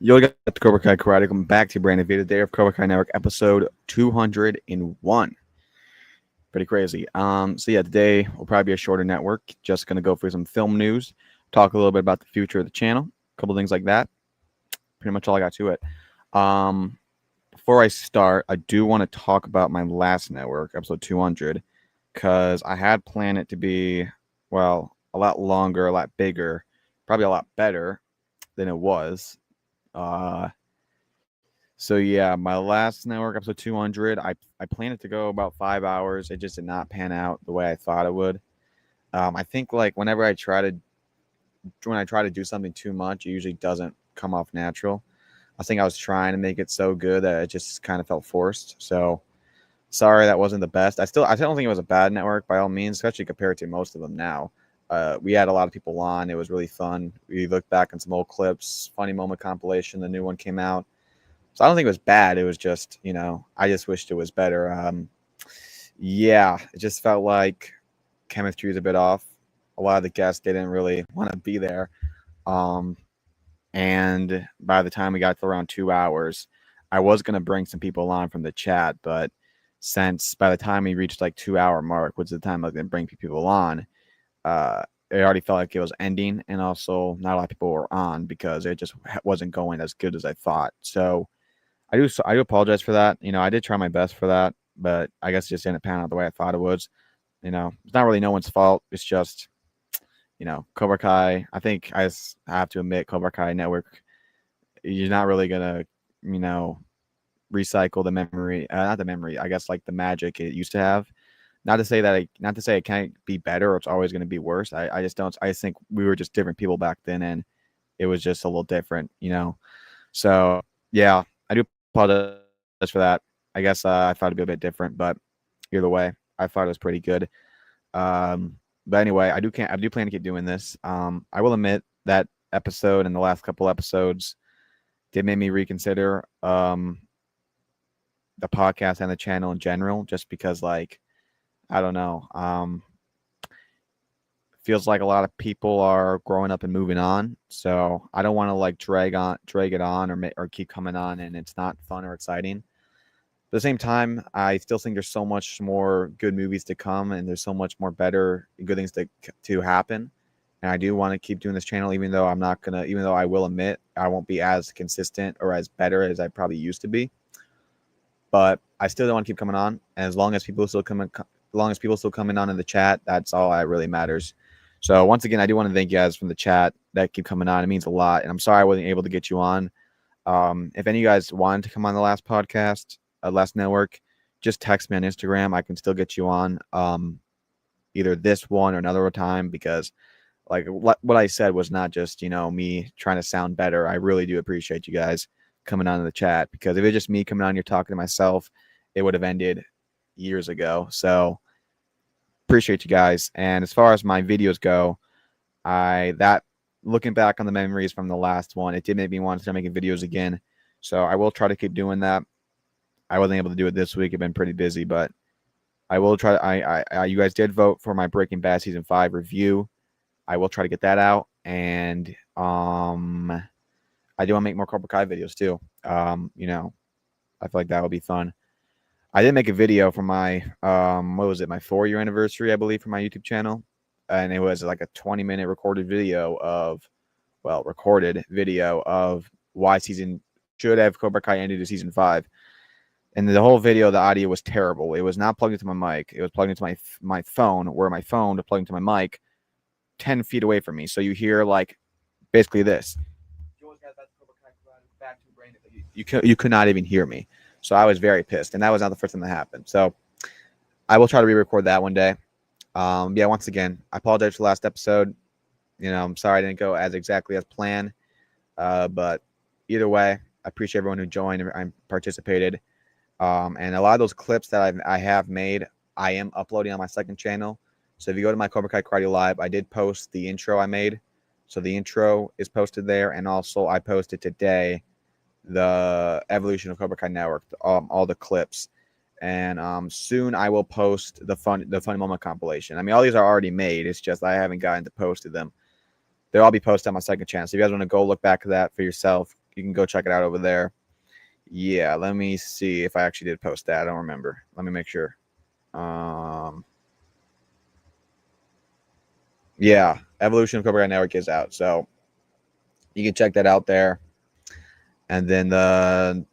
Yo, got the Cobra Kai Karate. Welcome back to brand new video day of Cobra Kai Network, episode 201. Pretty crazy. So yeah, today will probably be a shorter network. Just gonna go through some film news, talk a little bit about the future of the channel, a couple things like that. Pretty much all I got to it. Um, Before I start, I do want to talk about my last network, episode 200, because I had planned it to be, well, a lot longer, a lot bigger, probably a lot better than it was. Uh, So yeah, my last network episode 200, I planned it to go about 5 hours. It just did not pan out the way I thought it would. I think like whenever when I try to do something too much, it usually doesn't come off natural. I think I was trying to make it so good that it just kind of felt forced. So sorry that wasn't the best. I don't think it was a bad network by all means, especially compared to most of them now. We had a lot of people on. It was really fun. We looked back on some old clips, funny moment compilation. The new one came out. So I don't think it was bad. It was just, I just wished it was better. Yeah, it just felt like chemistry was a bit off. A lot of the guests didn't really want to be there. Um, and by the time we got to around 2 hours, I was going to bring some people on from the chat, but since by the time we reached like 2 hour mark, which is the time I was going to bring people on, it already felt like it was ending. And also not a lot of people were on because it just wasn't going as good as I thought. So, I do apologize for that. I did try my best for that, but I guess it just didn't pan out the way I thought it was. It's not really no one's fault. It's just, Cobra Kai. I think I have to admit, Cobra Kai Network, you're not really gonna, you know, recycle the memory, not the memory. I guess like the magic it used to have. Not to say it can't be better or it's always going to be worse. I just don't. I just think we were just different people back then, and it was just a little different. So yeah, I do apologize for that. I guess I thought it'd be a bit different, but either way, I thought it was pretty good. But anyway, I do plan to keep doing this. I will admit that episode and the last couple episodes did make me reconsider the podcast and the channel in general, just because like I don't know. Feels like a lot of people are growing up and moving on. So I don't want to like drag it on or keep coming on and it's not fun or exciting. At the same time, I still think there's so much more good movies to come and there's so much more better good things to happen. And I do want to keep doing this channel, even though I will admit I won't be as consistent or as better as I probably used to be. But I still don't want to keep coming on. And as long as people still coming on in the chat, that's all that really matters. So once again, I do want to thank you guys from the chat that keep coming on. It means a lot. And I'm sorry I wasn't able to get you on. If any of you guys wanted to come on the last podcast, last network, just text me on Instagram. I can still get you on either this one or another time because like what I said was not just, me trying to sound better. I really do appreciate you guys coming on in the chat because if it's just me coming on here talking to myself, it would have ended years ago. So appreciate you guys. And as far as my videos go, looking back on the memories from the last one, it did make me want to start making videos again. So I will try to keep doing that. I wasn't able to do it this week. I've been pretty busy, but I will try. You guys did vote for my Breaking Bad season 5 review. I will try to get that out, and I do want to make more Cobra Kai videos too. I feel like that would be fun. I did make a video for my what was it, my 4-year anniversary, I believe, for my YouTube channel, and it was like a 20-minute recorded video of why season should have Cobra Kai ended to season 5. And the whole video, the audio was terrible. It was not plugged into my mic. It was plugged into my phone, where my phone to plug into my mic 10 feet away from me. So you hear like basically this. You could not even hear me. So I was very pissed. And that was not the first time that happened. So I will try to re-record that one day. Yeah, once again, I apologize for the last episode. I'm sorry I didn't go as exactly as planned. But either way, I appreciate everyone who joined and participated. And a lot of those clips that I have made, I am uploading on my second channel. So if you go to my Cobra Kai Karate Live, I did post the intro I made. So the intro is posted there. And also I posted today the evolution of Cobra Kai Network, all the clips. And soon I will post the funny moment compilation. I mean, all these are already made. It's just I haven't gotten to post them. They'll all be posted on my second channel. So if you guys want to go look back at that for yourself, you can go check it out over there. Yeah, let me see if I actually did post that. I don't remember. Let me make sure. Yeah, Evolution of Cobra Kai Network is out, so you can check that out there. And then the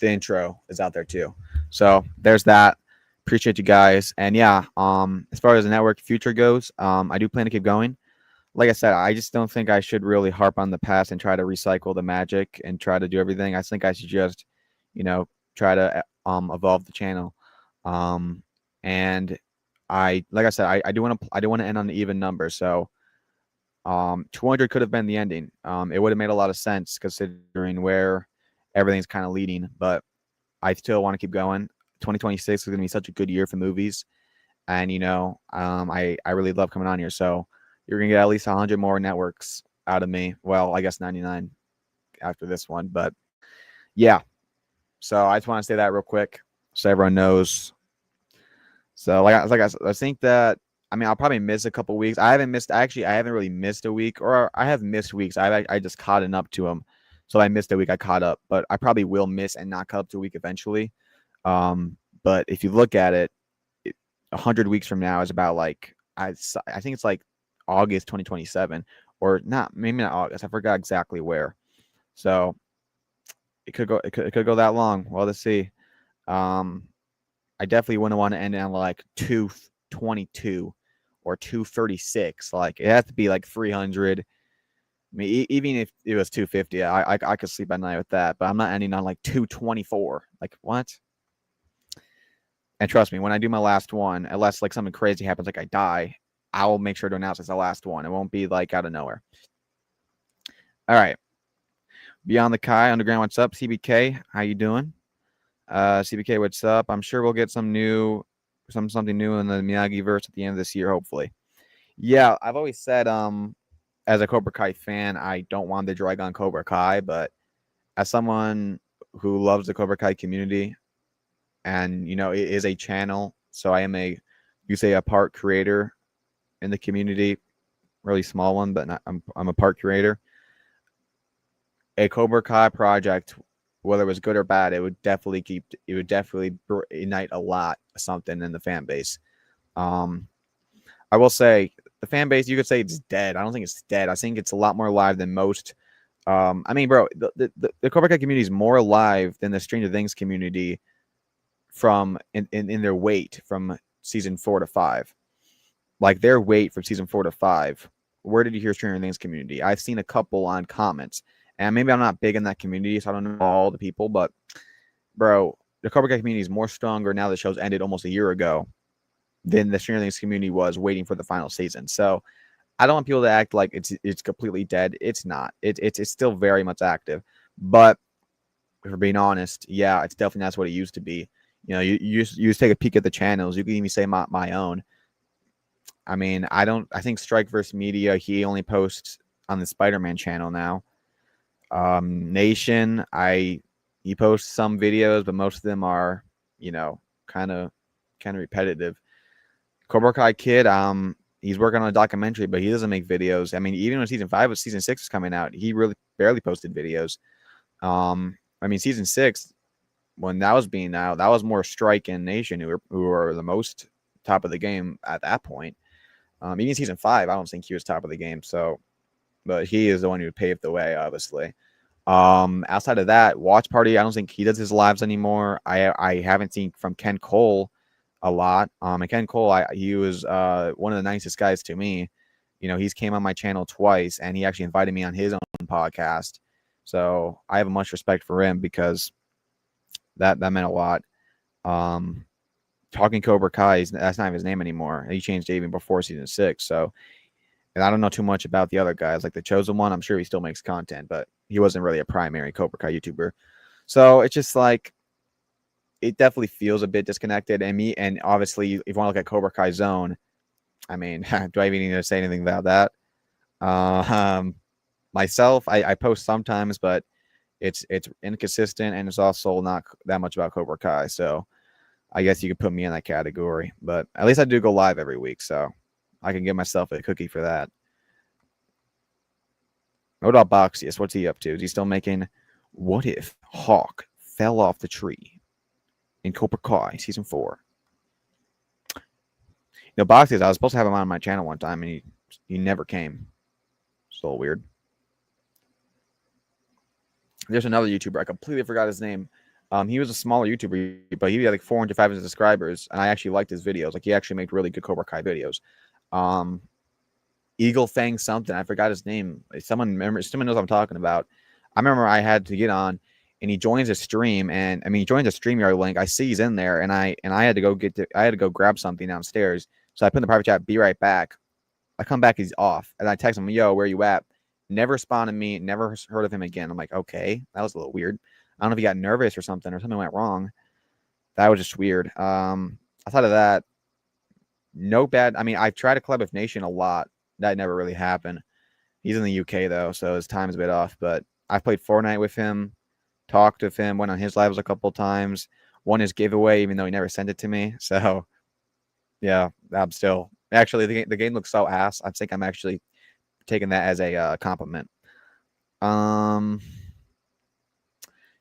intro is out there too. So there's that. Appreciate you guys. And yeah, as far as the network future goes, I do plan to keep going. Like I said, I just don't think I should really harp on the past and try to recycle the magic and try to do everything. I think I should just, try to evolve the channel. And like I said, I do want to end on an even number. So 200 could have been the ending. It would have made a lot of sense considering where everything's kind of leading, but I still want to keep going. 2026 is going to be such a good year for movies, and I really love coming on here. So you're going to get at least 100 more networks out of me. Well, I guess 99 after this one, but yeah. So I just want to say that real quick so everyone knows. So I think that I'll probably miss a couple weeks. I haven't really missed a week, or I have missed weeks. I just caught up to them. So I missed a week. I caught up, but I probably will miss and not caught up to a week eventually. But if you look at it, 100 weeks from now is about like I think it's like August 2027, or not, maybe not August. I forgot exactly where. So it could go that long. Well, let's see. I definitely wouldn't want to end on like 222 or 236. Like it has to be like 300. I mean, even if it was 250, I could sleep at night with that. But I'm not ending on like 224. Like what? And trust me, when I do my last one, unless like something crazy happens, like I die, I will make sure to announce it's the last one. It won't be like out of nowhere. All right. Beyond the Kai Underground, what's up? CBK, how you doing? CBK, what's up? I'm sure we'll get something new in the Miyagi verse at the end of this year, hopefully. Yeah, I've always said, as a Cobra Kai fan, I don't want to drag on Cobra Kai, but as someone who loves the Cobra Kai community, and it is a channel, so I am a part creator in the community, really small one, but I'm a part creator. A Cobra Kai project, whether it was good or bad, it would definitely ignite a lot of something in the fan base. I will say the fan base, you could say it's dead. I don't think it's dead. I think it's a lot more alive than most. Bro, the Cobra Kai community is more alive than the Stranger Things community from in their weight from season 4 to 5. Like their weight from season 4 to 5. Where did you hear Stranger Things community? I've seen a couple on comments, and maybe I'm not big in that community, so I don't know all the people, but bro, the Cobra Kai community is more stronger now. The show's ended almost a year ago than the Stranger Things community was waiting for the final season. So I don't want people to act like it's completely dead. It's not. It's still very much active. But if we're being honest, yeah, it's definitely not what it used to be. You just take a peek at the channels. You can even say my own. I mean, I think Strike vs. Media, he only posts on the Spider-Man channel now. Nation, he posts some videos, but most of them are, kind of repetitive. Cobra Kai Kid, he's working on a documentary, but he doesn't make videos. I mean, even when season 6 was coming out, he really barely posted videos. Season 6, when that was being out, that was more Strike and Nation who were the most top of the game at that point. Even season 5, I don't think he was top of the game. So, but he is the one who paved the way, obviously. Outside of that, Watch Party, I don't think he does his lives anymore. I haven't seen from Ken Cole a lot. And Ken Cole, he was one of the nicest guys to me. He's came on my channel twice, and he actually invited me on his own podcast. So I have much respect for him because that meant a lot. Talking Cobra Kai, that's not his name anymore. He changed it even before season 6. So, and I don't know too much about the other guys, like the Chosen One. I'm sure he still makes content, but he wasn't really a primary Cobra Kai YouTuber. So it's just like, it definitely feels a bit disconnected. And obviously, if you want to look at Cobra Kai Zone, I mean, do I even need to say anything about that? Myself, I post sometimes, but it's inconsistent, and it's also not that much about Cobra Kai. So I guess you could put me in that category. But at least I do go live every week, so I can give myself a cookie for that. What about Boxius? What's he up to? Is he still making What If Hawk Fell Off the Tree in Cobra Kai Season 4? Boxius, I was supposed to have him on my channel one time, and he never came. It's a little weird. There's another YouTuber. I completely forgot his name. He was a smaller YouTuber, but he had like 400, 500 subscribers, and I actually liked his videos. Like, he actually made really good Cobra Kai videos. Eagle Fang something. I forgot his name. Someone knows what I'm talking about. I remember I had to get on, and he joins a stream, and he joins a StreamYard link. I see he's in there, and I had to go grab something downstairs. So I put in the private chat, be right back. I come back, he's off, and I text him, yo, where you at? Never responded to me, never heard of him again. I'm like, okay, that was a little weird. I don't know if he got nervous or something went wrong. That was just weird. Outside of that, no bad. I've tried to collab with Nation a lot. That never really happened. He's in the UK, though, so his time's a bit off. But I've played Fortnite with him, talked with him, went on his lives a couple times, won his giveaway, even though he never sent it to me. So, yeah, I'm still... Actually, the game looks so ass. I think I'm actually taking that as a compliment.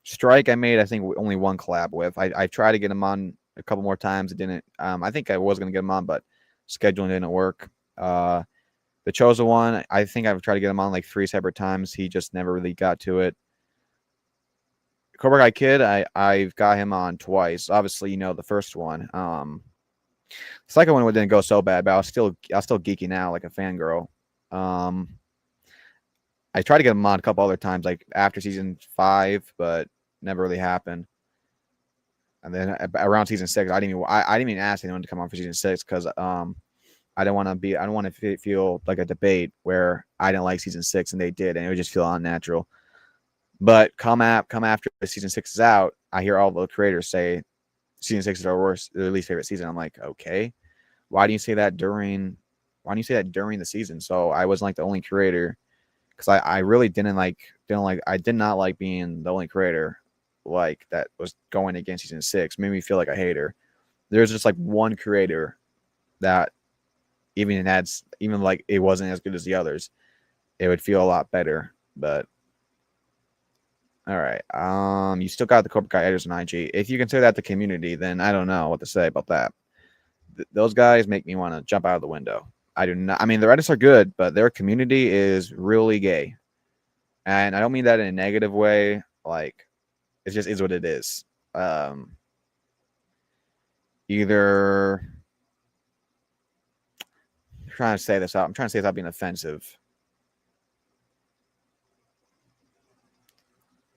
Strike, I made, I think, only one collab with. I tried to get him on a couple more times. It didn't. I think I was going to get him on, but scheduling didn't work. The Chosen One, I think I've tried to get him on like 3 separate times. He just never really got to it. Cobra Kai Kid, I've got him on twice. Obviously, the first one. The second one didn't go so bad, but I was still geeking out like a fangirl. I tried to get him on a couple other times, like after season 5, but never really happened. And then around season 6, I didn't even ask anyone to come on for season 6 because I don't want to feel like a debate where I didn't like season 6 and they did, and it would just feel unnatural. But come after season 6 is out, I hear all the creators say season 6 is their least favorite season. I'm like, okay, why do you say that during the season? So I wasn't like the only creator, because I really did not like being the only creator like that was going against season 6. Made me feel like a hater. There's just like one creator that even like it wasn't as good as the others, it would feel a lot better. But all right, you still got the Cobra Kai editors on IG. If you consider that the community, then I don't know what to say about that. Those guys make me want to jump out of the window. I do not. The Reddits are good, but their community is really gay, and I don't mean that in a negative way. Like, it just is what it is. Either I'm trying to say this out. I'm trying to say this without being offensive.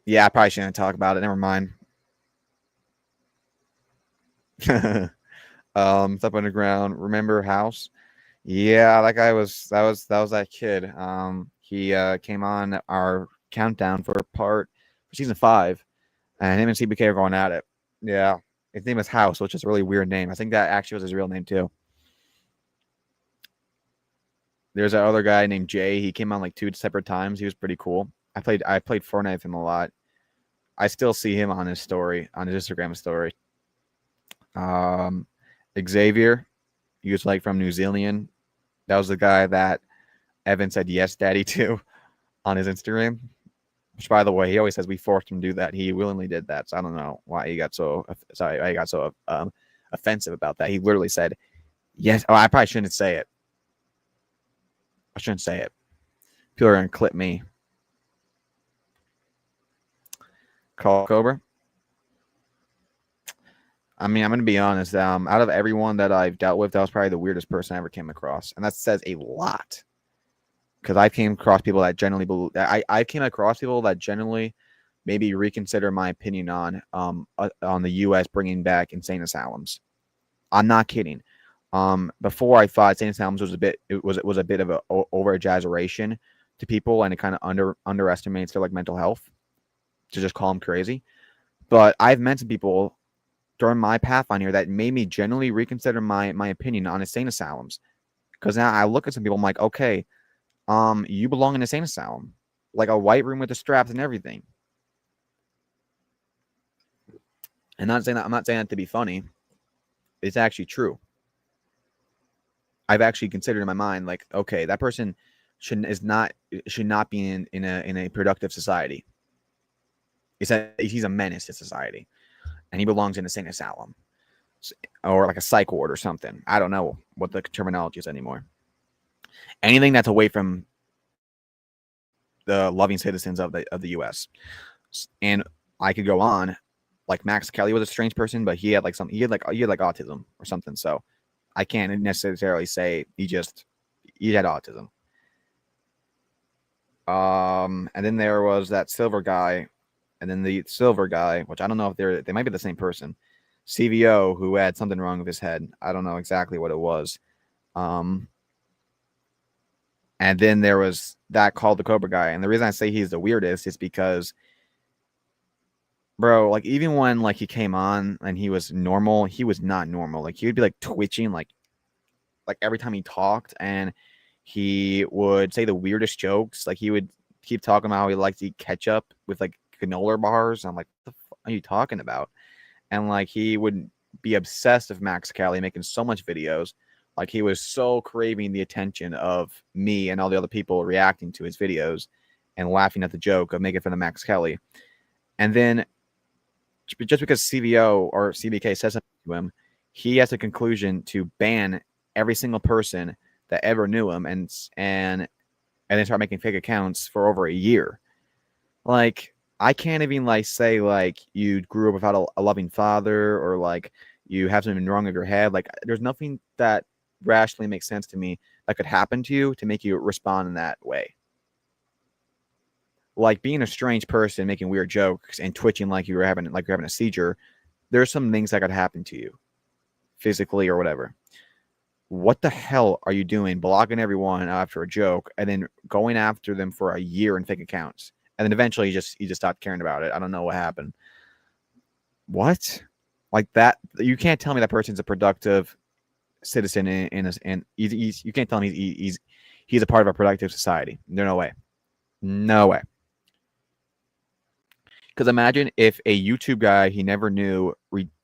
Yeah, I probably shouldn't talk about it. Never mind. Up Underground. Remember House? Yeah, that was that kid. He came on our countdown for season 5, and him and CBK are going at it. Yeah, his name is House, which is a really weird name. I think that actually was his real name too. There's that other guy named Jay. He came on like 2 separate times. He was pretty cool. I played Fortnite with him a lot. I still see him on his Instagram story. Xavier, he was like from New Zealand. That was the guy that Evan said yes, daddy, to on his Instagram. Which, by the way, he always says we forced him to do that. He willingly did that. So I don't know why he got so offensive about that. He literally said yes. Oh, I probably shouldn't say it. I shouldn't say it. People are gonna clip me. Call Cobra. I'm going to be honest. Out of everyone that I've dealt with, that was probably the weirdest person I ever came across, and that says a lot. Because I came across people that generally I came across people that generally maybe reconsider my opinion on the U.S. bringing back insane asylums. I'm not kidding. Before, I thought insane asylums was a bit of a over exaggeration to people, and it kind of underestimates their like mental health to just call them crazy. But I've met some people during my path on here that made me generally reconsider my opinion on insane asylums. Because now I look at some people, I'm like, okay, you belong in an insane asylum, like a white room with the straps and everything. And I'm not saying that to be funny. It's actually true. I've actually considered in my mind, like, okay, that person should not be in a productive society. He's a menace to society, and he belongs in a insane asylum or like a psych ward or something. I don't know what the terminology is anymore. Anything that's away from the loving citizens of the U.S. And I could go on. Like Max Kelly was a strange person, but he had like autism or something. So I can't necessarily say he had autism. And then there was that silver guy, and then the silver guy, which I don't know if they might be the same person, CVO, who had something wrong with his head. I don't know exactly what it was. And then there was that called the Cobra guy, and the reason I say he's the weirdest is because, bro, like even when like he came on and he was normal, he was not normal. Like he would be like twitching, like every time he talked, and he would say the weirdest jokes. Like he would keep talking about how he liked to eat ketchup with like granola bars. I'm like, what the fuck are you talking about? And like he would be obsessed with Max Kelly, making so much videos. Like he was so craving the attention of me and all the other people reacting to his videos and laughing at the joke of making fun of Max Kelly. And then just because CVO or CBK says something to him, he has a conclusion to ban every single person that ever knew him and then start making fake accounts for over a year. Like I can't even like say like you grew up without a loving father or like you have something wrong with your head. Like there's nothing that rationally makes sense to me that could happen to you to make you respond in that way. Like being a strange person, making weird jokes and twitching like you're having a seizure. There's some things that could happen to you physically or whatever. What the hell are you doing blocking everyone after a joke and then going after them for a year in fake accounts? And then eventually you just stopped caring about it. I don't know what happened. What? Like that? You can't tell me that person's a productive citizen and you can't tell me he's a part of a productive society. No way. No way. Because imagine if a YouTube guy he never knew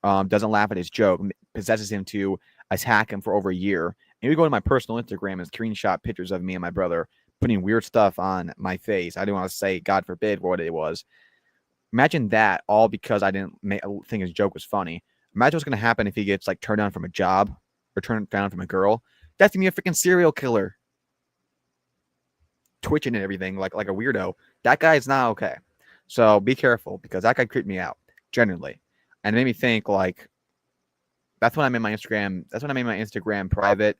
doesn't laugh at his joke, possesses him to attack him for over a year. And you go to my personal Instagram and screenshot pictures of me and my brother putting weird stuff on my face. I didn't want to say, God forbid, what it was. Imagine that all because I didn't think his joke was funny. Imagine what's going to happen if he gets like turned down from a job or turned down from a girl. That's going to be a freaking serial killer. Twitching and everything like a weirdo. That guy is not okay. So be careful because that guy creeped me out, genuinely. And it made me think like, that's when I made my Instagram private.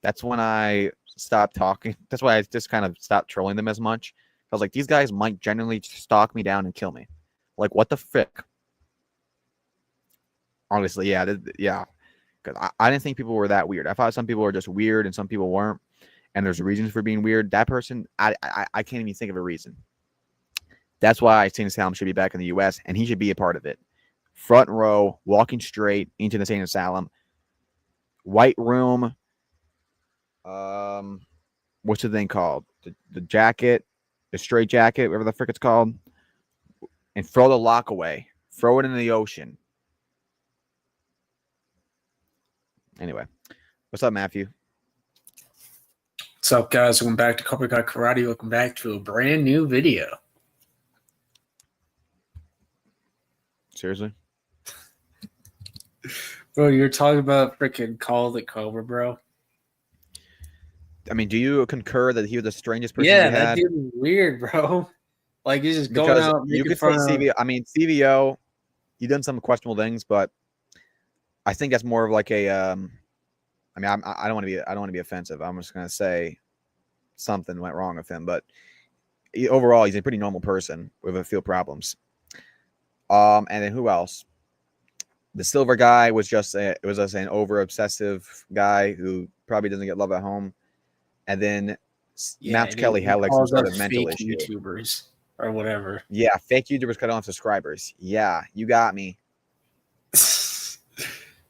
That's when I stopped talking. That's why I just kind of stopped trolling them as much. I was like, these guys might genuinely stalk me down and kill me. Like, what the frick? Honestly, yeah. Because I didn't think people were that weird. I thought some people were just weird and some people weren't. And there's reasons for being weird. That person, I can't even think of a reason. That's why Insane Asylum should be back in the U.S. and he should be a part of it. Front row, walking straight into the Insane Asylum. White room. What's the thing called? The jacket, the straight jacket, whatever the frick it's called. And throw the lock away. Throw it in the ocean. Anyway, what's up, Matthew? What's up, guys? Welcome back to Cobra Karate. Welcome back to a brand new video. Seriously? Bro, you're talking about freaking Call It Cobra, bro. I mean, do you concur that he was the strangest person Yeah, we had? that dude was weird, bro. Like, he's just because going out you making could fun say of... CVO. I mean, CVO, he done some questionable things, but I think that's more of like a. I mean, I don't want to be offensive. I'm just gonna say something went wrong with him, but overall, he's a pretty normal person with a few problems. And then who else? The silver guy was just an over obsessive guy who probably doesn't get love at home. And then Max Kelly had like some sort of mental issue. YouTubers or whatever. Yeah, fake YouTubers cut off subscribers. Yeah, you got me.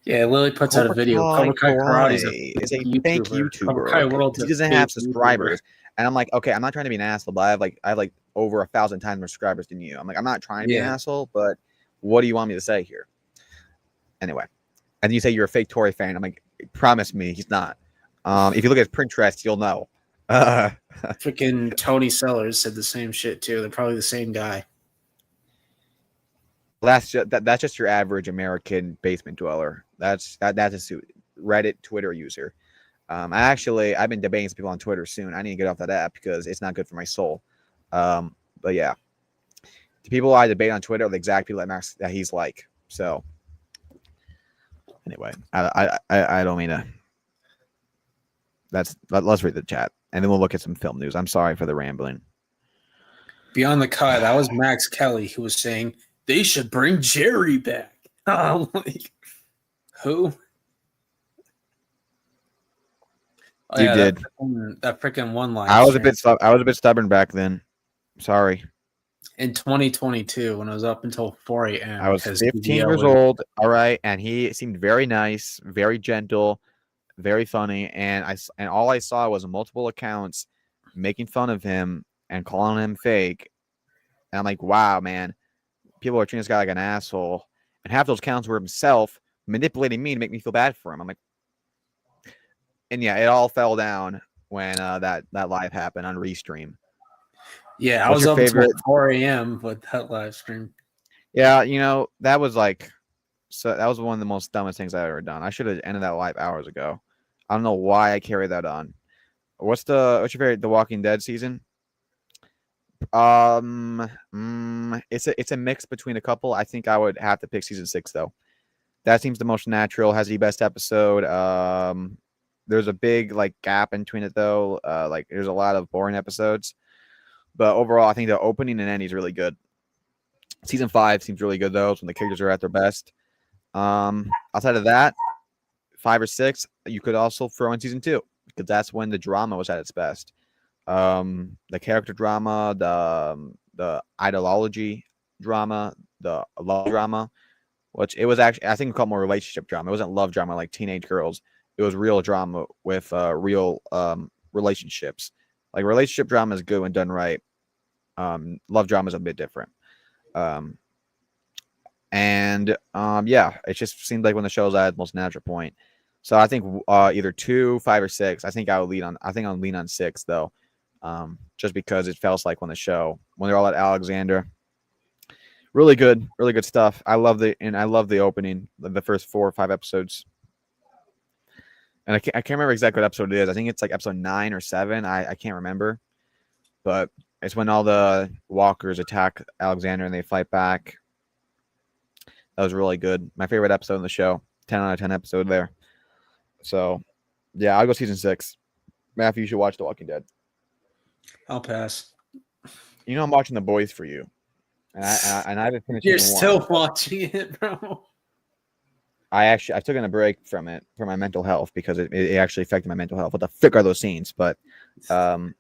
Yeah, Lily puts out a video. Cobra Kai Karate is a fake YouTuber. He doesn't have subscribers. And I'm like, okay, I'm not trying to be an asshole, but I have like over 1,000 times more subscribers than you. I'm like, I'm not trying to be an asshole, but what do you want me to say here? Anyway, and you say you're a fake Tory fan. I'm like, promise me he's not. If you look at his Pinterest, you'll know. Freaking Tony Sellers said the same shit too. They're probably the same guy. that's just your average American basement dweller. That's a Reddit, Twitter user. I've been debating some people on Twitter soon. I need to get off that app because it's not good for my soul. But yeah, the people I debate on Twitter are the exact people that he's like. So anyway, I don't mean to. Let's read the chat and then we'll look at some film news. I'm sorry for the rambling. Beyond the Kai, that was Max Kelly who was saying they should bring Jerry back. Like, who? Oh, you did that freaking one line. I was a bit stubborn back then. Sorry. In 2022, when I was up until 4 a.m. I was 15 years old. All right, and he seemed very nice, very gentle, very funny, and all I saw was multiple accounts making fun of him and calling him fake. And I'm like, wow, man, people are treating this guy like an asshole. And half those accounts were himself manipulating me to make me feel bad for him. I'm like, and yeah, it all fell down when that live happened on Restream. Yeah, I was up until 4 a.m. with that live stream. Yeah, that was like, so that was one of the most dumbest things I've ever done. I should have ended that live hours ago. I don't know why I carried that on. What's your favorite The Walking Dead season? It's a mix between a couple. I think I would have to pick season 6 though. That seems the most natural, has the best episode. There's a big gap in between it though. There's a lot of boring episodes. But overall, I think the opening and ending is really good. Season 5 seems really good though. It's when the characters are at their best. Outside of that, 5 or 6, you could also throw in season 2 because that's when the drama was at its best. The character drama, the ideology drama, the love drama, which it was actually, I think we call it more relationship drama. It wasn't love drama like teenage girls. It was real drama with real relationships. Like relationship drama is good when done right. Love drama is a bit different. Yeah, it just seemed like when the show's at its most natural point. So I think either 2, 5, or 6. I think I'll lean on 6 though, just because it felt like when they're all at Alexander. Really good stuff. I love the opening, the first 4 or 5 episodes. And I can't remember exactly what episode it is. I think it's like episode 9 or 7. I can't remember, but it's when all the walkers attack Alexander and they fight back. That was really good. My favorite episode in the show. 10 out of 10 episode there. So, yeah, I'll go season 6. Matthew, you should watch The Walking Dead. I'll pass. I'm watching The Boys for you, and I haven't finished. You're still watching it, bro. I took a break from it for my mental health because it actually affected my mental health. What the frick are those scenes? But no.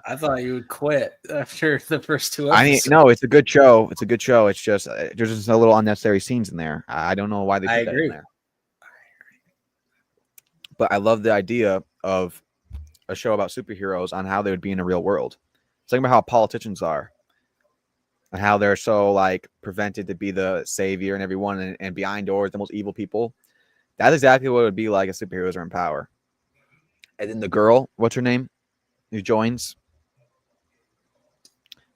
I thought you would quit after the first 2 episodes. No, it's a good show. It's just there's just a little unnecessary scenes in there. I don't know why they put that in there. But I love the idea of a show about superheroes on how they would be in a real world. It's like about how politicians are and how they're so prevented to be the savior and everyone and behind doors, the most evil people. That's exactly what it would be like if superheroes are in power. And then the girl, what's her name? Who joins?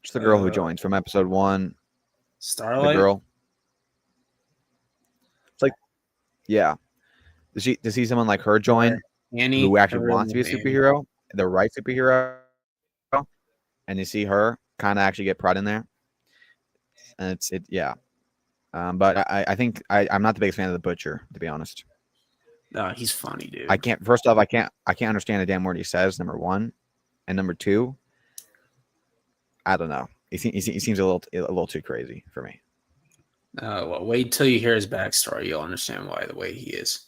Just the girl who joins from episode 1. Starlight? The girl. It's yeah. Does she see someone like her join Annie, who actually wants to be a superhero, the right superhero, and you see her kind of actually get pride in there, and yeah. But I think I'm not the biggest fan of the Butcher, to be honest. No, he's funny, dude. I can't understand a damn word he says. Number 1, and number 2, I don't know. He seems a little too crazy for me. Well, wait till you hear his backstory. You'll understand why the way he is.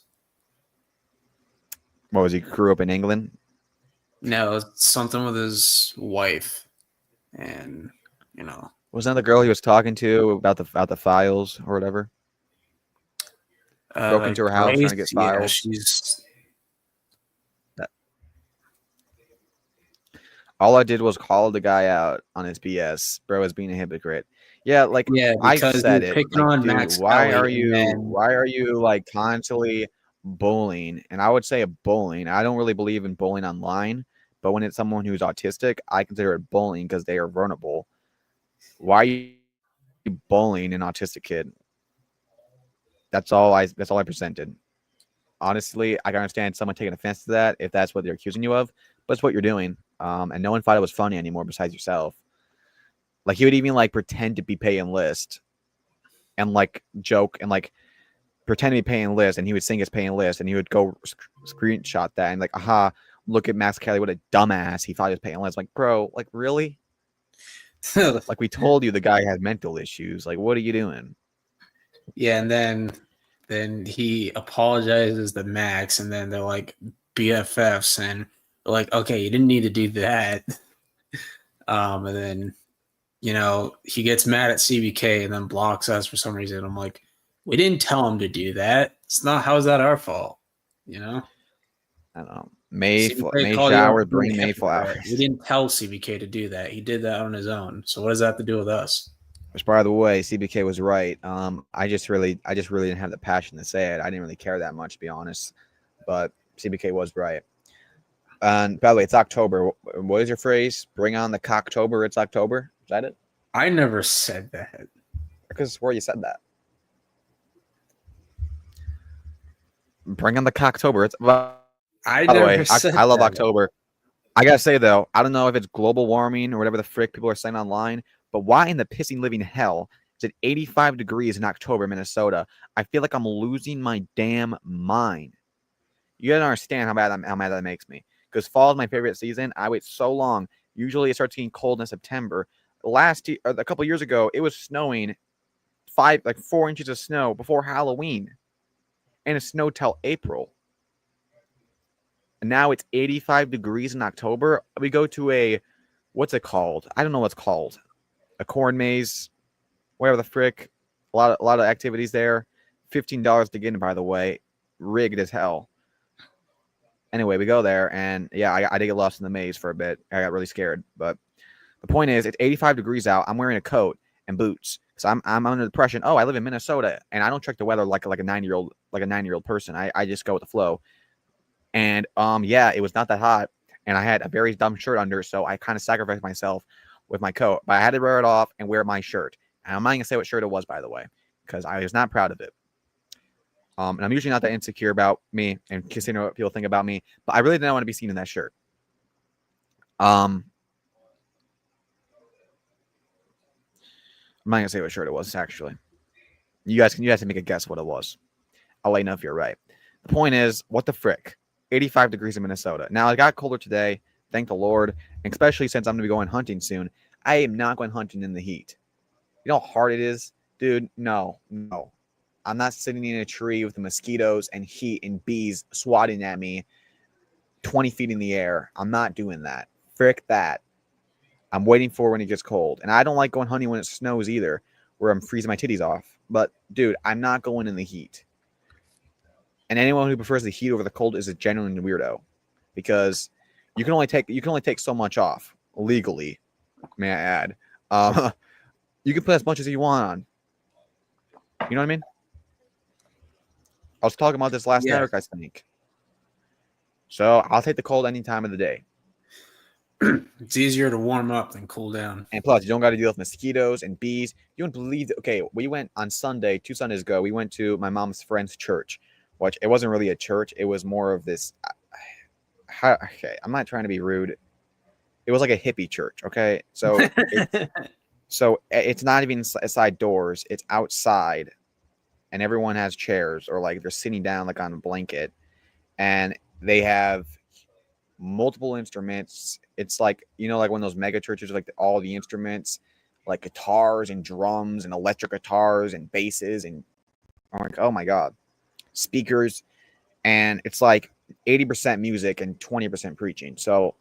What was he? Grew up in England? No, it's something with his wife, and wasn't that the girl he was talking to about the files or whatever? Broke into her house trying to get files. All I did was call the guy out on his BS. Bro is being a hypocrite. Yeah, I said it. Dude, why are you constantly bullying? And I would say bullying. I don't really believe in bullying online But when it's someone who's autistic, I consider it bullying because they are vulnerable. Why are you bullying an autistic kid? That's all I presented. Honestly, I can understand someone taking offense to that if that's what they're accusing you of, but it's what you're doing. And no one thought it was funny anymore besides yourself. Like he would even like pretend to be pay enlist and like joke and like pretend to be pay enlist, and he would sing his pay enlist, and he would go screenshot that and like, aha, look at Max Kelly, what a dumbass. He thought he was pay enlist. Like, bro, like really? Like we told you the guy had mental issues. Like, what are you doing? Yeah, and then he apologizes to Max, and then they're like BFFs, and they're like, okay, you didn't need to do that. And then he gets mad at CBK and then blocks us for some reason. I'm like, we didn't tell him to do that. It's not. How is that our fault? I don't know. May CBK shower bring May flowers. We didn't tell CBK to do that. He did that on his own. So what does that have to do with us? Which, by the way, CBK was right. I just really didn't have the passion to say it. I didn't really care that much, to be honest. But CBK was right. And by the way, it's October. What is your phrase? Bring on the Cocktober. It's October. Is that it? I never said that. Because where you said that. Bring on the Cocktober. It's. I never said I love that. October. I gotta say though, I don't know if it's global warming or whatever the frick people are saying online, but why in the pissing living hell is it 85 degrees in October, Minnesota? I feel like I'm losing my damn mind. You gotta understand how mad that makes me. Because fall is my favorite season. I wait so long. Usually it starts getting cold in September. A couple years ago, it was snowing 4 inches of snow before Halloween, and it snowed till April. And now it's 85 degrees in October. We go to what's it called? I don't know what's called. A corn maze, whatever the frick. A lot of activities there. $15 to get in, by the way. Rigged as hell. Anyway, we go there, and yeah, I did get lost in the maze for a bit. I got really scared. But the point is, it's 85 degrees out. I'm wearing a coat and boots because I'm under the impression, I live in Minnesota, and I don't check the weather like a 9-year-old person. I just go with the flow. And yeah, it was not that hot, and I had a very dumb shirt under, so I kind of sacrificed myself with my coat, but I had to wear it off and wear my shirt. And I'm not gonna say what shirt it was, by the way, because I was not proud of it. And I'm usually not that insecure about me and considering what people think about me, but I really didn't want to be seen in that shirt. I'm not gonna say what shirt it was actually. You guys can make a guess what it was. I'll let you know if you're right. The point is, what the frick? 85 degrees in Minnesota. Now, it got colder today, thank the Lord, and especially since I'm going to be going hunting soon. I am not going hunting in the heat. You know how hard it is? Dude, no. I'm not sitting in a tree with the mosquitoes and heat and bees swatting at me 20 feet in the air. I'm not doing that. Frick that. I'm waiting for when it gets cold. And I don't like going hunting when it snows either, where I'm freezing my titties off. But, dude, I'm not going in the heat. And anyone who prefers the heat over the cold is a genuine weirdo, because you can only take so much off legally. May I add? You can put as much as you want on. You know what I mean? I was talking about this last night, I think. So I'll take the cold any time of the day. It's easier to warm up than cool down. And plus, you don't got to deal with mosquitoes and bees. You don't believe that. Okay, we went on Sunday, 2 Sundays ago. We went to my mom's friend's church. Which it wasn't really a church. It was more of this. Okay, I'm not trying to be rude. It was like a hippie church. Okay, so it's not even inside doors. It's outside, and everyone has chairs or like they're sitting down like on a blanket, and they have multiple instruments. It's like like one of those mega churches, like all the instruments, like guitars and drums and electric guitars and basses and I'm like, oh my god. Speakers, and it's like 80% music and 20% preaching. So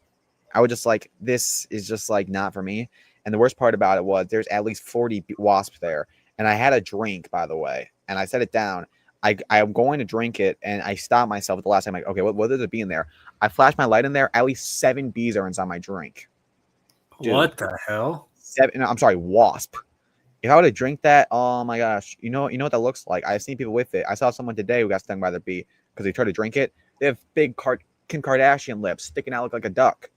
I would just like, this is just like not for me. And the worst part about it was there's at least 40 wasps there, and I had a drink, by the way, and I set it down. I'm going to drink it, and I stopped myself at the last time. Like, okay, what is it being there? I flashed my light in there. At least 7 bees are inside my drink. Dude, what the hell? 7? No, I'm sorry, wasp. If I would have drank that, oh my gosh, you know what that looks like. I've seen people with it. I saw someone today who got stung by their bee because they tried to drink it. They have big Kim Kardashian lips sticking out, look like a duck.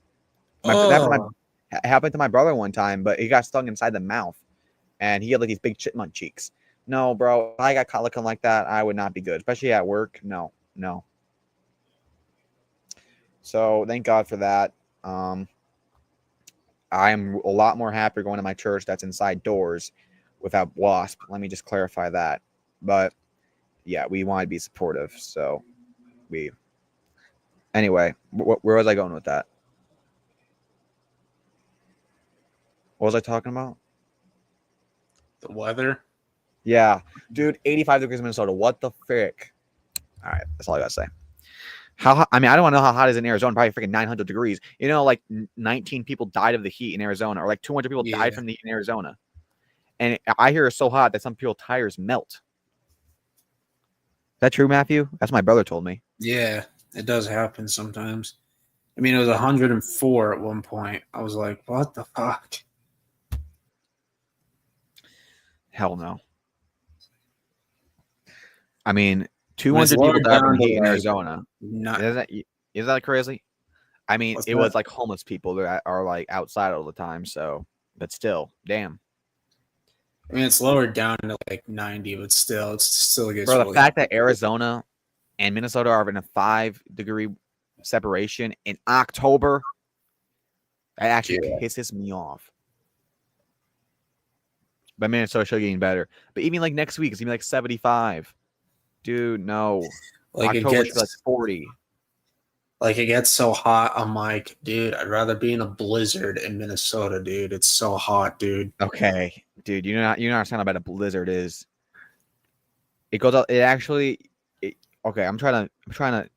Happened to my brother one time, but he got stung inside the mouth, and he had like these big chipmunk cheeks. No, bro, if I got caught looking like that, I would not be good, especially at work. No. So thank God for that. I am a lot more happier going to my church that's inside doors without wasp. Let me just clarify that. But yeah, we want to be supportive. So anyway, where was I going with that? What was I talking about? The weather. Yeah, dude, 85 degrees in Minnesota. What the frick? All right, that's all I gotta say. I mean, I don't want to know how hot it is in Arizona. Probably freaking 900 degrees. You know, like 19 people died of the heat in Arizona, or like 200 people died from the heat in Arizona. And I hear it's so hot that some people's tires melt. Is that true, Matthew? That's what my brother told me. Yeah, it does happen sometimes. I mean, it was 104 at one point. I was like, what the fuck? Hell no. I mean, 200 people died from heat in Arizona. Is that crazy? I mean, it was like homeless people that are like outside all the time. So, but still, damn. I mean, it's lowered down to like 90, but still, it still gets. Bro, the fact that Arizona and Minnesota are in a 5-degree separation in October, that actually pisses me off. But Minnesota should be getting better. But even like next week, it's gonna be like 75. Dude, no. Like October should be like 40. Like it gets so hot. I'm like, dude, I'd rather be in a blizzard in Minnesota, dude. It's so hot, dude. Okay, dude, you know understand how bad a blizzard is. It goes out. It actually. Okay, I'm trying to.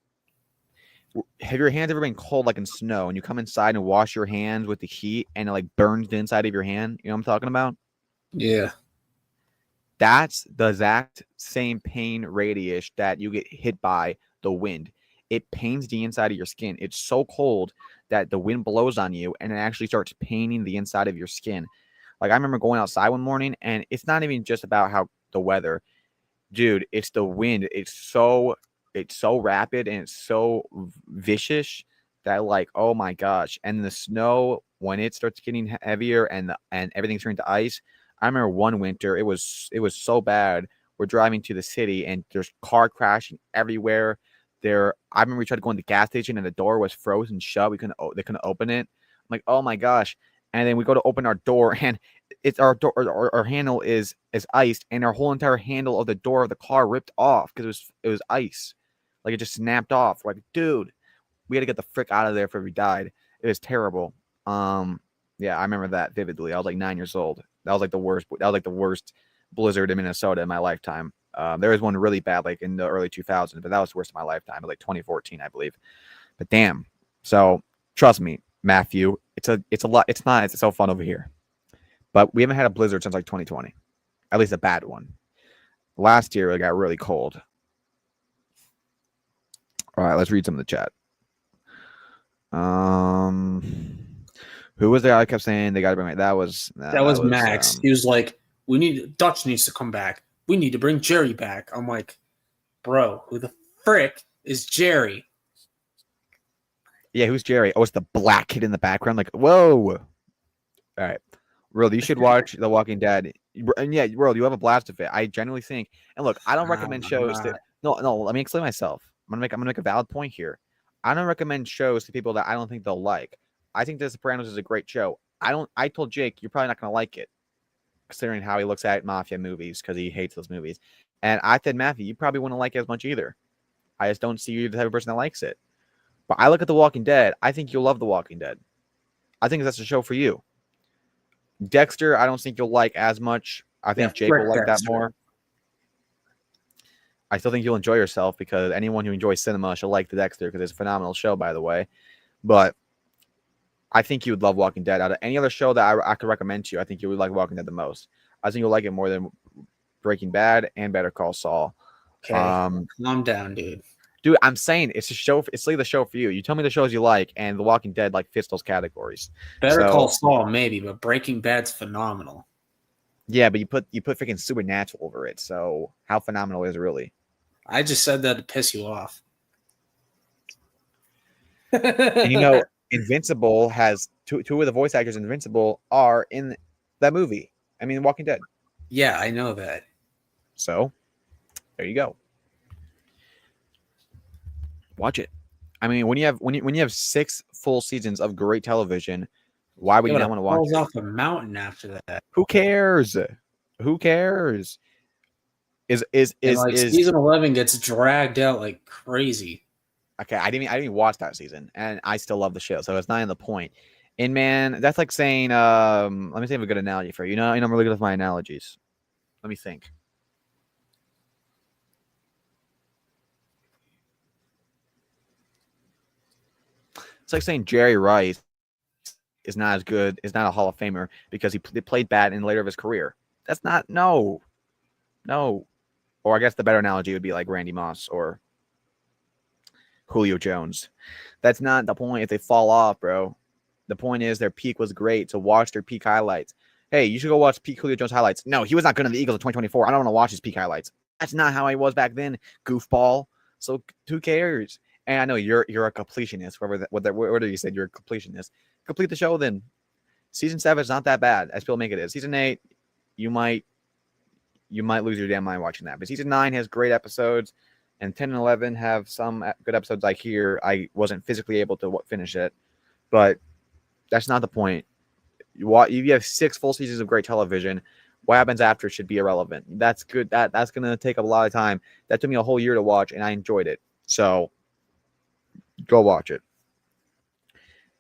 Have your hands ever been cold, like in snow, and you come inside and wash your hands with the heat, and it like burns the inside of your hand? You know what I'm talking about? Yeah. That's the exact same pain radius that you get hit by the wind. It pains the inside of your skin. It's so cold that the wind blows on you and it actually starts paining the inside of your skin. Like I remember going outside one morning, and it's not even just about how the weather, dude, it's the wind. It's so rapid and it's so vicious that like, oh my gosh. And the snow, when it starts getting heavier and everything's turning to ice. I remember one winter, it was so bad. We're driving to the city and there's car crashing everywhere. I remember we tried to go in the gas station and the door was frozen shut. They couldn't open it. I'm like, oh my gosh. And then we go to open our door and it's our door, our handle is iced, and our whole entire handle of the door of the car ripped off because it was ice. Like it just snapped off. We're like, dude, we had to get the frick out of there before we died. It was terrible. Yeah, I remember that vividly. I was like 9 years old. That was like the worst. That was like the worst blizzard in Minnesota in my lifetime. There was one really bad, like in the early 2000s, but that was the worst of my lifetime, like 2014, I believe. But damn. So trust me, Matthew, it's a lot. It's so fun over here. But we haven't had a blizzard since like 2020, at least a bad one. Last year it got really cold. All right, let's read some of the chat. Who was there? I kept saying they got to bring it. That was Max. He was like, Dutch needs to come back. We need to bring Jerry back. I'm like, bro, who the frick is Jerry? Yeah, who's Jerry? Oh, it's the black kid in the background. Like, whoa. All right. World, you should watch The Walking Dead. And yeah, World, you have a blast of it. I genuinely think. And look, I don't recommend shows that. No. Let me explain myself. I'm gonna make a valid point here. I don't recommend shows to people that I don't think they'll like. I think The Sopranos is a great show. I told Jake you're probably not gonna like it, considering how he looks at mafia movies because he hates those movies. And I said, Matthew, you probably wouldn't like it as much either. I just don't see you the type of person that likes it. But I look at The Walking Dead. I think you'll love The Walking Dead. I think that's a show for you. Dexter, I don't think you'll like as much. I think Jake will like that more. I still think you'll enjoy yourself because anyone who enjoys cinema should like the Dexter because it's a phenomenal show, by the way. But I think you would love Walking Dead. Out of any other show that I could recommend to you, I think you would like Walking Dead the most. I think you'll like it more than Breaking Bad and Better Call Saul. Okay, calm down, dude. Dude, I'm saying it's a show. It's like the show for you. You tell me the shows you like, and The Walking Dead like fits those categories. Better Call Saul, maybe, but Breaking Bad's phenomenal. Yeah, but you put freaking Supernatural over it. So how phenomenal is it really? I just said that to piss you off. And Invincible has two of the voice actors in Invincible are in that movie. I mean, Walking Dead. Yeah, I know that. So there you go. Watch it. I mean, when you have 6 full seasons of great television, why would you not want to watch falls it? off the mountain after that. Who cares? Who cares? And like Is season 11 gets dragged out like crazy. okay? I didn't even watch that season, and I still love the show, so it's not in the point. And man, that's like saying, let me think of a good analogy for you. You know, I'm really good with my analogies. Let me think. It's like saying Jerry Rice is not as good, is not a Hall of Famer because he played bad in later of his career. That's not, no. Or I guess the better analogy would be like Randy Moss or Julio Jones. That's not the point if they fall off, bro. The point is their peak was great, so watch their peak highlights. Hey, you should go watch peak Julio Jones highlights. No, he was not good in the Eagles in 2024. I don't want to watch his peak highlights. That's not how he was back then, goofball. So who cares? And I know you're a completionist. Whatever you said, you're a completionist. Complete the show then. Season 7 is not that bad as people make it is. Season 8, you might lose your damn mind watching that. But season 9 has great episodes, and 10 and 11 have some good episodes. I hear I wasn't physically able to finish it, but that's not the point. You have 6 full seasons of great television. What happens after should be irrelevant. That's good. That's gonna take up a lot of time. That took me a whole year to watch, and I enjoyed it. So go watch it.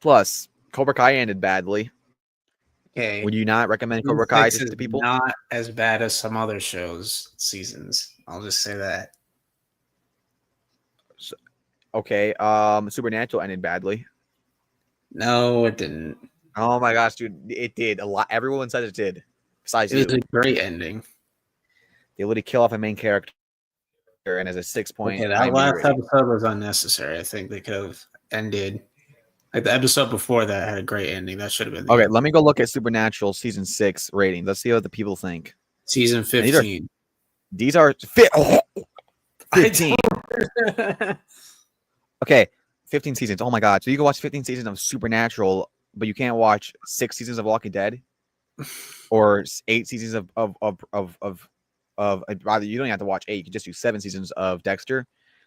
Plus, Cobra Kai ended badly. Okay. Would you not recommend Cobra Kai to people? Not as bad as some other shows seasons. I'll just say that. So, okay. Supernatural ended badly. No, it didn't. Oh my gosh, dude, it did a lot. Everyone said it did. Besides it was a great ending. They literally kill off a main character, and as a 6 point. Okay, that last episode was unnecessary. I think they could have ended. Like the episode before that had a great ending. That should have been. Okay, let me go look at Supernatural season 6 rating. Let's see what the people think. Season 15. These are 15. Okay, 15 seasons. Oh my god! So you can watch 15 seasons of Supernatural, but you can't watch 6 seasons of Walking Dead, or 8 seasons of rather you don't have to watch 8. You can just do 7 seasons of Dexter.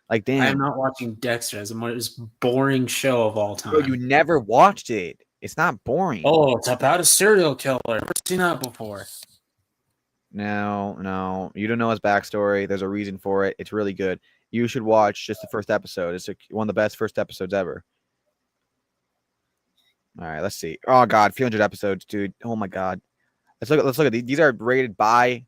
Like, damn. I'm not watching Dexter. It's the most boring show of all time. Bro, you never watched it. It's not boring. Oh, it's about a serial killer. I've never seen that before. No. You don't know his backstory. There's a reason for it. It's really good. You should watch just the first episode. It's one of the best first episodes ever. All right, let's see. Oh god, 300 episodes, dude. Oh my god. Let's look at these. These are rated by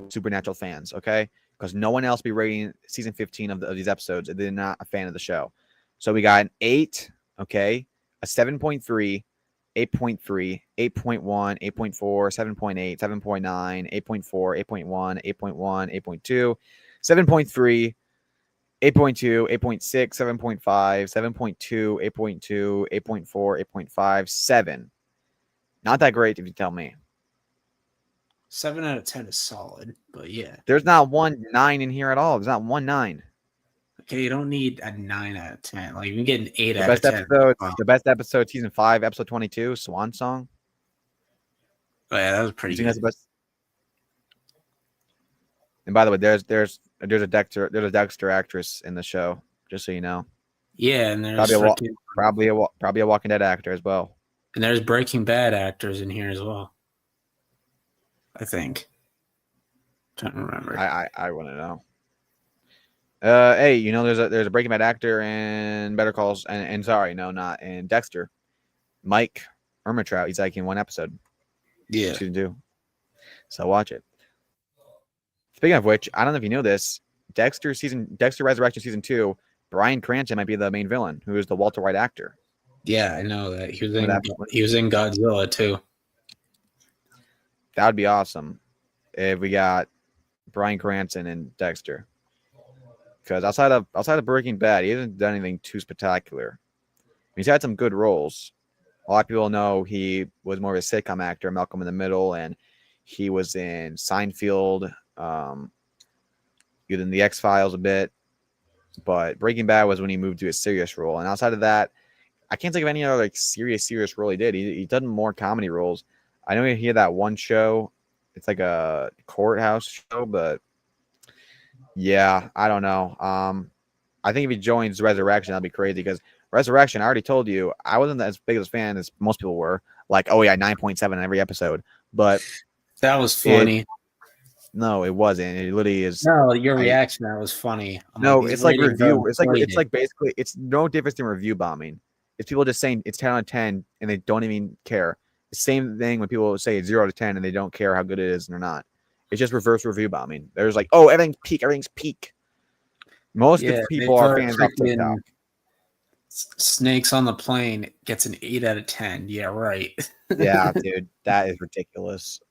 Supernatural fans, okay? Because no one else be rating season 15 of these episodes. They're not a fan of the show. So we got an 8, okay, a 7.3, 8.3, 8.1, 8.4, 7.8, 7.9, 8.4, 8.1, 8.1, 8.2, 7.3, 8.2, 8.6, 7.5, 7.2, 8.2, 8.4, 8.5, 7. Not that great if you tell me. 7 out of 10 is solid, but yeah. There's not 1 9 in here at all. There's not 1 9. Okay, you don't need a 9 out of 10. Like, you can get an 8 out of 10. The best episode, season 5, episode 22, Swan Song. Oh, yeah, that was pretty good. That's the best. And by the way, there's a Dexter actress in the show, just so you know. Yeah, and there's probably a Walking Dead actor as well. And there's Breaking Bad actors in here as well. I think. I'm trying to remember. I want to know. Hey, you know there's a Breaking Bad actor in Better Calls and sorry, no, not in Dexter. Mike Ermitrout. He's like in 1 episode. Yeah. Season 2. So watch it. Speaking of which, I don't know if you know this. Dexter Resurrection season 2. Bryan Cranston might be the main villain, who is the Walter White actor. Yeah, I know that. He was in Godzilla too. That would be awesome if we got Bryan Cranston and Dexter. Because outside of Breaking Bad, he hasn't done anything too spectacular. He's had some good roles. A lot of people know he was more of a sitcom actor, Malcolm in the Middle, and he was in Seinfeld. He was in the X-Files a bit. But Breaking Bad was when he moved to a serious role, and outside of that, I can't think of any other like serious role he did. He done more comedy roles. I know he had that one show. It's like a courthouse show, but yeah, I don't know. I think if he joins Resurrection, that'd be crazy because Resurrection, I already told you, I wasn't as big of a fan as most people were. Like, oh yeah, 9.7 in every episode, but That was funny. No, it wasn't. It literally is. No, your reaction that was funny. I'm like, No, these it's like ratings are review. It's inflated. like basically it's no difference than review bombing. It's people just saying it's 10 out of 10 and they don't even care. The same thing when people say it's 0 out of 10 and they don't care how good it is or not. It's just reverse review bombing. There's like, oh, everything's peak. Most people are fans of TikTok. Snakes on the Plane gets an 8 out of 10. Yeah, right. Yeah, dude, that is ridiculous.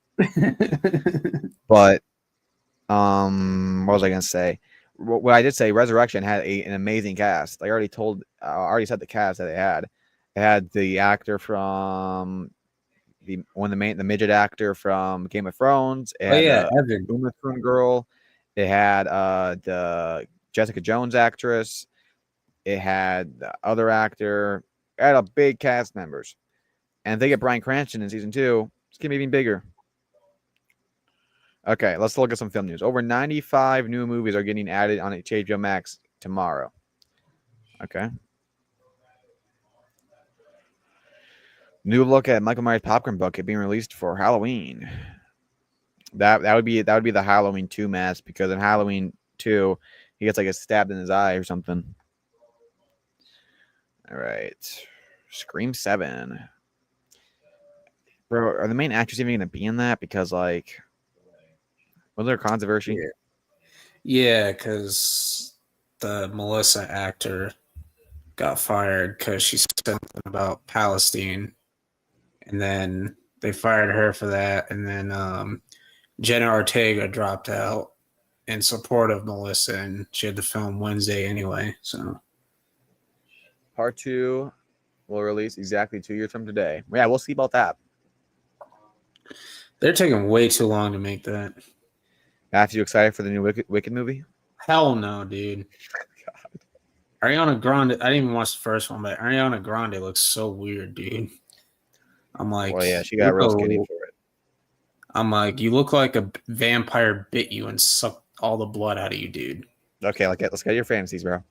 But what was I gonna say? What I did say, Resurrection had an amazing cast. I already said the cast that they had. It had the actor from the midget actor from Game of Thrones. It had Evan. Uma Thurman girl. It had the Jessica Jones actress. It had the other actor. It had a big cast members. And if they get Bryan Cranston in season 2, it's gonna be even bigger. Okay, let's look at some film news. Over 95 new movies are getting added on HBO Max tomorrow. Okay. New look at Michael Myers Popcorn Bucket being released for Halloween. That would be the Halloween 2 mask because in Halloween 2 he gets like a stabbed in his eye or something. All right. Scream 7. Bro, are the main actors even going to be in that? Because like, was there controversy? Yeah, because the Melissa actor got fired because she said something about Palestine, and then they fired her for that, and then Jenna Ortega dropped out in support of Melissa, and she had to film Wednesday anyway. So Part 2 will release exactly 2 years from today. Yeah, we'll see about that. They're taking way too long to make that. Matthew, excited for the new Wicked movie? Hell no, dude. God. Ariana Grande, I didn't even watch the first one, but Ariana Grande looks so weird, dude. I'm like, well, yeah, she got real skinny for it. I'm like, you look like a vampire bit you and sucked all the blood out of you, dude. Okay, let's get your fantasies, bro.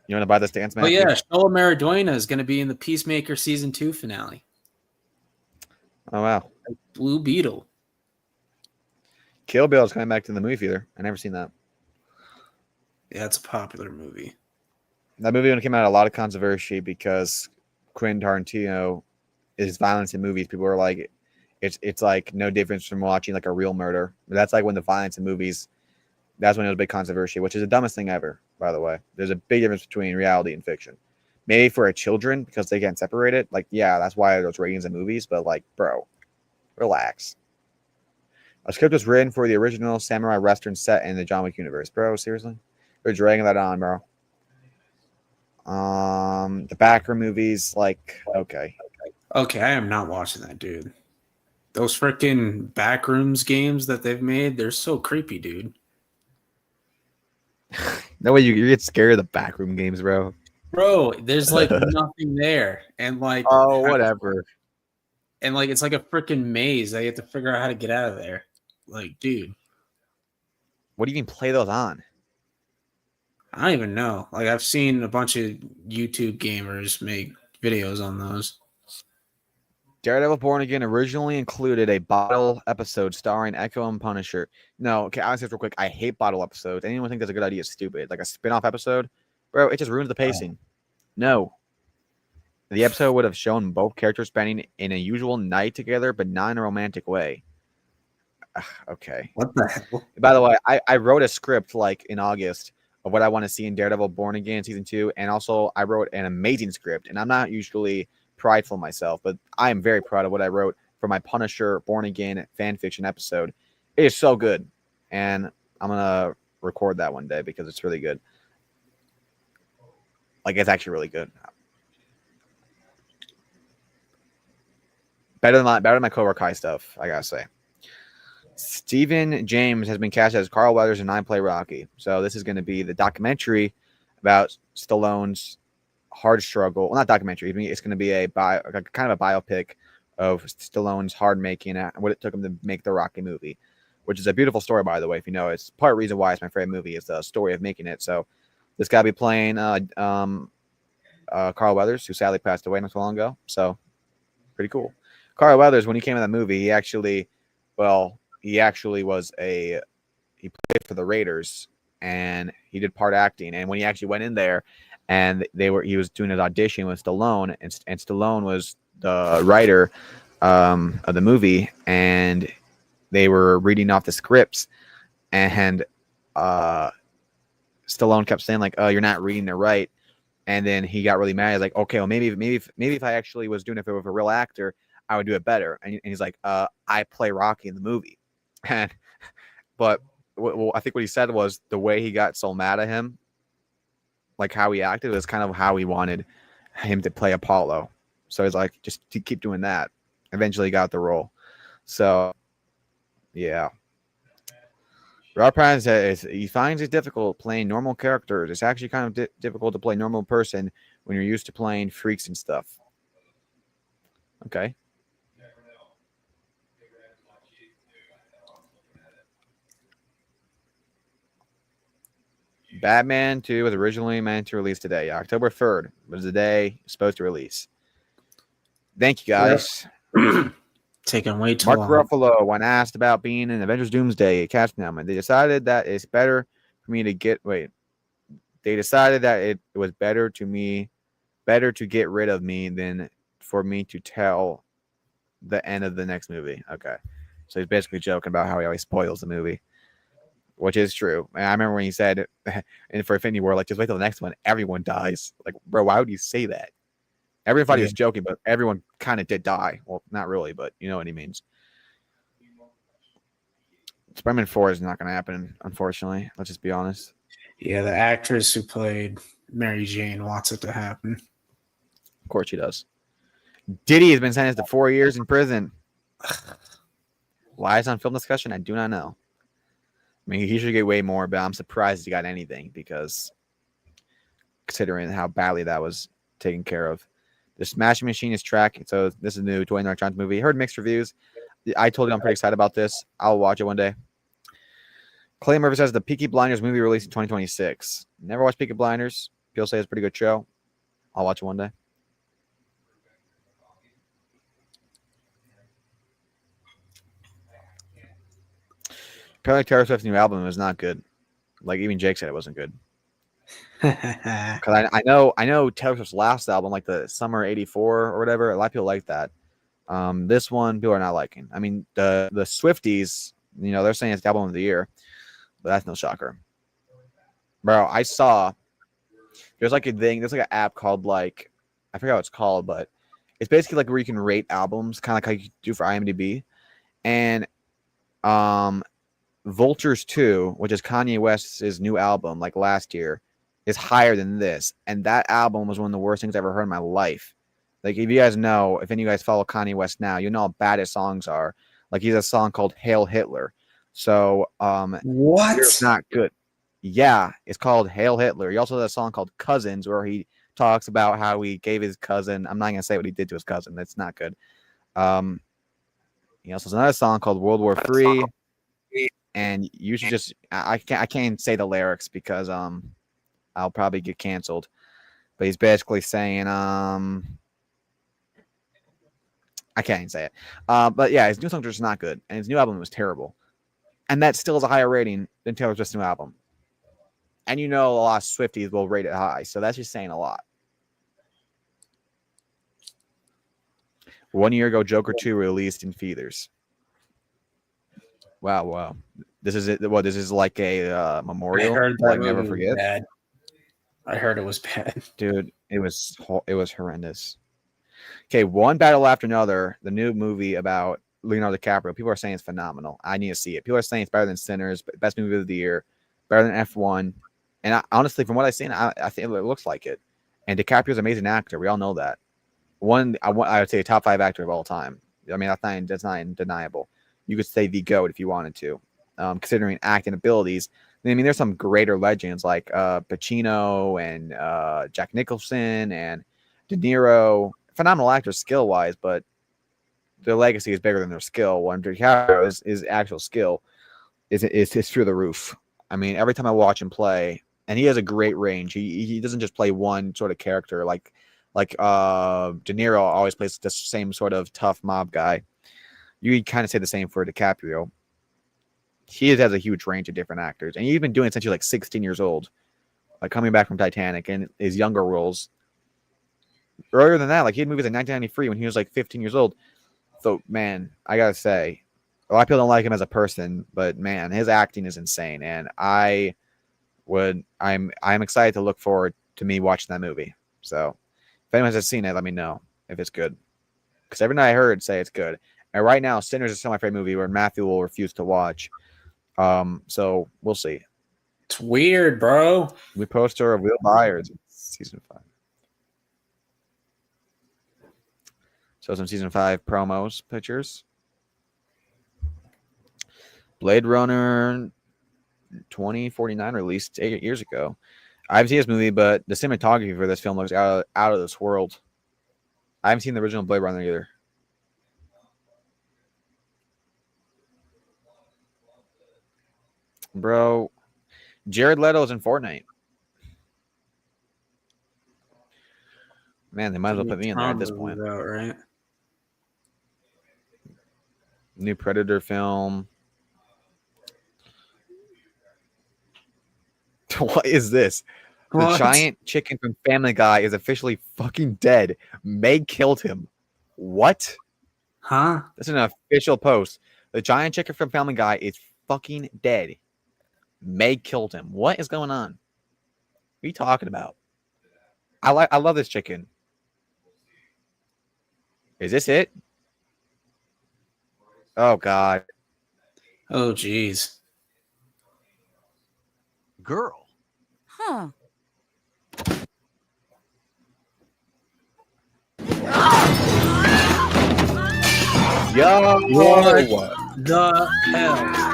You want to buy this dance, man? Oh yeah, Shola Mariduena is going to be in the Peacemaker season 2 finale. Oh wow, like Blue Beetle. Kill Bill is coming back to the movie theater. I never seen that. Yeah, it's a popular movie. That movie when it came out, a lot of controversy because Quentin Tarantino is violence in movies. People are like, it's like no difference from watching like a real murder. That's like when the violence in movies. That's when it was a big controversy, which is the dumbest thing ever, by the way. There's a big difference between reality and fiction. Maybe for children, because they can't separate it. Like, yeah, that's why there's ratings in movies, but like, bro, relax. A script was written for the original samurai western set in the John Wick universe. Bro, seriously? They're dragging that on, bro. The backroom movies, like, okay. Okay, I am not watching that, dude. Those freaking backrooms games that they've made, they're so creepy, dude. No way you get scared of the backroom games, bro. Bro, there's like nothing there. And like, oh, whatever. And like, it's like a freaking maze that you have to figure out how to get out of there. Like, dude. What do you even play those on? I don't even know. Like, I've seen a bunch of YouTube gamers make videos on those. Daredevil Born Again originally included a bottle episode starring Echo and Punisher. No, okay, I'll say this real quick. I hate bottle episodes. Anyone think that's a good idea is stupid. Like a spin-off episode, bro, it just ruins the pacing. No. The episode would have shown both characters spending an unusual night together, but not in a romantic way. Okay. What the hell? By the way, I wrote a script like in August of what I want to see in Daredevil Born Again season 2, and also I wrote an amazing script, and I'm not usually prideful myself, but I am very proud of what I wrote for my Punisher Born Again fan fiction episode. It is so good, and I'm gonna record that one day because it's really good. Like, it's actually really good. Better than my Cobra Kai stuff, I gotta say. Stephen James has been cast as Carl Weathers in I Play Rocky. So this is going to be the documentary about Stallone's hard struggle. Well, not documentary. It's going to be a kind of a biopic of Stallone's hard making and what it took him to make the Rocky movie, which is a beautiful story, by the way. If you know, it's part of the reason why it's my favorite movie is the story of making it. So this guy be playing Carl Weathers, who sadly passed away not so long ago. So pretty cool. Carl Weathers, when he came in that movie, he actually he played for the Raiders and he did part acting. And when he actually went in there and he was doing an audition with Stallone and Stallone was the writer of the movie and they were reading off the scripts and Stallone kept saying like, "Oh, you're not reading it right." And then he got really mad. He's like, "Okay, well maybe if I actually was doing it with a real actor, I would do it better." And he's like, "I play Rocky in the movie." But I think what he said was the way he got so mad at him, like how he acted, was kind of how he wanted him to play Apollo. So he's like, just to keep doing that. Eventually, he got the role. So, yeah. Rob Prine says he finds it difficult playing normal characters. It's actually kind of difficult to play a normal person when you're used to playing freaks and stuff. Okay. Batman 2 was originally meant to release today. October 3rd was the day it's supposed to release. Thank you, guys. Yep. Taking way too long. long. Ruffalo, when asked about being in Avengers Doomsday, casting element, they decided that it's better for me to get. Wait, they decided that it was better to get rid of me than for me to tell the end of the next movie. Okay, so he's basically joking about how he always spoils the movie, which is true. And I remember when he said, and for Infinity War, like just wait till the next one, everyone dies. Like, bro, why would you say that? Everybody was joking, but everyone kind of did die. Well, not really, but you know what he means. Spider-Man 4 is not going to happen, unfortunately. Let's just be honest. Yeah, the actress who played Mary Jane wants it to happen. Of course she does. Diddy has been sentenced to 4 years in prison. Why is on film discussion? I do not know. I mean, he should get way more, but I'm surprised he got anything because considering how badly that was taken care of. The Smashing Machine is track. So this is new Dwayne The Rock Johnson movie. Heard mixed reviews. I told you I'm pretty excited about this. I'll watch it one day. Clay Murphy says the Peaky Blinders movie released in 2026. Never watched Peaky Blinders. People say it's a pretty good show. I'll watch it one day. Apparently Taylor Swift's new album is not good. Like even Jake said it wasn't good. Because I know Taylor Swift's last album, like the Summer '84 or whatever, a lot of people like that. This one people are not liking. I mean, the Swifties, you know, they're saying it's the album of the year, but that's no shocker. Bro, I saw there's like a thing, there's like an app called like I forget what it's called, but it's basically like where you can rate albums, kind of like how you do for IMDb. And Vultures 2, which is Kanye West's new album, like last year, is higher than this. And that album was one of the worst things I ever heard in my life. Like, if you guys know, if any of you guys follow Kanye West now, you know how bad his songs are. Like, he has a song called Hail Hitler. So, what? It's not good. Yeah, it's called Hail Hitler. He also has a song called Cousins, where he talks about how he gave his cousin. I'm not going to say what he did to his cousin. That's not good. He also has another song called World War III. And you should just, I can't say the lyrics because, I'll probably get canceled. But he's basically saying, I can't even say it. But yeah, his new songs are just not good. And his new album was terrible. And that still is a higher rating than Taylor Swift's new album. And you know a lot of Swifties will rate it high. So that's just saying a lot. 1 year ago, Joker 2 released in theaters. Wow. This is it. What, this is like a memorial? I heard that never forget. Bad. I heard it was bad. Dude, it was horrendous. Okay, one battle after another. The new movie about Leonardo DiCaprio. People are saying it's phenomenal. I need to see it. People are saying it's better than Sinners, best movie of the year, better than F1. And honestly, from what I've seen, I think it looks like it. And DiCaprio's an amazing actor. We all know that. I would say a top 5 actor of all time. I mean, that's not undeniable. you could say the GOAT if you wanted to, considering acting abilities. I mean, there's some greater legends like Pacino and Jack Nicholson and De Niro. Phenomenal actors skill-wise, but their legacy is bigger than their skill. When DiCaprio's actual skill is through the roof. I mean, every time I watch him play, and he has a great range. He doesn't just play one sort of character like De Niro always plays the same sort of tough mob guy. You could kind of say the same for DiCaprio. He has a huge range of different actors, and he's been doing it since he was like 16 years old, like coming back from Titanic and his younger roles. Earlier than that, like he had movies in 1993 when he was like 15 years old. So man, I gotta say, a lot of people don't like him as a person, but man, his acting is insane, and I'm excited to look forward to me watching that movie. So if anyone has seen it, let me know if it's good, because every night I heard say it's good. And right now, Sinners is still my favorite movie, where Matthew will refuse to watch. So we'll see. It's weird, bro. We poster of Will Byers season 5. So some season 5 promos, pictures. Blade Runner 2049 released 8 years ago. I haven't seen this movie, but the cinematography for this film looks out of this world. I haven't seen the original Blade Runner either. Bro, Jared Leto is in Fortnite. Man, they might as well put me in there at this point. Out, right? New Predator film. What is this? The giant chicken from Family Guy is officially fucking dead. Meg killed him. What? Huh? That's an official post. The giant chicken from Family Guy is fucking dead. Meg killed him. What is going on? What are you talking about? I love this chicken. Is this it? Oh God. Oh jeez. Girl. Huh. Yo, What the hell?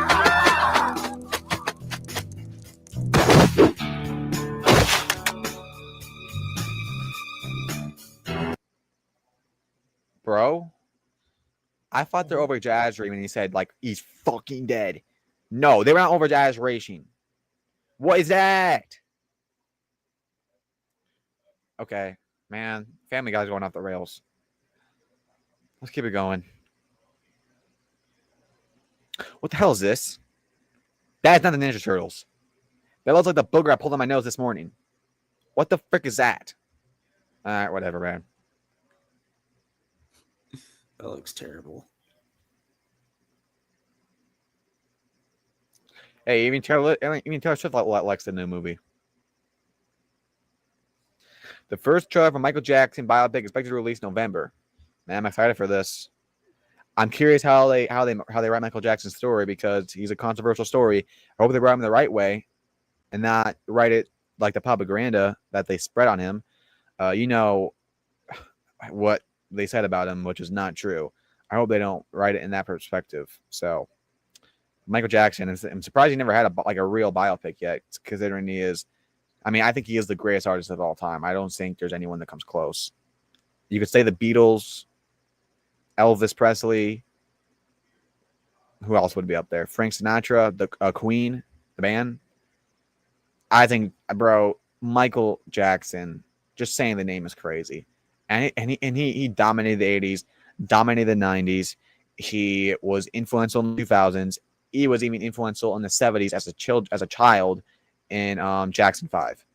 bro. I thought they're over exaggerating when he said like he's fucking dead. No, they were not over exaggerating. What is that? Okay, man. Family Guy's going off the rails. Let's keep it going. What the hell is this? That is not the Ninja Turtles. That looks like the booger I pulled on my nose this morning. What the frick is that? All right, whatever, man. That looks terrible. Hey, even Taylor Swift likes the new movie. The first trailer for Michael Jackson biopic expected to release November. Man, I'm excited for this. I'm curious how they write Michael Jackson's story because he's a controversial story. I hope they write him the right way and not write it like the propaganda that they spread on him. You know what they said about him, which is not true. I hope they don't write it in that perspective. So, Michael Jackson, I'm surprised he never had a real biopic yet, considering he is. I mean, I think he is the greatest artist of all time. I don't think there's anyone that comes close. You could say the Beatles, Elvis Presley. Who else would be up there? Frank Sinatra, the Queen, the band. I think, bro, Michael Jackson. Just saying the name is crazy, and he dominated the '80s, dominated the '90s. He was influential in the 2000s. He was even influential in the '70s as a child in Jackson 5.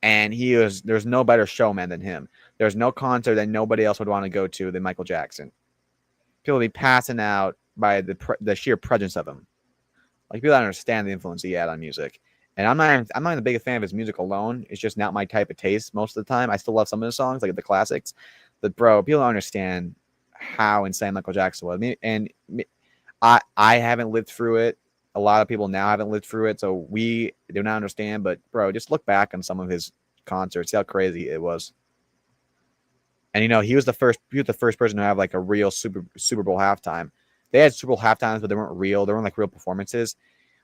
And there's no better showman than him. There's no concert that nobody else would want to go to than Michael Jackson. People would be passing out by the sheer presence of him. Like, people don't understand the influence he had on music. And I'm not even the biggest fan of his music alone. It's just not my type of taste most of the time. I still love some of his songs, like the classics. But bro, people don't understand how insane Michael Jackson was. And I haven't lived through it. A lot of people now haven't lived through it, so we do not understand. But bro, just look back on some of his concerts, see how crazy it was. And he was the first person to have like a real Super Bowl halftime. They had Super Bowl halftimes, but they weren't real. They weren't like real performances.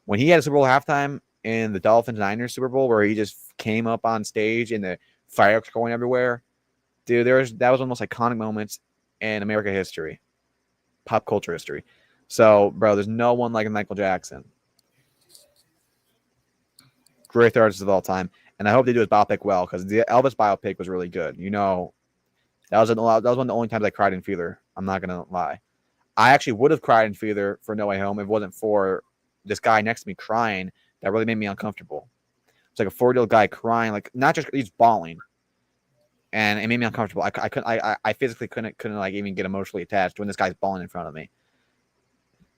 When he had a Super Bowl halftime in the Dolphins Niners Super Bowl, where he just came up on stage and the fireworks going everywhere, dude, that was one of the most iconic moments in American history, pop culture history. So, bro, there's no one like Michael Jackson. Great artist of all time. And I hope they do his biopic well, because the Elvis biopic was really good. That was one of the only times I cried in theater. I'm not gonna lie. I actually would have cried in theater for No Way Home if it wasn't for this guy next to me crying. That really made me uncomfortable. It's like a 40-year-old guy crying, like not just he's bawling, and it made me uncomfortable. I physically couldn't like even get emotionally attached when this guy's bawling in front of me.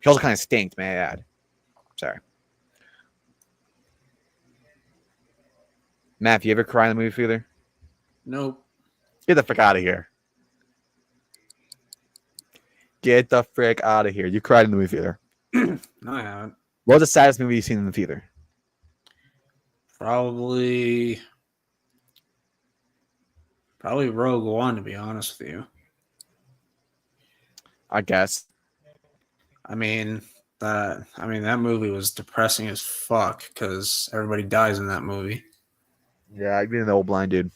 He also kind of stinked, may I add. Sorry, Matt. Have you ever cried in the movie theater? Nope. Get the frick out of here. Get the frick out of here. You cried in the movie theater. No, I haven't. What was the saddest movie you've seen in the theater? Probably Rogue One, to be honest with you. I guess. I mean, that movie was depressing as fuck because everybody dies in that movie. Yeah, I've been an old blind dude.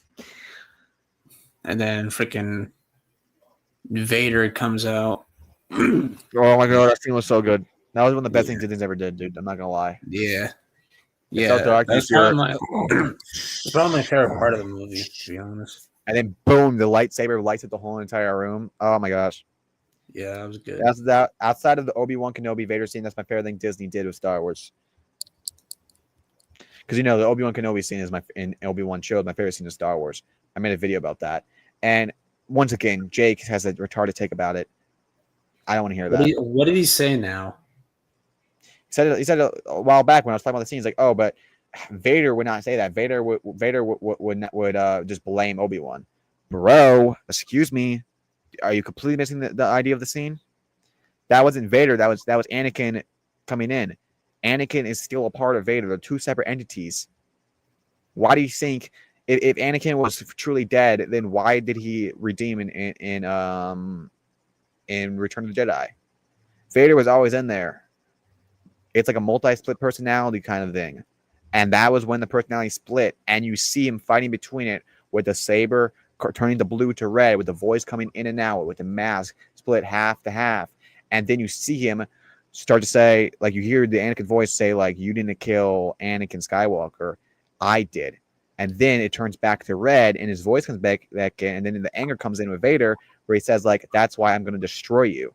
And then freaking Vader comes out. Oh my god, that scene was so good. That was one of the best things Disney's ever did, dude. I'm not gonna lie. Yeah. So dark, that's probably my favorite part of the movie, to be honest. And then boom, the lightsaber lights up the whole entire room. Oh my gosh. Yeah, that was good. That's that. Outside of the Obi-Wan Kenobi Vader scene, that's my favorite thing Disney did with Star Wars. Because the Obi-Wan Kenobi scene is in Obi-Wan show, my favorite scene of Star Wars. I made a video about that. And once again, Jake has a retarded take about it. I don't want to hear that. What did he say now? He said a while back when I was talking about the scene, he's like, "Oh, but Vader would not say that. Vader would just blame Obi-Wan." Bro, excuse me, are you completely missing the idea of the scene? That wasn't Vader. That was Anakin coming in. Anakin is still a part of Vader. They're two separate entities. Why do you think if Anakin was truly dead, then why did he redeem in Return of the Jedi? Vader was always in there. It's like a multi-split personality kind of thing. And that was when the personality split, and you see him fighting between it with the saber turning the blue to red, with the voice coming in and out, with the mask split half to half. And then you see him start to say, like, you hear the Anakin voice say, like, "You didn't kill Anakin Skywalker, I did." And then it turns back to red, and his voice comes back in, and then the anger comes in with Vader, where he says, like, "That's why I'm going to destroy you."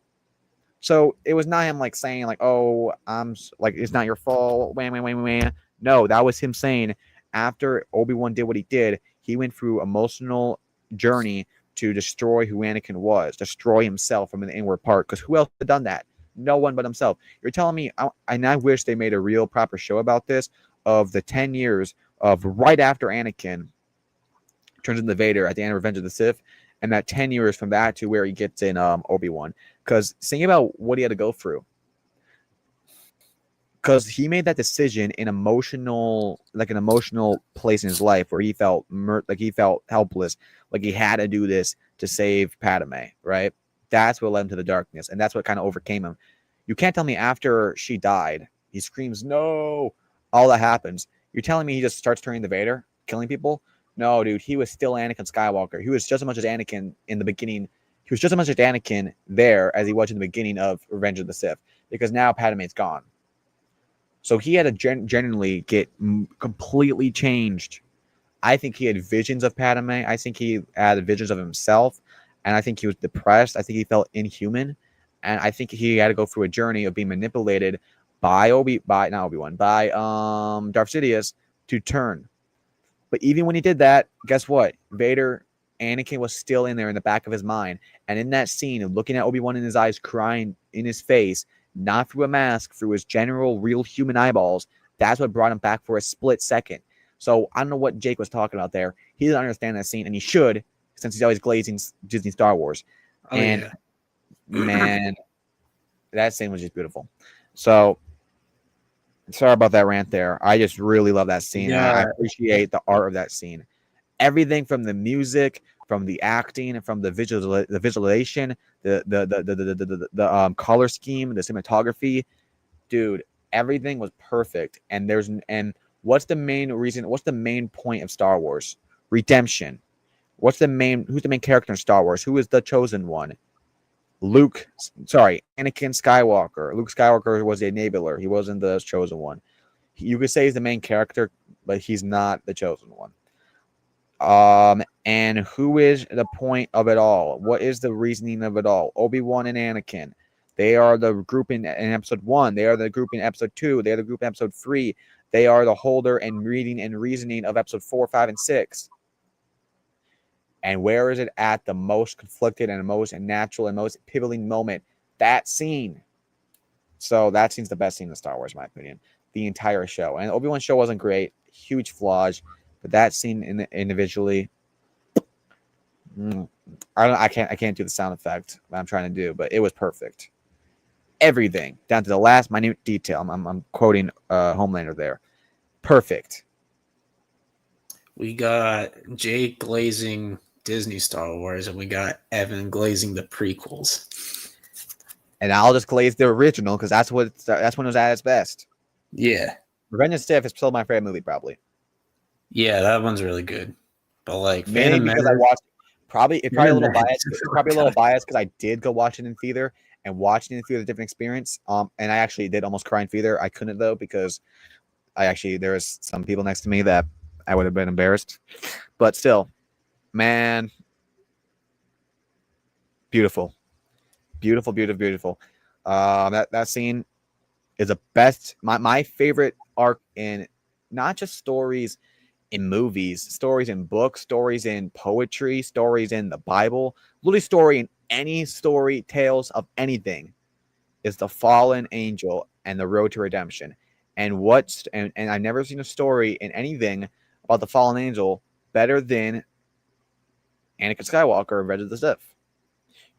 So it was not him like saying like, "Oh, I'm like, it's not your fault." Wah. No, that was him saying after Obi-Wan did what he did, he went through emotional journey to destroy who Anakin was, destroy himself from an inward part. Because who else had done that? No one but himself. You're telling me, and I wish they made a real proper show about this, of the 10 years of right after Anakin turns into Vader at the end of Revenge of the Sith, and that 10 years from that to where he gets in Obi-Wan. Because think about what he had to go through. Because he made that decision in an emotional place in his life where he felt he felt helpless, like he had to do this to save Padme, right? That's what led him to the darkness, and that's what kind of overcame him. You can't tell me after she died, he screams, "No!" All that happens. You're telling me he just starts turning to Vader, killing people? No, dude, he was still Anakin Skywalker. He was just as much as Anakin in the beginning. He was just as much as Anakin there as he was in the beginning of Revenge of the Sith, because now Padme's gone. So he had to genuinely get completely changed. I think he had visions of Padme. I think he had visions of himself. And I think he was depressed. I think he felt inhuman. And I think he had to go through a journey of being manipulated by Darth Sidious to turn. But even when he did that, guess what? Anakin was still in there in the back of his mind. And in that scene of looking at Obi-Wan in his eyes, crying in his face, not through a mask, through his general real human eyeballs, that's what brought him back for a split second. So I don't know what Jake was talking about there. He didn't understand that scene, and he should, since he's always glazing Disney Star Wars. Man, that scene was just beautiful. So sorry about that rant there. I just really love that scene. Yeah. I appreciate the art of that scene. Everything from the music from the acting, from the visualization, the color scheme, the cinematography, dude, everything was perfect. And what's the main reason? What's the main point of Star Wars? Redemption. Who's the main character in Star Wars? Who is the chosen one? Anakin Skywalker. Luke Skywalker was the enabler. He wasn't the chosen one. You could say he's the main character, but he's not the chosen one. And who is the point of it all? What is the reasoning of it all? Obi-Wan and Anakin. They are the group in episode 1. They are the group in episode 2. They are the group in episode 3. They are the holder and reading and reasoning of episode 4, 5, and 6. And where is it at the most conflicted and most natural and most pivoting moment? That scene. So that scene's the best scene in Star Wars, in my opinion. The entire show. And Obi-Wan's show wasn't great. Huge flaws. But that scene individually, I can't do the sound effect that I'm trying to do, but it was perfect. Everything down to the last minute detail. I'm quoting Homelander there. Perfect. We got Jake glazing Disney Star Wars, and we got Evan glazing the prequels. And I'll just glaze the original because that's when it was at its best. Yeah. Revenge of the Sith is still my favorite movie, probably. Yeah, that one's really good. But like, maybe because I watched probably a little biased. It's probably a little biased because I did go watch it in theater, and watching it in theater is a different experience. And I actually did almost cry in theater. I couldn't though because there was some people next to me that I would have been embarrassed. But still, man, beautiful. That scene is the best. My favorite arc in not just stories in movies, stories in books, stories in poetry, stories in the Bible, literally story in any story, tales of anything, is the fallen angel and the road to redemption. And I've never seen a story in anything about the fallen angel better than Anakin Skywalker, Revenge of the Sith.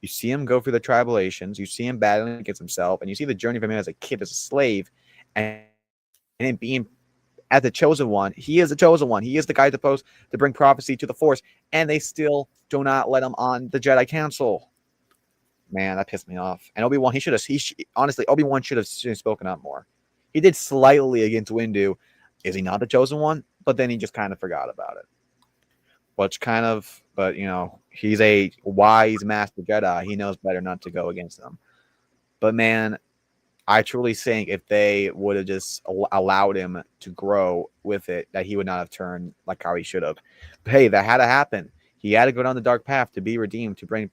You see him go through the tribulations, you see him battling against himself, and you see the journey from him as a kid, as a slave, and him being as the chosen one. He is the chosen one. He is the guy supposed to bring prophecy to the Force, and they still do not let him on the Jedi Council. Man, that pissed me off. And Obi-Wan, honestly, Obi-Wan should have spoken up more. He did slightly against Windu. Is he not the chosen one? But then he just kind of forgot about it. But he's a wise master Jedi. He knows better not to go against them. But man, I truly think if they would have just allowed him to grow with it, that he would not have turned like how he should have. But hey, that had to happen. He had to go down the dark path to be redeemed, to take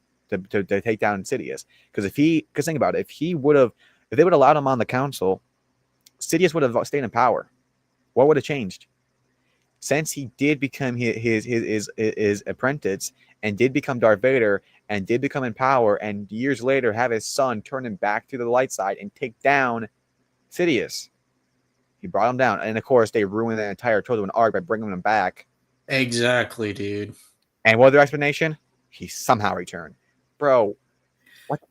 down Sidious. Because think about it, if they would have allowed him on the council, Sidious would have stayed in power. What would have changed? Since he did become his apprentice and did become Darth Vader and did become in power, and years later have his son turn him back to the light side and take down Sidious. He brought him down. And of course, they ruined the entire Chosen arc by bringing him back. Exactly, dude. And what was their explanation? He somehow returned. Bro,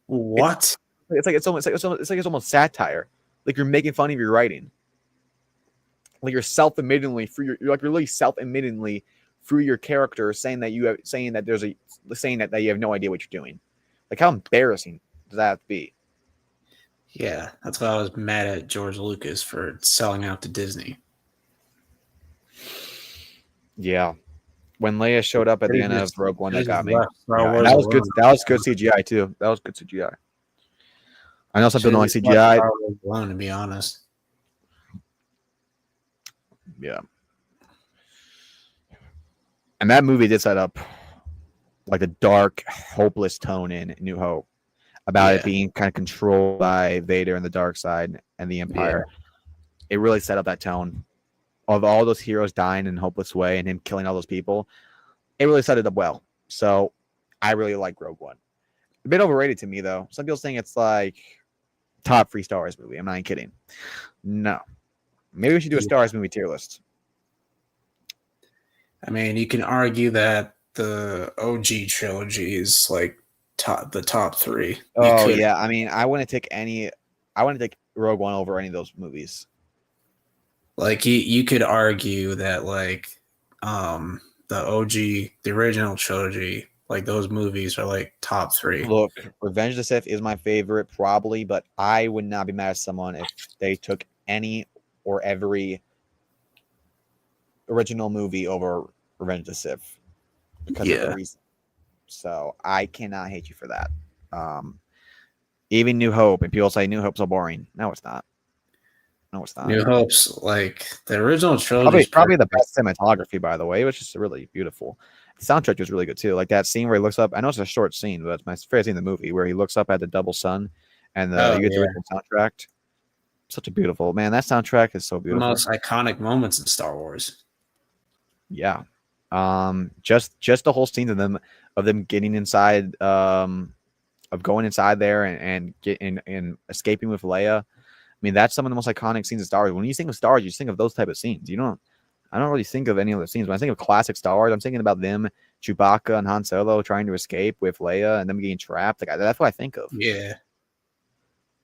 what? It's almost satire. Like you're making fun of your writing. Like you're self-admittingly through your character saying that you have no idea what you're doing. Like how embarrassing does that have to be? Yeah, that's why I was mad at George Lucas for selling out to Disney. Yeah. When Leia showed up at the end of Rogue One, that got me. Yeah, that was good. That was good CGI too. That was good CGI. I know some people don't like CGI. Alone, to be honest. Yeah. And that movie did set up like a dark, hopeless tone in New Hope about it being kind of controlled by Vader and the dark side and the Empire. Yeah. It really set up that tone of all those heroes dying in a hopeless way and him killing all those people. It really set it up well. So I really like Rogue One. A bit overrated to me, though. Some people saying it's like top 3 Star Wars movie. I'm not even kidding. No. Maybe we should do a Star Wars movie tier list. I mean, you can argue that the OG trilogy is like the top 3. Yeah. I mean, I wouldn't take Rogue One over any of those movies. Like you could argue that like the OG, the original trilogy Like those movies are like top 3. Look, Revenge of the Sith is my favorite, probably, but I would not be mad at someone if they took any or every original movie over Revenge of the Sith because of the reason. So I cannot hate you for that. Even New Hope, and people say New Hope's so boring. No, it's not. No, it's not. New Hope's like the original trilogy. Probably the best cinematography, by the way. It was just really beautiful. The soundtrack was really good too. Like that scene where he looks up. I know it's a short scene, but it's my favorite scene in the movie where he looks up at the double sun, and you get the original soundtrack. Such a beautiful man. That soundtrack is so beautiful. The most iconic moments in Star Wars. Yeah, just the whole scene of them getting inside, of going inside there and getting and escaping with Leia. I mean, that's some of the most iconic scenes of Star Wars. When you think of Star Wars, you just think of those type of scenes. I don't really think of any other scenes. When I think of classic Star Wars, I'm thinking about them, Chewbacca and Han Solo trying to escape with Leia and them getting trapped. Like that's what I think of. Yeah.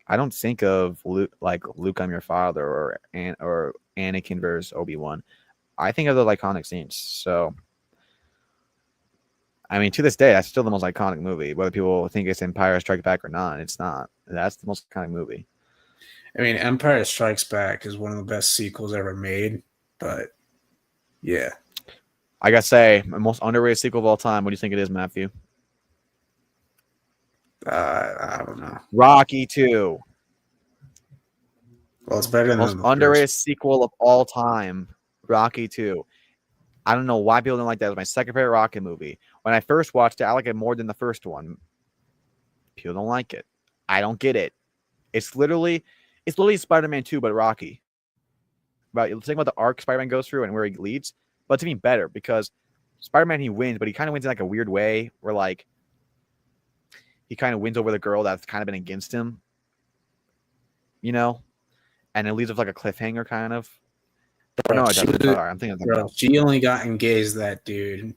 I don't think of Luke, like Luke, I'm your father, or Anakin versus Obi-Wan. I think of those iconic scenes. So, I mean, to this day, that's still the most iconic movie. Whether people think it's Empire Strikes Back or not, it's not. That's the most iconic movie. I mean, Empire Strikes Back is one of the best sequels ever made, but yeah. I gotta say, the most underrated sequel of all time. What do you think it is, Matthew? I don't know. Rocky 2. Well, it's better than most underrated sequel of all time. Rocky 2. I don't know why people don't like that. It was my second favorite Rocky movie. When I first watched it, I liked it more than the first one. People don't like it. I don't get it. It's literally Spider-Man 2, but Rocky. Think about the arc Spider-Man goes through and where he leads. But it's even better because Spider-Man, he wins, but he kind of wins in like a weird way where like he kind of wins over the girl that's kind of been against him, you know? And it leaves with like a cliffhanger kind of. Bro, No, I'm thinking of bro, she only got engaged to that dude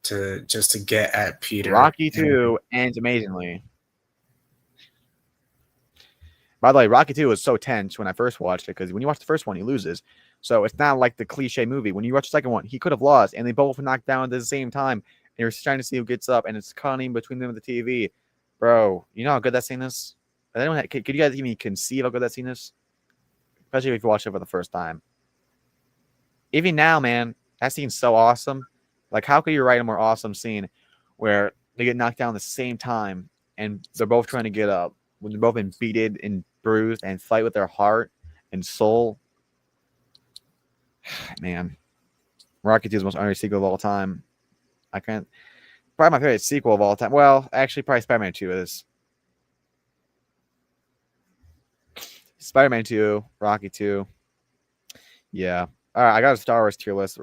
to get at Peter. Rocky 2 ends amazingly. By the way, Rocky 2 was so tense when I first watched it because when you watch the first one, he loses. So it's not like the cliche movie. When you watch the second one, he could have lost, and they both knocked down at the same time. And you're trying to see who gets up, and it's cutting between them and the TV. Bro, you know how good that scene is? Could you guys even conceive how good that scene is? Especially if you watch it for the first time. Even now, man, that scene's so awesome. Like, how could you write a more awesome scene where they get knocked down at the same time, and they're both trying to get up? When they're both been beaten and bruised and fight with their heart and soul. Man, Rocky 2 is the most underrated sequel of all time. Probably my favorite sequel of all time. Well, actually, probably Spider-Man 2 is. Spider-Man 2, Rocky 2. Yeah. All right, I got a Star Wars tier list.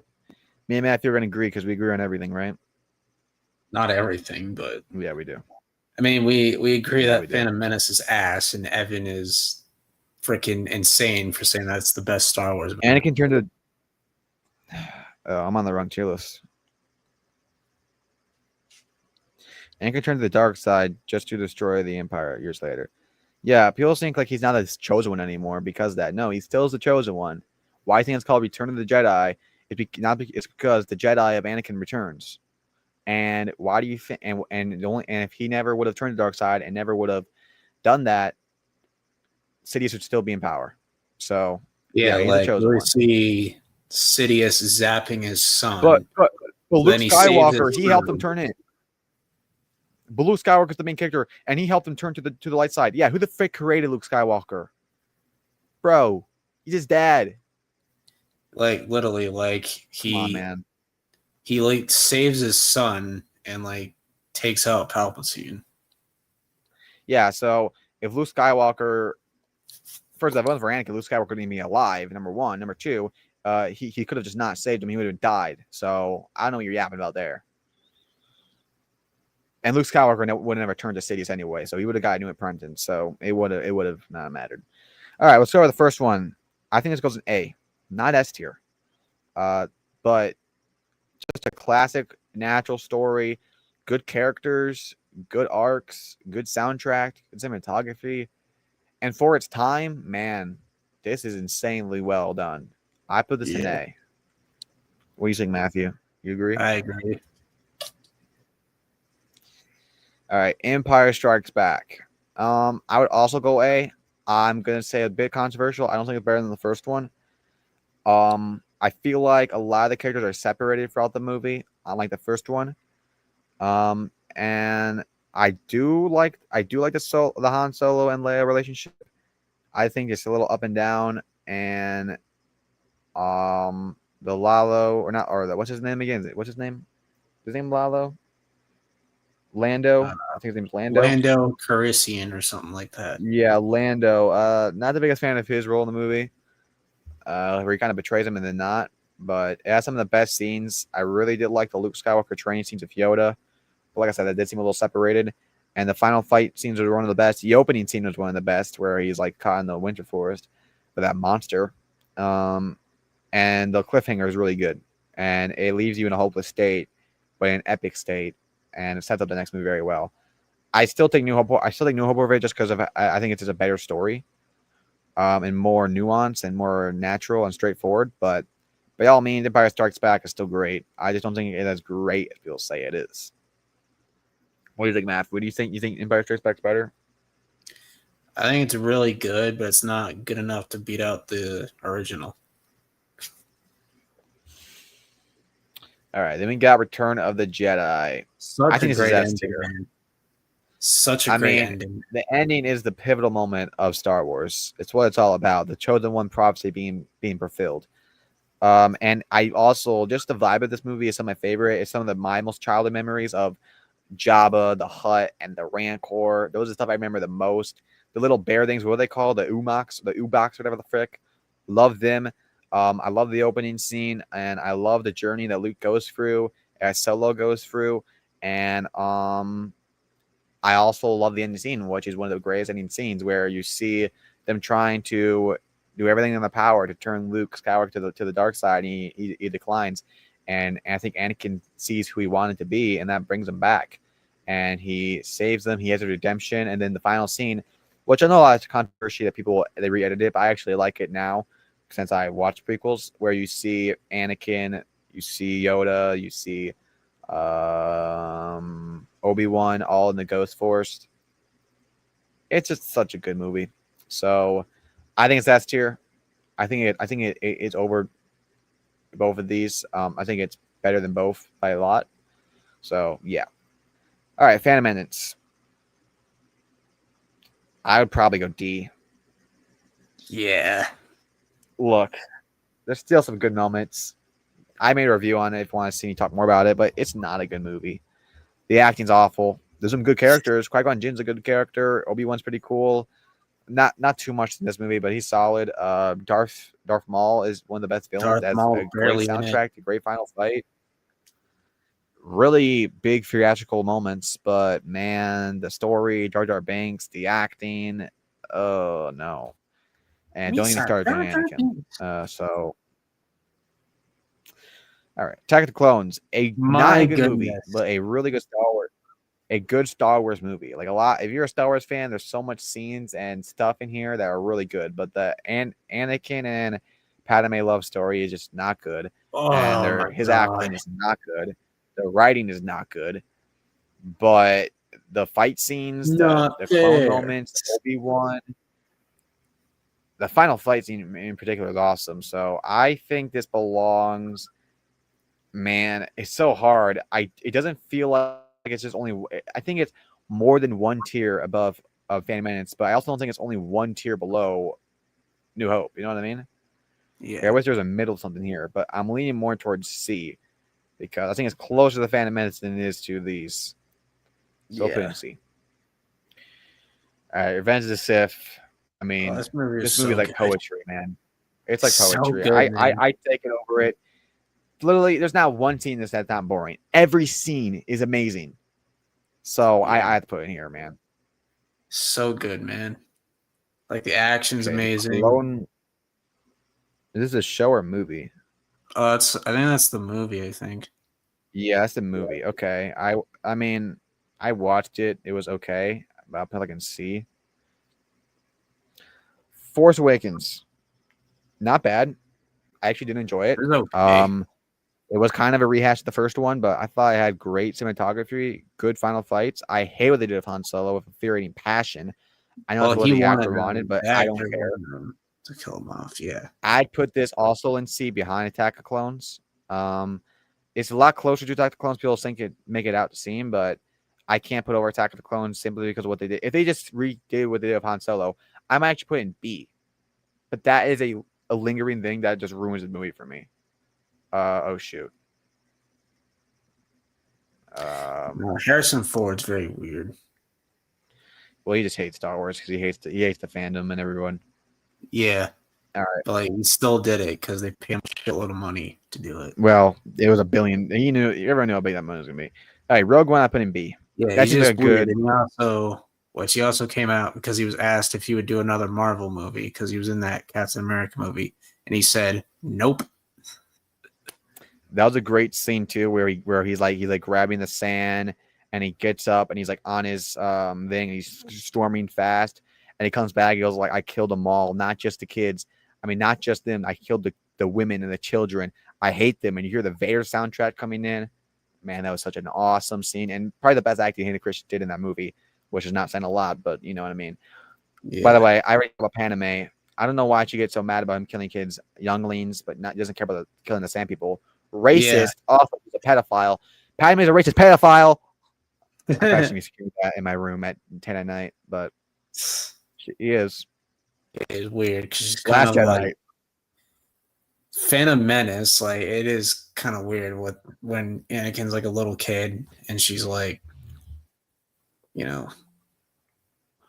Me and Matthew are going to agree because we agree on everything, right? Not everything, but yeah, we do. I mean, we agree that Phantom Menace is ass, and Evan is freaking insane for saying that's the best Star Wars movie. Anakin turned to. I'm on the wrong tier list. Anakin turned to the dark side just to destroy the Empire years later. Yeah, people think like he's not the chosen one anymore because of that. No, he still is the chosen one. Why I think it's called Return of the Jedi? It's because the Jedi of Anakin returns. And why do you think? And if he never would have turned to the dark side and never would have done that, Sidious would still be in power. So yeah, like we see Sidious zapping his son. But Luke Skywalker, he helped him turn in. But Luke Skywalker's the main character, and he helped him turn to the light side. Yeah, who the frick created Luke Skywalker? Bro, he's his dad. Like literally, like he like saves his son and like takes out Palpatine. Yeah, so if Luke Skywalker, first, if it wasn't for Anakin, Luke Skywalker wouldn't be alive. Number one, number two, he could have just not saved him. He would have died. So I don't know what you're yapping about there. And Luke Skywalker would have never turned to Sidious anyway, so he would have got a new apprentice. So it would have not mattered. All right, let's start with the first one. I think this goes in A, not S tier, but just a classic natural story, good characters, good arcs, good soundtrack, good cinematography, and for its time, man, this is insanely well done. I put this in A. What do you think, Matthew? You agree? I agree. All right, Empire Strikes Back. I would also go A. I'm gonna say a bit controversial. I don't think it's better than the first one. I feel like a lot of the characters are separated throughout the movie, unlike the first one. And I do like the Han Solo and Leia relationship. I think it's a little up and down, and the Lalo or not or the what's his name again? What's his name? His name Lalo? Uh, Lando. I think his name's Lando. Lando Calrissian or something like that. Yeah, Lando. Not the biggest fan of his role in the movie. Where he kind of betrays him and then not. But it has some of the best scenes. I really did like the Luke Skywalker training scenes with Yoda. But like I said, that did seem a little separated. And the final fight scenes were one of the best. The opening scene was one of the best, where he's like caught in the winter forest with that monster. And the cliffhanger is really good, and it leaves you in a hopeless state, but in an epic state, and it sets up the next movie very well. I still think New Hope. I still think New Hope over it just because of I think it's just a better story, and more nuanced and more natural and straightforward. But by all means, Empire Strikes Back is still great. I just don't think it's as great as people say it is. What do you think, Matt? What do you think? You think Empire Strikes Back's better? I think it's really good, but it's not good enough to beat out the original. All right, then we got Return of the Jedi. Such I think a this is great S ending, tier. man. Such a I great mean, ending. the ending is the pivotal moment of Star Wars. It's what it's all about. The chosen one prophecy being fulfilled. And I also just the vibe of this movie is some of my favorite. It's some of my most childhood memories of Jabba, the Hutt, and the Rancor. Those are the stuff I remember the most. The little bear things, what are they called? The Ubox, whatever the frick. Love them. I love the opening scene, and I love the journey that Luke goes through, as Solo goes through, and I also love the ending scene, which is one of the greatest ending scenes, where you see them trying to do everything in their power to turn Luke Skywalker to the dark side, and he declines. And I think Anakin sees who he wanted to be, and that brings him back. And he saves them. He has a redemption, and then the final scene, which I know a lot of controversy that people they re-edited it, but I actually like it now since I watched prequels, where you see Anakin, you see Yoda, you see Obi-Wan all in the Ghost Force. It's just such a good movie. So I think it's S tier. I think it's over both of these. I think it's better than both by a lot. So yeah. All right, Phantom Menace. I would probably go D. Yeah. Look, there's still some good moments. I made a review on it if you want to see me talk more about it, but it's not a good movie. The acting's awful. There's some good characters. Qui-Gon Jinn's a good character. Obi-Wan's pretty cool. Not too much in this movie, but he's solid. Darth Maul is one of the best villains. Darth That's Maul a great barely in it. soundtrack, a great final fight. Really big theatrical moments, but man, the story, Jar Jar Binks, the acting, oh no. And don't even start with Anakin. So all right. Attack of the Clones. Not My a good movie, goodness. but a really good Star Wars. A good Star Wars movie. Like a lot. If you're a Star Wars fan, there's so much scenes and stuff in here that are really good. But the Anakin and Padme love story is just not good. Oh And my his god. acting is not good. The writing is not good. But the fight scenes, Not the clone fair. moments, Obi-Wan, the final fight scene in particular is awesome. So I think this belongs. Man, it's so hard. It doesn't feel like it's just only. I think it's more than one tier above of Phantom Menace, but I also don't think it's only one tier below New Hope. You know what I mean? Yeah. I wish there was a middle something here, but I'm leaning more towards C because I think it's closer to the Phantom Menace than it is to these. So put Yeah. in C. All right, Revenge of the Sith. I mean, this movie is this so movie's like good. poetry, man. It's like So poetry. good, man. I take it over it. Literally, there's not one scene that's not boring. Every scene is amazing. So I have to put it in here, man. So good, man. Like the action's Okay, amazing. Is this a show or movie? I think that's the movie, I think. Yeah, that's the movie. Okay. I mean, I watched it. It was okay. I'll put like in C. Force Awakens. Not bad. I actually did enjoy it. It's okay. It was kind of a rehash of the first one, but I thought it had great cinematography, good final fights. I hate what they did with Han Solo with infuriating passion. I know Well, that's what he the wanted actor wanted, him. but The I don't actor care. wanted him to kill him off. Yeah. I'd put this also in C behind Attack of Clones. It's a lot closer to Attack of the Clones. People think it make it out to seem, but I can't put over Attack of the Clones simply because of what they did. If they just redid what they did with Han Solo, I might actually put it in B. But that is a lingering thing that just ruins the movie for me. Oh shoot. Harrison Ford's very weird. Well, he just hates Star Wars because he hates the fandom and everyone. Yeah. All right. But like, he still did it because they paid him a shitload of money to do it. Well, it was $1 billion. Everyone knew how big that money was gonna be. All right, Rogue One, I put in B. Yeah, That he's seems just like a good. weird. And he also came out because he was asked if he would do another Marvel movie because he was in that Captain America movie, and he said nope. That was a great scene too, where he's like grabbing the sand and he gets up and he's like on his thing and he's storming fast and he comes back. He goes like, "I killed them all, not just the kids. I mean, not just them. I killed the women and the children. I hate them." And you hear the Vader soundtrack coming in. Man, that was such an awesome scene and probably the best acting Hayden Christensen did in that movie, which is not saying a lot, but you know what I mean. Yeah. By the way, I read about Paname. I don't know why she gets so mad about him killing kids, younglings, but doesn't care about killing the sand people. Racist, awful, he's a pedophile. Padme is a racist pedophile. I probably shouldn't be screaming that in my room at 10 at night, but she is. It is weird because she's kind Last of Jedi. like Phantom Menace. Like, it is kind of weird when Anakin's like a little kid and she's like, you know,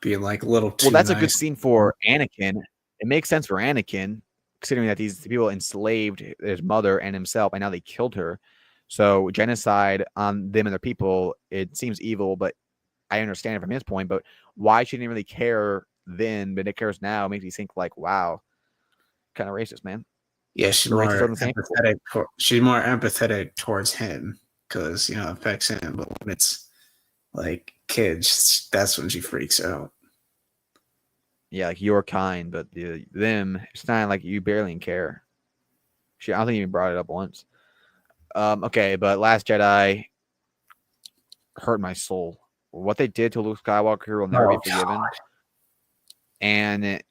being like a little too. Well, that's nice. a good scene for Anakin. It makes sense for Anakin, considering that these people enslaved his mother and himself, and now they killed her. So genocide on them and their people, it seems evil, but I understand it from his point. But why she didn't really care then, but it cares now, makes me think like, wow, kind of racist, man. Yeah, she's The more racist doesn't say empathetic. She's more empathetic towards him because it affects him. But when it's like kids, that's when she freaks out. Yeah, like you're kind, but them, it's not like you barely care. I don't think you even brought it up once. Okay, but Last Jedi hurt my soul. What they did to Luke Skywalker will never be forgiven. God. And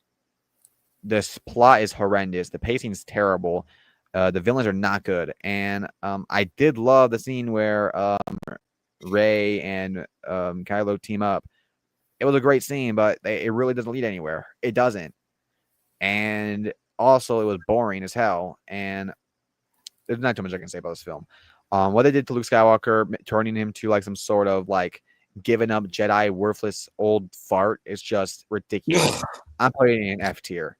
this plot is horrendous. The pacing is terrible. The villains are not good. And I did love the scene where Rey and Kylo team up. It was a great scene, but it really doesn't lead anywhere. It doesn't. And also, it was boring as hell. And there's not too much I can say about this film. What they did to Luke Skywalker, turning him to like some sort of like given up Jedi worthless old fart, is just ridiculous. I'm putting it in F tier.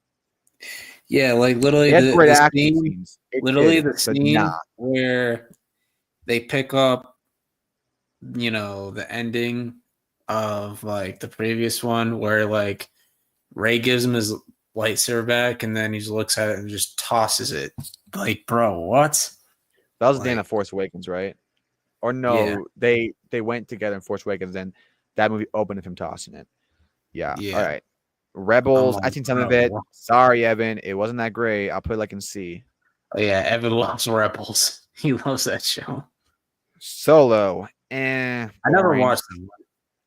Yeah, like literally the scene, scene where they pick up, the ending of like the previous one where like Rey gives him his lightsaber back and then he just looks at it and just tosses it. Like, bro, what? That was the end of Force Awakens, right? Or no, yeah. They went together in Force Awakens, and that movie opened with him tossing it. Yeah. All right. Rebels. I seen some of it. Sorry, Evan. It wasn't that great. I'll put it like in C. Oh, yeah. Evan loves Rebels. He loves that show. Solo. I never watched them.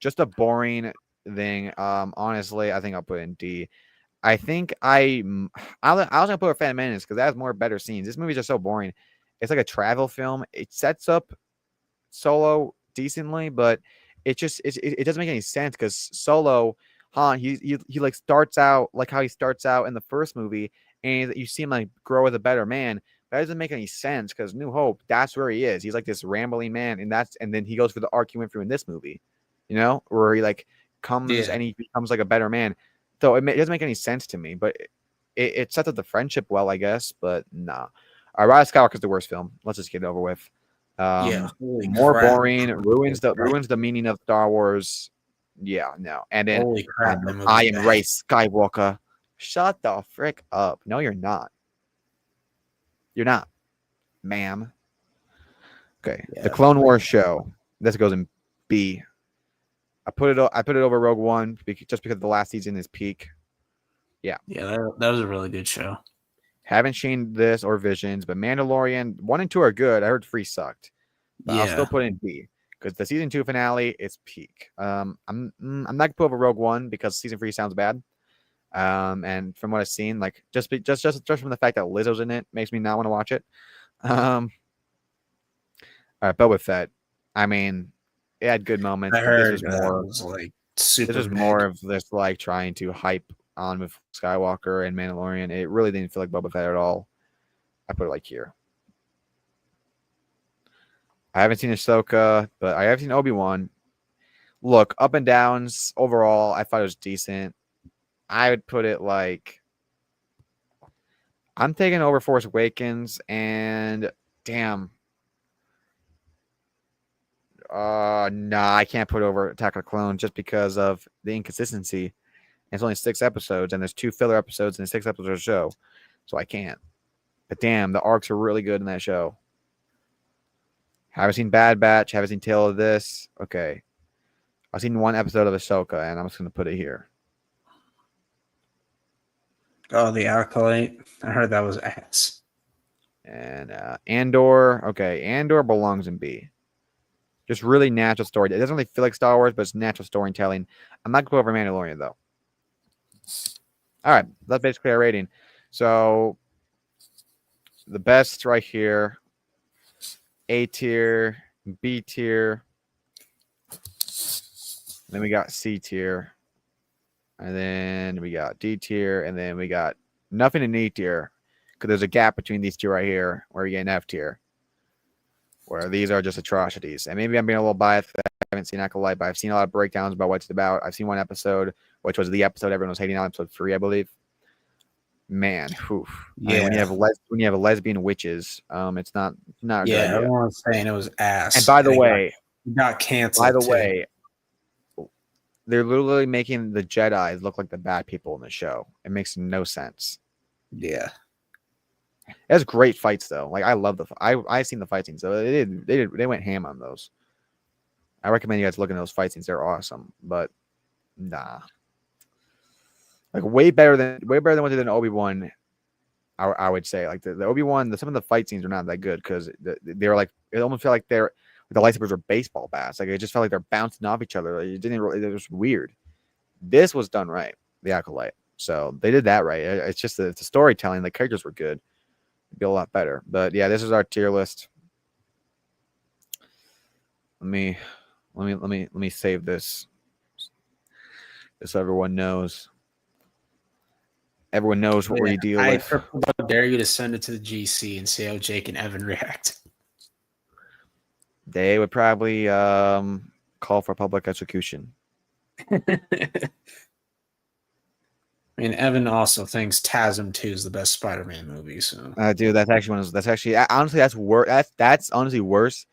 Just a boring thing. Honestly, I think I'll put it in D. I think I was gonna put a Phantom Menace because that has more better scenes. This movie's just so boring. It's like a travel film. It sets up Solo decently, but it doesn't make any sense because Solo, Han, he like starts out like how he starts out in the first movie, and you see him like grow as a better man. That doesn't make any sense because New Hope, that's where he is. He's like this rambling man, and then he goes for the arc he went through in this movie, where he like comes and he becomes like a better man. So it doesn't make any sense to me, but it sets up the friendship well, I guess. But nah. Rise of Skywalker is the worst film. Let's just get it over with. More boring. Ruins the meaning of Star Wars. Yeah, no. And then I am Rey Skywalker. Shut the frick up. No, you're not. You're not, ma'am. Okay. Yeah, the Clone Wars show. This goes in B. I put it over Rogue One just because the last season is peak. Yeah. Yeah, that was a really good show. Haven't seen this or Visions, but Mandalorian 1 and 2 are good. I heard 3 sucked, but I'll still put it in B because the season 2 finale is peak. I'm not gonna put over Rogue One because season 3 sounds bad. And from what I've seen, like just from the fact that Lizzo's in it makes me not want to watch it. All right, Boba Fett. I mean, it had good moments. I heard this was like super. This was more of this like trying to hype on with Skywalker and Mandalorian. It really didn't feel like Boba Fett at all. I put it like here. I haven't seen Ahsoka, but I have seen Obi-Wan. Look, up and downs. Overall, I thought it was decent. I would put it like I'm taking over Force Awakens and damn. Nah, I can't put over Attack of the Clones just because of the inconsistency. It's only 6 episodes, and there's 2 filler episodes and 6 episodes of the show, so I can't. But damn, the arcs are really good in that show. Haven't seen Bad Batch. Haven't seen Tale of This. Okay, I've seen 1 episode of Ahsoka, and I'm just gonna put it here. Oh, the Acolyte. I heard that was ass. And Andor. Okay, Andor belongs in B. Just really natural story. It doesn't really feel like Star Wars, but it's natural storytelling. I'm not going to go over Mandalorian, though. All right. That's basically our rating. So, the best right here. A tier, B tier. Then we got C tier. And then we got D tier. And then we got nothing in E tier. Because there's a gap between these 2 right here where you get an F tier. Where these are just atrocities. And maybe I'm being a little biased. I haven't seen Acolyte, but I've seen a lot of breakdowns about what it's about. I've seen 1 episode, which was the episode everyone was hating on, episode 3, I believe. Man, oof. Yeah. I mean, when you have lesbian witches, it's not yeah, good. Everyone's saying it was ass. And by the way, got canceled. By the way, they're literally making the Jedi look like the bad people in the show. It makes no sense. Yeah. It has great fights though. Like I love I've seen the fight scenes. So they went ham on those. I recommend you guys look at those fight scenes. They're awesome. But nah. Like way better than what they did in Obi-Wan. I would say like the Obi-Wan, some of the fight scenes are not that good because they were like it almost felt like the lightsabers were baseball bats. Like it just felt like they're bouncing off each other. Like, it was weird. This was done right, the Acolyte. So they did that right. It's just the storytelling. The characters were good. It'd be a lot better. But yeah, this is our tier list. Let me save this. Just so everyone knows. Everyone knows what we deal with. I dare you to send it to the GC and see how Jake and Evan react. They would probably call for public execution. I mean, Evan also thinks TASM 2 is the best Spider-Man movie. So, dude, that's actually honestly that's worse. That's honestly worse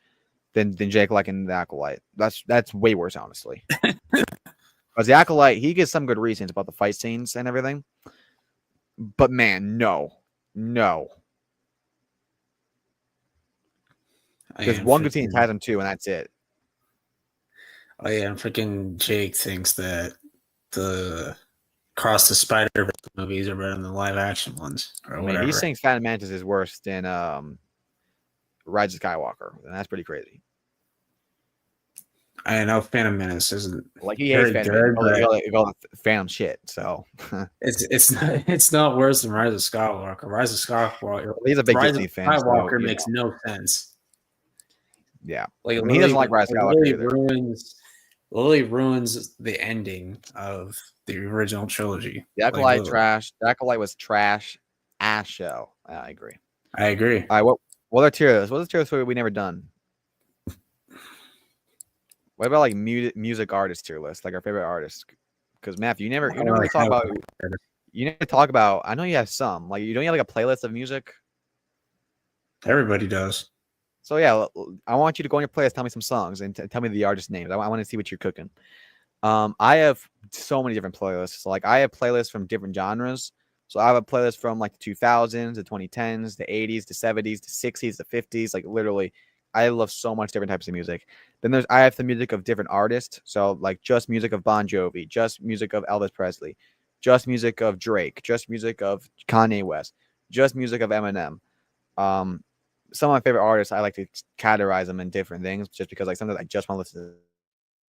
than Jake liking the Acolyte. That's way worse, honestly. Because the Acolyte, he gives some good reasons about the fight scenes and everything. But man, no. There's one good scene in TASM 2, and that's it. Oh yeah, and freaking Jake thinks that the Cross the Spider-Verse movies are better than the live-action ones. Or whatever. He's saying Phantom Mantis is worse than Rise of Skywalker, and that's pretty crazy. I know Phantom Menace isn't like he hates Phantom Phantom shit. So it's not worse than Rise of Skywalker. Rise of Skywalker. He's a big Disney fan. Skywalker makes no sense. Yeah, like he doesn't like Rise of Skywalker. Lily ruins the ending of the original trilogy. The Acolyte trash. The Acolyte was trash. Ass show. I agree. All right, what are tier lists? What's the tier list we never done? What about like music artist tier list, like our favorite artists? Because Matthew, you never really talk about. You never talk about. I know you have some. Like you don't have like a playlist of music. Everybody does. So yeah, I want you to go on your playlist, tell me some songs, and tell me the artist names. I want to see what you're cooking. I have so many different playlists. So, like I have playlists from different genres. So I have a playlist from like the 2000s, the 2010s, the 80s, the 70s, the 60s, the 50s. Like literally, I love so much different types of music. Then I have the music of different artists. So like just music of Bon Jovi, just music of Elvis Presley, just music of Drake, just music of Kanye West, just music of Eminem. Some of my favorite artists, I like to categorize them in different things, just because like sometimes I just want to listen to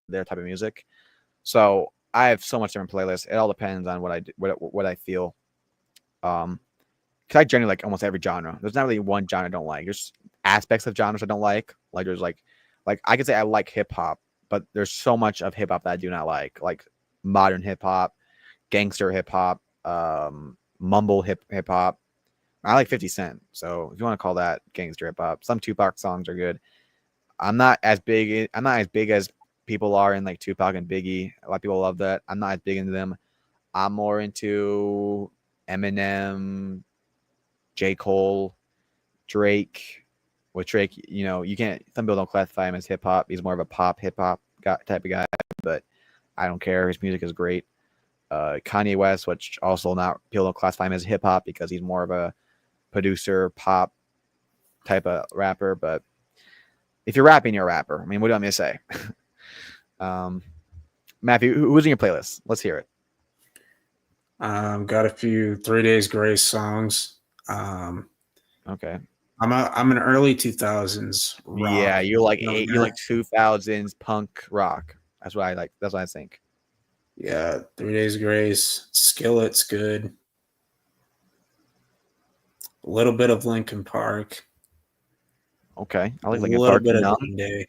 their type of music. So I have so much different playlists. It all depends on what I do, what I feel. Because I generally like almost every genre. There's not really one genre I don't like. There's aspects of genres I don't like. Like there's like I could say I like hip hop, but there's so much of hip hop that I do not like modern hip hop, gangster hip hop, mumble hip hop. I like 50 Cent, so if you want to call that gangster hip hop, some Tupac songs are good. I'm not as big. I'm not as big as people are in like Tupac and Biggie. A lot of people love that. I'm not as big into them. I'm more into Eminem, J. Cole, Drake. With Drake, you know, you can't. Some people don't classify him as hip hop. He's more of a pop hip hop type of guy, but I don't care. His music is great. Kanye West, which also not people don't classify him as hip hop because he's more of a producer pop type of rapper. But if you're rapping, you're a rapper. I mean, what do you want me to say? Matthew, who's in your playlist? Let's hear it. Got a few 3 Days Grace songs. Okay. I'm an early 2000s rock. Yeah, you like 2000s punk rock. That's what I like. That's what I think. Yeah, 3 Days Grace, Skillet's good. A little bit of Linkin Park. Okay, I like A Linkin little Park. bit of Numb. Green Day.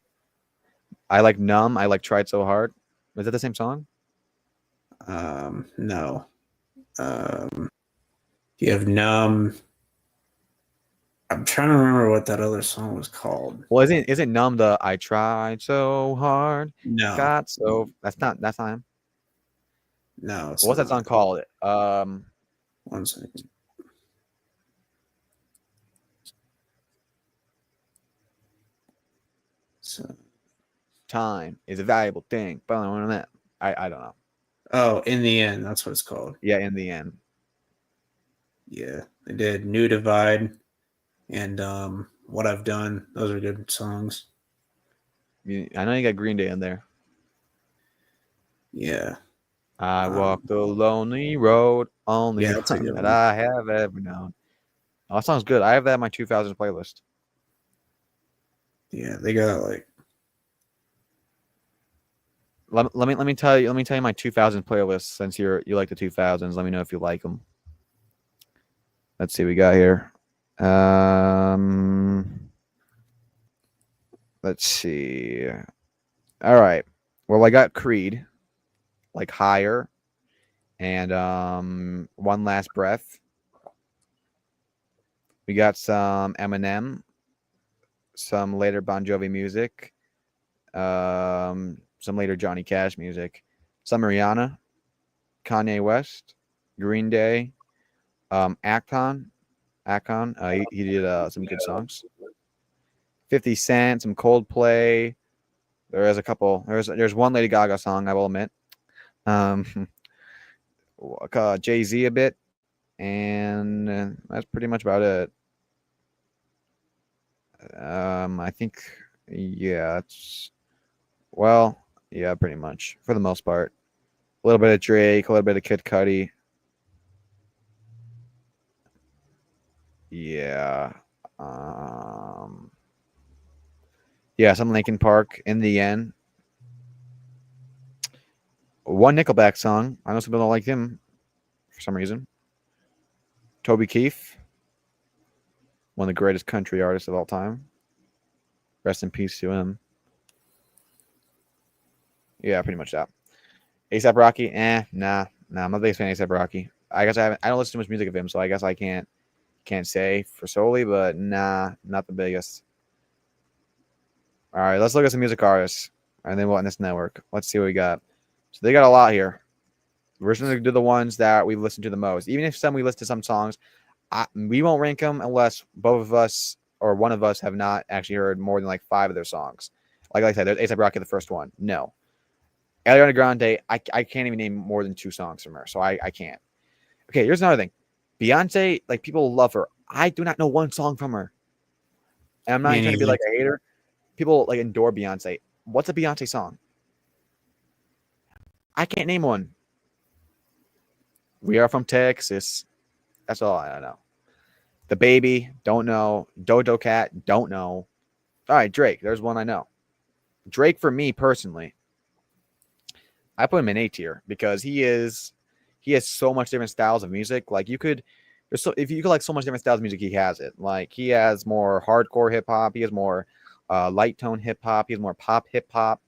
I like Numb. I like Tried So Hard. Is that the same song? No. You have Numb. I'm trying to remember what that other song was called. Well, isn't Numb the I tried so hard? No. Got so that's not him. No. What's that song called? 1 second. So, Time is a valuable thing. But I don't know. oh, In the End. That's what it's called. Yeah, in the end. Yeah. They did New Divide and What I've Done. Those are good songs. I know you got Green Day in there. Yeah. I walk the lonely road, only Yeah, that's a one good that one. I have ever known. Oh, that sounds good. I have that in my 2000s playlist. Yeah, they got like Let me tell you my 2000 playlist since you like the 2000s. Let me know if you like them. Let's see what we got here. Let's see. All right. Well, I got Creed, like Higher, and One Last Breath. We got some Eminem, some later Bon Jovi music, some later Johnny Cash music, some Rihanna, Kanye West, Green Day, Akon. He did some good songs. 50 Cent, some Coldplay. There's a couple. There's one Lady Gaga song, I will admit. Jay-Z a bit, and that's pretty much about it. I think, yeah, yeah, pretty much for the most part. A little bit of Drake, a little bit of Kid Cudi. Yeah. Yeah, some Linkin Park in the end. One Nickelback song. I know some people don't like him for some reason. Toby Keith, one of the greatest country artists of all time. Rest in peace to him. Yeah, pretty much that. A$AP Rocky, nah. I'm not the biggest fan of A$AP Rocky. I guess I don't listen to much music of him, so I guess I can't say for solely, but nah, not the biggest. All right, let's look at some music artists, and then we'll end this network. Let's see what we got. So they got a lot here. We're just going to do the ones that we've listened to the most. Even if we listen to some songs, we won't rank them unless both of us or one of us have not actually heard more than like 5 of their songs. Like I said, there's A$AP Rocky, the first one. No. Ariana Grande, I can't even name more than 2 songs from her, so I can't. Okay, here's another thing. Beyonce, like people love her. I do not know one song from her. And I'm not trying to be like a hater. People like adore Beyonce. What's a Beyonce song? I can't name one. We are from Texas. That's all I know. The Baby, don't know. Dodo Cat, don't know. All right, Drake. There's one I know. Drake, for me personally, I put him in A tier because he has so much different styles of music. Like if you could like so much different styles of music, he has it. Like he has more hardcore hip hop, he has more light tone hip hop, he has more pop hip hop.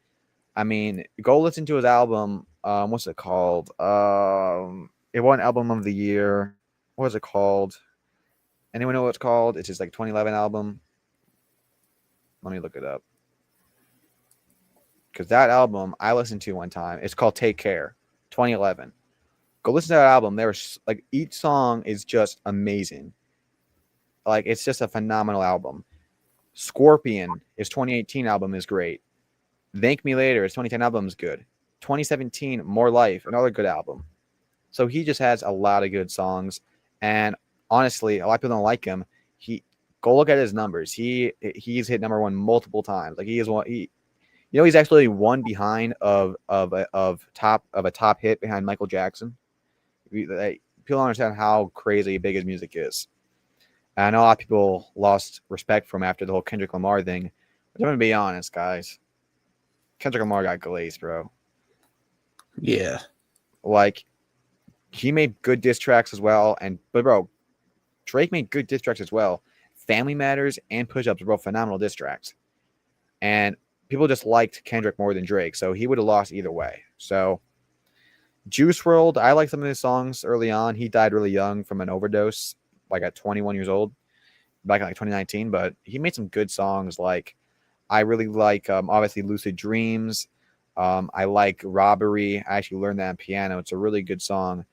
I mean, go listen to his album. What's it called? It won album of the year. What is it called? Anyone know what it's called? It's just like 2011 album. Let me look it up. Because that album I listened to one time. It's called Take Care, 2011. Go listen to that album. There's like each song is just amazing. Like it's just a phenomenal album. Scorpion, his 2018 album is great. Thank Me Later, his 2010 album is good. 2017, More Life, another good album. So he just has a lot of good songs. And honestly, a lot of people don't like him. Go look at his numbers. He's hit number one multiple times. Like he is one. He's actually one behind of a top hit behind Michael Jackson. People don't understand how crazy big his music is. And I know a lot of people lost respect for him after the whole Kendrick Lamar thing. But I'm gonna be honest, guys. Kendrick Lamar got glazed, bro. Yeah. Like he made good diss tracks as well, but bro, Drake made good diss tracks as well. Family Matters and Push Ups were both phenomenal diss tracks. And people just liked Kendrick more than Drake, so he would have lost either way. So Juice WRLD, I like some of his songs early on. He died really young from an overdose, like at 21 years old, back in like 2019. But he made some good songs. Like I really like, obviously, Lucid Dreams. I like Robbery. I actually learned that on piano. It's a really good song.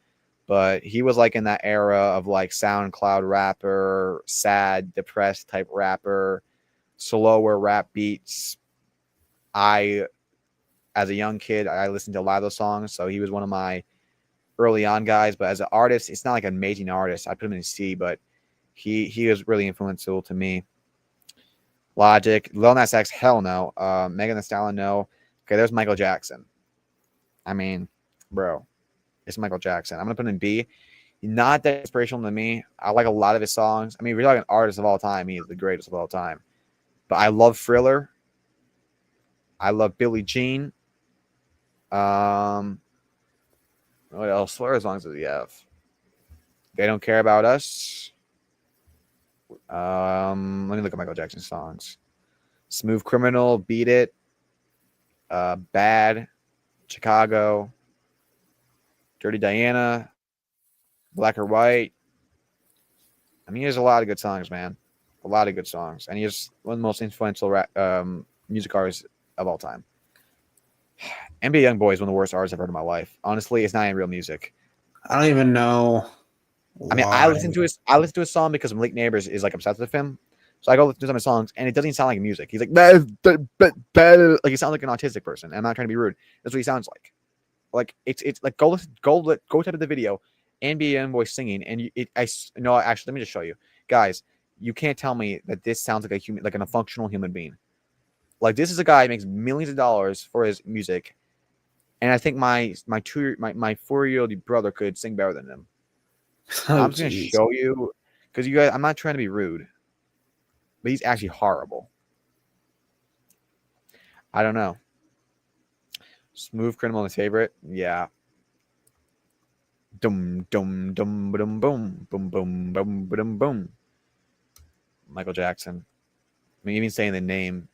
But he was like in that era of like SoundCloud rapper, sad, depressed type rapper, slower rap beats. As a young kid, I listened to a lot of those songs, so he was one of my early on guys. But as an artist, it's not like an amazing artist. I put him in C, but he was really influential to me. Logic, Lil Nas X, hell no. Megan Thee Stallion, no. Okay, there's Michael Jackson. I mean, bro, it's Michael Jackson. I'm gonna put him in B. Not that inspirational to me. I like a lot of his songs. I mean, if you're talking artist of all time, he is the greatest of all time. But I love Thriller. I love Billie Jean. What else? What other songs does he have? They Don't Care About Us. Let me look at Michael Jackson's songs. Smooth Criminal, Beat It, Bad, Chicago, Dirty Diana, Black or White. I mean, he has a lot of good songs, man. A lot of good songs. And he's one of the most influential music artists of all time. NBA YoungBoy is one of the worst artists I've heard in my life. Honestly, it's not even real music. I don't even know. I mean, I listen to his song because Malik Neighbors is like obsessed with him. So I go listen to some of his songs, and it doesn't even sound like music. He's like, like he sounds like an autistic person. And I'm not trying to be rude. That's what he sounds like. Like it's like go type of the video, NBA YoungBoy singing, and actually let me just show you, guys. You can't tell me that this sounds like a human, like a functional human being. Like this is a guy who makes millions of dollars for his music, and I think my 4-year-old brother could sing better than him. I'm just gonna show you because you guys. I'm not trying to be rude, but he's actually horrible. I don't know. Smooth Criminal, my favorite. Yeah. Dum dum dum boom boom boom boom boom boom boom. Michael Jackson. I mean, even saying the name.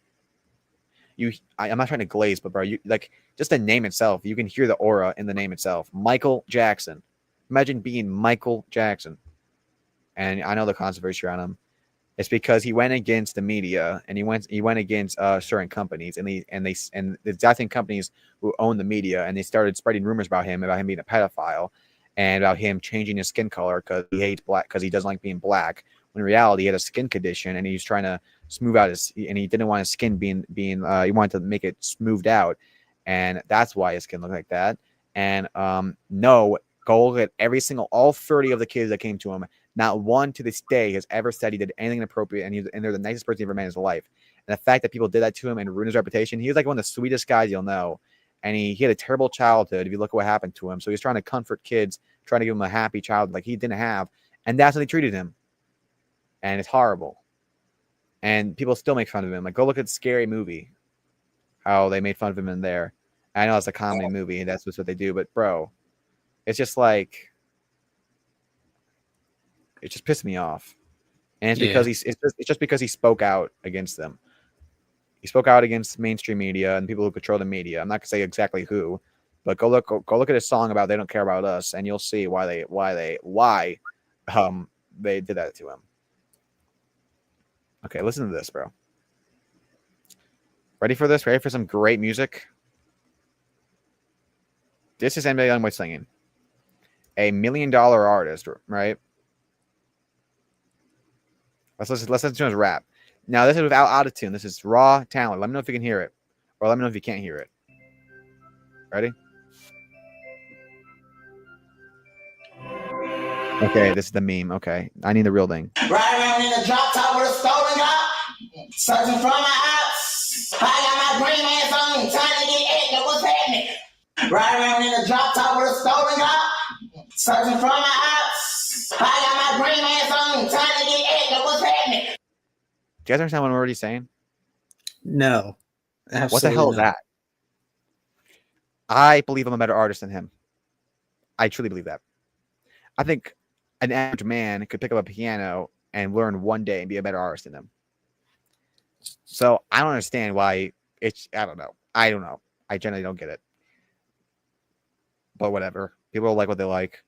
I'm not trying to glaze, but bro, you like just the name itself. You can hear the aura in the name itself. Michael Jackson. Imagine being Michael Jackson. And I know the controversy around him. It's because he went against the media and he went against certain companies and the exact same companies who own the media, and they started spreading rumors about him being a pedophile and about him changing his skin color because he hates black, because he doesn't like being black. When in reality, he had a skin condition and he's trying to smooth out and he didn't want his skin being he wanted to make it smoothed out, and that's why his skin looked like that. And no, go look at all 30 of the kids that came to him. Not one to this day has ever said he did anything inappropriate, and they're the nicest person he ever met in his life. And the fact that people did that to him and ruined his reputation, he was like one of the sweetest guys you'll know. And he had a terrible childhood if you look at what happened to him. So he's trying to comfort kids, trying to give them a happy childhood like he didn't have. And that's how they treated him. and it's horrible. And people still make fun of him. Like, go look at Scary Movie, how they made fun of him in there. I know it's a comedy movie, and that's what they do. But bro, it's just like, it just pissed me off. And it's because it's just because he spoke out against them. He spoke out against mainstream media and people who control the media. I'm not gonna say exactly who, but go look at his song about "They Don't Care About Us," and you'll see why they did that to him. Okay, listen to this, bro. Ready for this? Ready for some great music? This is NBA Youngboy singing. $1 million artist, right? Let's listen to his rap. Now, this is without autotune. This is raw talent. Let me know if you can hear it. Or let me know if you can't hear it. Ready? Okay, this is the meme. Okay, I need the real thing. Right around in the drop top with a stolen car. Searching from my house. I got my green hands on, trying to get egg. What's happening? Right around in the drop top with a stolen car. Searching from my house. I got my green hands on, trying to get egg. What's happening? Do you guys understand what I'm already saying? No. What the hell is that? I believe I'm a better artist than him. I truly believe that. I think an average man could pick up a piano and learn one day and be a better artist than him. So I don't understand why I don't know. I generally don't get it. But whatever. People like what they like.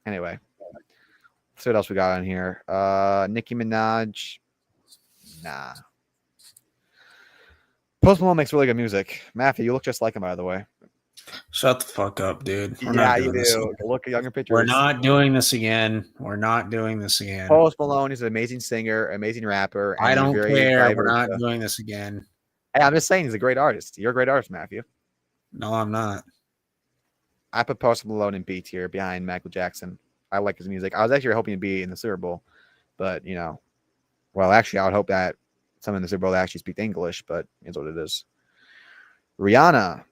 Anyway. Let's see what else we got on here. Nicki Minaj. Nah. Post Malone makes really good music. Matthew, you look just like him, by the way. Shut the fuck up, dude. Yeah, you do. Look at younger pictures. We're not doing this again. Post Malone is an amazing singer, amazing rapper. And I don't care. diverse. We're not doing this again. Hey, I'm just saying he's a great artist. You're a great artist, Matthew. No, I'm not. I put Post Malone in B tier behind Michael Jackson. I like his music. I was actually hoping to be in the Super Bowl, but actually, I would hope that someone in the Super Bowl actually speaks English, but it's what it is. Rihanna,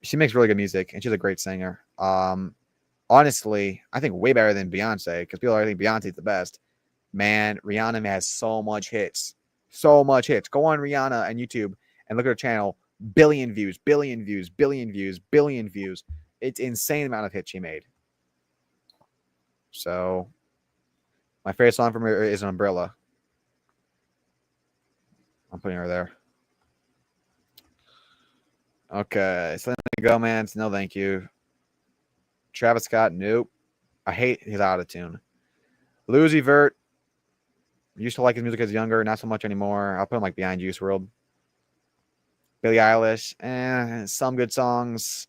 she makes really good music, and she's a great singer. Honestly, I think way better than Beyonce, because people already think Beyonce's the best. Man, Rihanna has so much hits. So much hits. Go on Rihanna and YouTube and look at her channel. Billion views. It's insane amount of hits she made. So, my favorite song from her is Umbrella. I'm putting her there. Okay, Selena Gomez, no thank you. Travis Scott, nope. I hate his autotune. Uzi Vert, used to like his music as younger, not so much anymore. I'll put him like behind Juice WRLD. Billie Eilish, some good songs.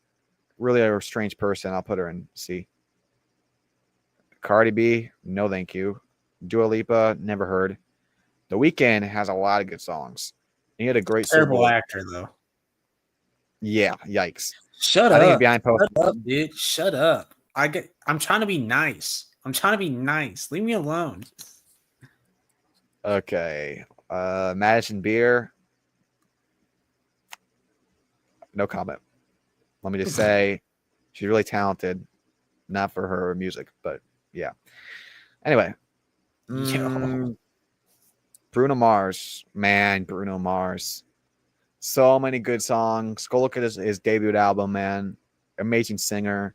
Really a strange person. I'll put her in C. Cardi B, no thank you. Dua Lipa, never heard. The Weeknd has a lot of good songs. He had a great terrible actor though. Yeah, yikes. Shut I up. think behind Post. Shut up, dude. Shut up. I'm trying to be nice. Leave me alone. Okay. Madison Beer. No comment. Let me just say she's really talented. Not for her music, but yeah. Anyway. Bruno Mars. Man, Bruno Mars. So many good songs. Go look at his debut album, man. Amazing singer.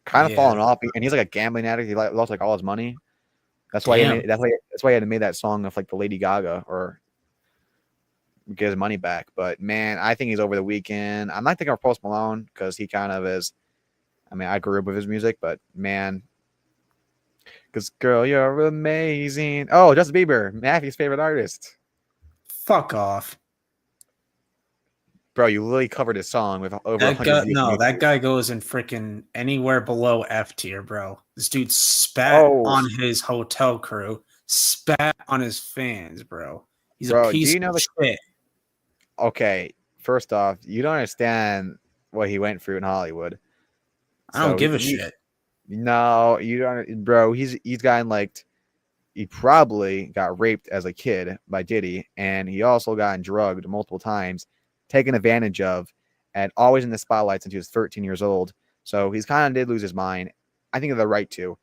Kind of falling off, and he's like a gambling addict. He lost like all his money. That's why he had to make that song of like the Lady Gaga or get his money back. But man, I think he's over The Weeknd. I'm not thinking of Post Malone because he kind of is. I mean, I grew up with his music, but man, because girl, you're amazing. Oh, Justin Bieber, Matthew's favorite artist. Fuck off. Bro, you literally covered his song with over 100 views. No, that guy goes in freaking anywhere below F tier, bro. This dude spat on his hotel crew, spat on his fans, bro. He's a piece of shit. Okay, first off, you don't understand what he went through in Hollywood. I don't give a shit. No, you don't, bro. He's gotten like, he probably got raped as a kid by Diddy, and he also got drugged multiple times, taken advantage of, and always in the spotlight since he was 13 years old. So he's kind of did lose his mind. I think they're right to.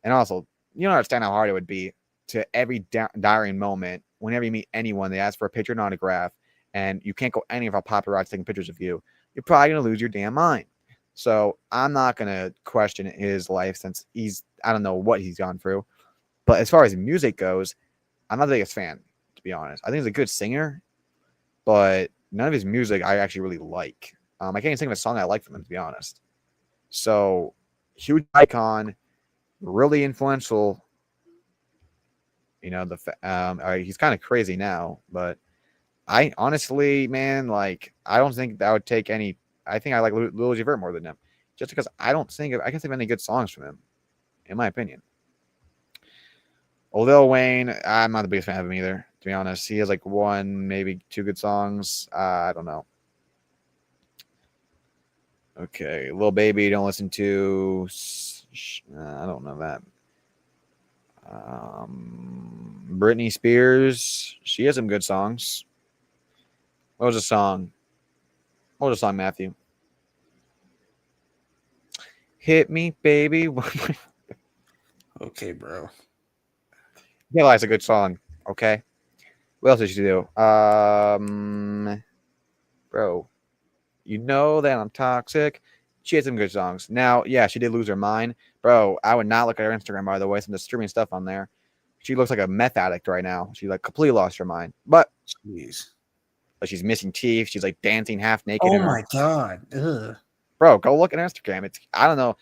And also, you don't understand how hard it would be to every dying moment, whenever you meet anyone, they ask for a picture and autograph, and you can't go any of our paparazzi taking pictures of you. You're probably going to lose your damn mind. So I'm not going to question his life since I don't know what he's gone through. But as far as music goes, I'm not the biggest fan, to be honest. I think he's a good singer, but none of his music I actually really like. I can't even think of a song I like from him, to be honest. So, huge icon, really influential. You know, he's kind of crazy now, but I honestly, man, like, I don't think that would take any. I think I like Lil Uzi Vert more than him, just because I can't think of any good songs from him, in my opinion. Lil Wayne, I'm not the biggest fan of him either, to be honest. He has like one, maybe two good songs. I don't know. Okay, Lil Baby, don't listen to. I don't know that. Britney Spears, she has some good songs. What was the song? Matthew? Hit me, baby. Okay, bro. Yeah, that's a good song. Okay. What else did she do? Bro, you know that I'm toxic. She had some good songs. Now, yeah, she did lose her mind. Bro, I would not look at her Instagram, by the way, some disturbing stuff on there. She looks like a meth addict right now. She like completely lost her mind. But Jeez. she's missing teeth. She's like dancing half naked. Oh my god. Ugh. Bro, go look at her Instagram. I don't know.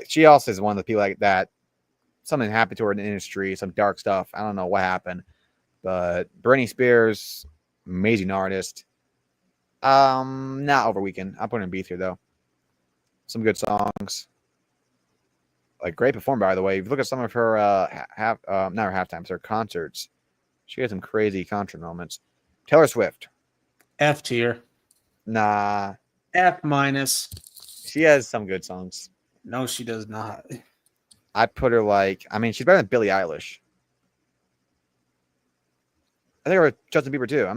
She also is one of the people like that. Something happened to her in the industry, some dark stuff. I don't know what happened. But Britney Spears, amazing artist. Not over Weekend. I'm putting in B tier though. Some good songs. Like great performer, by the way. If you look at some of her not her halftimes, her concerts, she had some crazy concert moments. Taylor Swift. F tier. Nah. F minus. She has some good songs. No, she does not. I put her she's better than Billie Eilish. I think her Justin Bieber too. I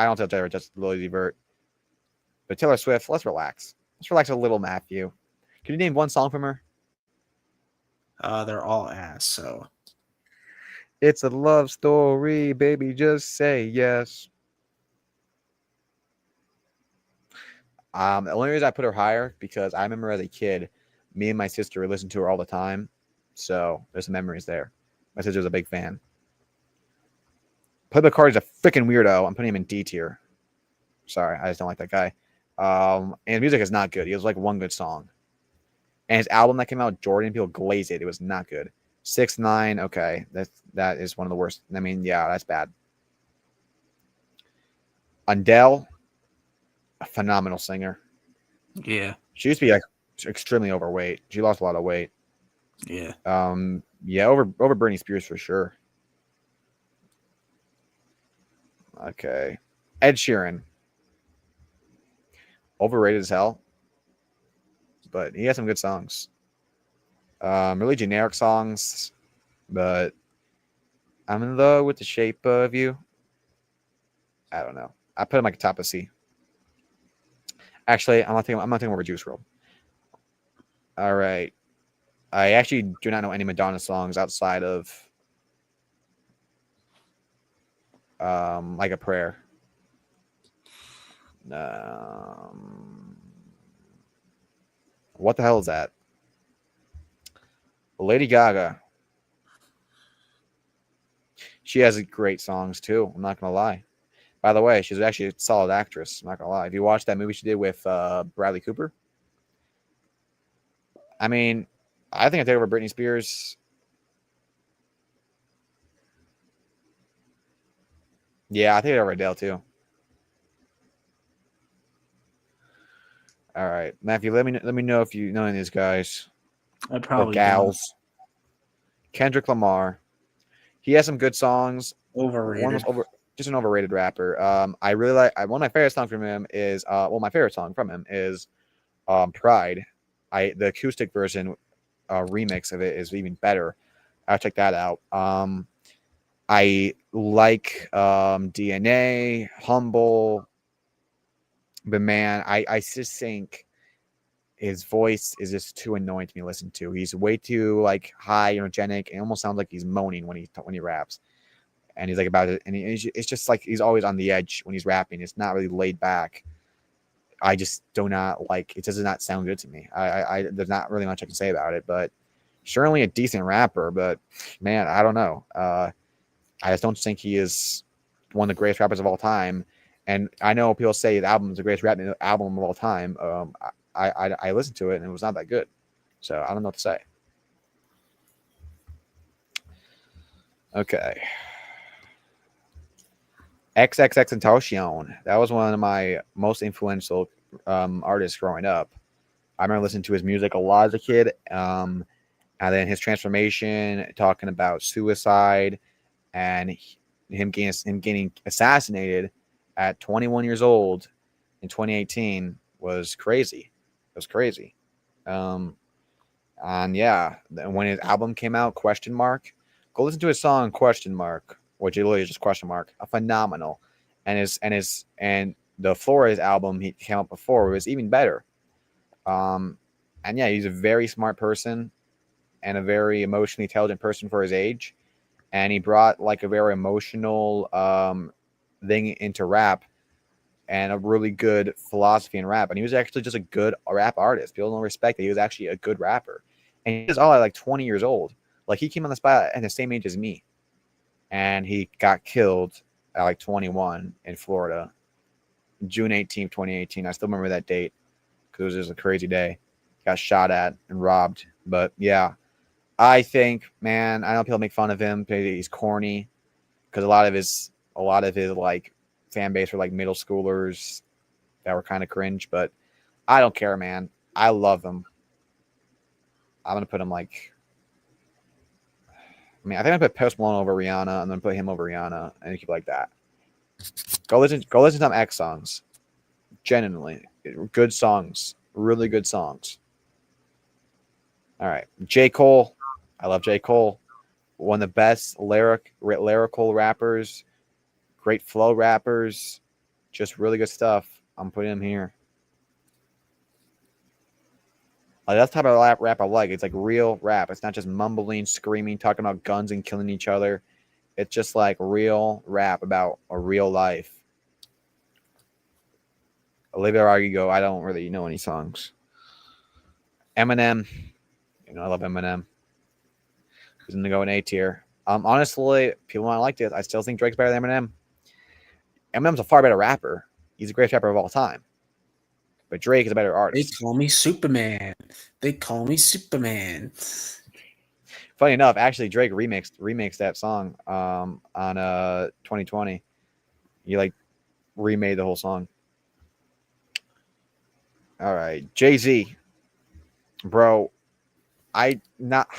don't tell Taylor just Lil Uzi Vert. But Taylor Swift, let's relax. Let's relax a little, Matthew. Can you name one song from her? They're all ass, so. It's a love story, baby. Just say yes. The only reason I put her higher because I remember as a kid, me and my sister would listen to her all the time. So there's some memories there. My sister's a big fan. Playboi Carti's a freaking weirdo. I'm putting him in D tier. Sorry, I just don't like that guy. And his music is not good. He has like one good song. And his album that came out, Jordan, people glazed it. It was not good. 6ix9ine, okay. That is one of the worst. I mean, yeah, that's bad. Adele, a phenomenal singer. Yeah. She used to be like extremely overweight. She lost a lot of weight. Yeah. Yeah, over Britney Spears for sure. Okay. Ed Sheeran. Overrated as hell. But he has some good songs. Really generic songs. But I'm in love with the shape of you. I don't know. I put him like top of C. Actually, I'm not taking over Juice WRLD. All right. I actually do not know any Madonna songs outside of Like a Prayer. What the hell is that? Lady Gaga. She has great songs too. I'm not gonna lie. By the way, she's actually a solid actress. I'm not gonna lie. If you watched that movie she did with Bradley Cooper, I mean, I think I take over Britney Spears. Yeah, I think over Adele too. All right, Matthew. Let me know if you know any of these guys I or probably gals. Kendrick Lamar. He has some good songs. overrated. Just an overrated rapper. I really like. One of my favorite songs from him is my favorite song from him is Pride. The acoustic version remix of it is even better. I'll check that out. I like DNA, Humble, but man, I just think his voice is just too annoying to me to listen to. He's way too like high, energetic, and almost sounds like he's moaning when he raps. And he's like about it, and it's just like he's always on the edge when he's rapping. It's not really laid back. I just do not like it. Does not sound good to me. There's not really much I can say about it, but certainly a decent rapper. But man, I don't know. I just don't think he is one of the greatest rappers of all time. And I know people say his album is the greatest rap album of all time. I listened to it and it was not that good, so I don't know what to say. Okay. XXXTentacion. That was one of my most influential artists growing up. I remember listening to his music a lot as a kid. And then his transformation, talking about suicide, and him getting assassinated at 21 years old in 2018 was crazy. It was crazy. And yeah, when his album came out, Question Mark, go listen to his song Question Mark, which literally is just question mark. A phenomenal, and the Flores album he came out before was even better. And yeah, he's a very smart person and a very emotionally intelligent person for his age, and he brought like a very emotional thing into rap and a really good philosophy in rap. And he was actually just a good rap artist. People don't respect that he was actually a good rapper, and he was all at like 20 years old. Like he came on the spot at the same age as me. And he got killed at like 21 in Florida, June 18th, 2018. I still remember that date because it was just a crazy day. Got shot at and robbed. But yeah, I think, man, I know people make fun of him. He's corny because a lot of his like fan base were like middle schoolers that were kind of cringe. But I don't care, man. I love him. I'm gonna put him like. I mean, I think I put Post Malone over Rihanna, and then put him over Rihanna, and keep like that. Go listen to some X songs. Genuinely, good songs, really good songs. All right, J. Cole. I love J. Cole. One of the best lyrical rappers, great flow rappers, just really good stuff. I'm putting him here. Like, that's the type of rap I like. It's like real rap. It's not just mumbling, screaming, talking about guns and killing each other. It's just like real rap about a real life. Olivia Rodrigo, I don't really know any songs. Eminem, I love Eminem. He's going to go in A tier. Honestly, people might like this. I still think Drake's better than Eminem. Eminem's a far better rapper. He's the greatest rapper of all time. But Drake is a better artist. They call me Superman. Funny enough, actually, Drake remixed that song on 2020. He like remade the whole song. All right, Jay-Z, bro. He's not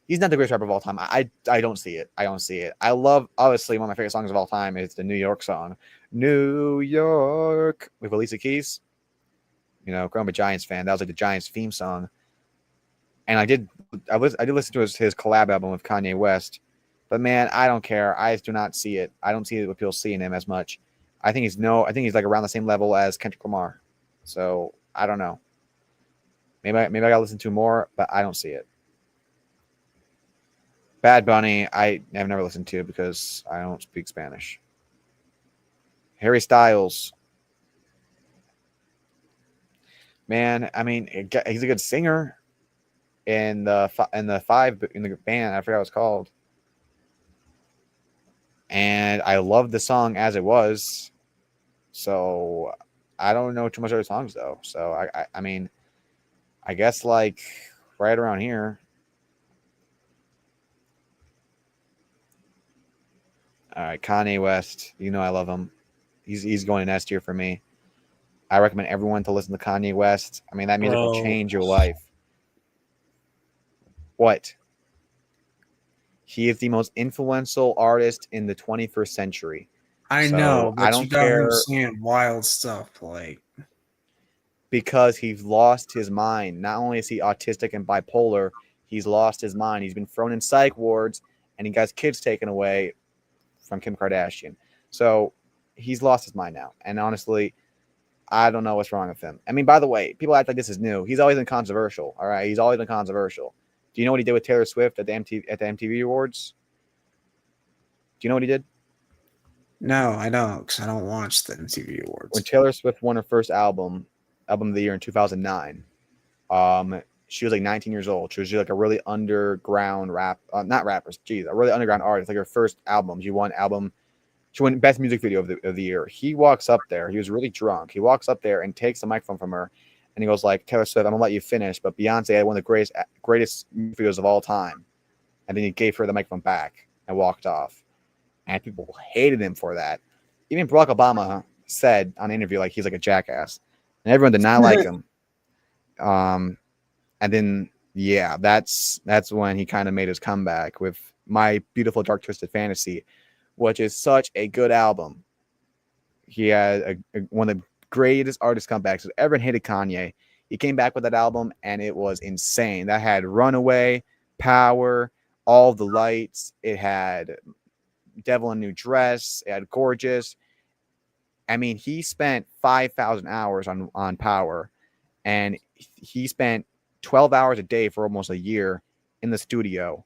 the greatest rapper of all time. I don't see it. I love, obviously, one of my favorite songs of all time is the New York song, New York, with Alicia Keys. Growing up a Giants fan, that was like the Giants theme song. And I did listen to his collab album with Kanye West, but man, I don't care. I just do not see it. I don't see what people see in him as much. I think he's like around the same level as Kendrick Lamar. So I don't know. Maybe I gotta listen to more, but I don't see it. Bad Bunny, I've never listened to because I don't speak Spanish. Harry Styles. Man, I mean, he's a good singer in the band. I forgot what it's called. And I love the song as it was. So I don't know too much other songs though. So I mean, I guess like right around here. All right, Kanye West. I love him. He's going in S tier for me. I recommend everyone to listen to Kanye West. I mean, that music will change your life. What? He is the most influential artist in the 21st century. I know, but I don't care. Saying wild stuff like because he's lost his mind. Not only is he autistic and bipolar, he's lost his mind. He's been thrown in psych wards, and he got his kids taken away from Kim Kardashian. So he's lost his mind now. And honestly, I don't know what's wrong with him. I mean, by the way, people act like this is new. He's always been controversial. All right, he's always been controversial. Do you know what he did with Taylor Swift at the MTV Awards? Do you know what he did? No, I don't, because I don't watch the MTV When Awards. Taylor Swift won her first album of the year in 2009, she was like 19 years old. She was like a really underground not rappers, geez, a really underground artist. Like her first album, she won best music video of the year. He walks up there. He was really drunk. He walks up there and takes the microphone from her, and he goes like, "Taylor Swift, I'm gonna let you finish, but Beyonce had one of the greatest music videos of all time." And then he gave her the microphone back and walked off. And people hated him for that. Even Barack Obama said on an interview like he's like a jackass, and everyone did not like him. And then that's when he kind of made his comeback with My Beautiful Dark Twisted Fantasy, which is such a good album. He had one of the greatest artist comebacks that ever hated Kanye. He came back with that album and it was insane. That had Runaway, Power, All the Lights. It had Devil in a New Dress. It had Gorgeous. I mean, he spent 5,000 hours on Power, and he spent 12 hours a day for almost a year in the studio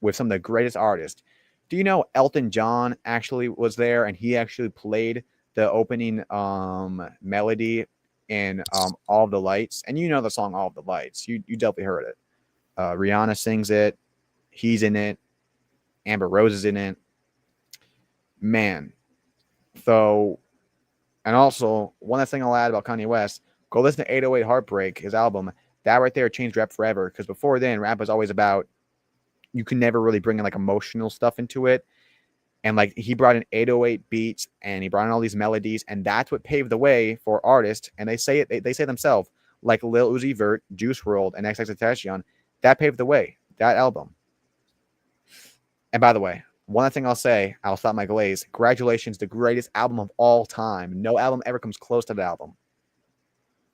with some of the greatest artists. Do you know Elton John actually was there, and he actually played the opening melody in All of the Lights? And you know the song All of the Lights. You definitely heard it. Rihanna sings it. He's in it. Amber Rose is in it. Man. So, and also, one last thing I'll add about Kanye West, go listen to 808 Heartbreak, his album. That right there changed rap forever, because before then, rap was always about, you can never really bring in like emotional stuff into it. And like he brought in 808 beats and he brought in all these melodies, and that's what paved the way for artists. And they say themselves, like Lil Uzi Vert, Juice WRLD, and XXXTentacion, that paved the way, that album. And by the way, one thing I'll say, I'll stop my glaze. Congratulations, the greatest album of all time. No album ever comes close to that album.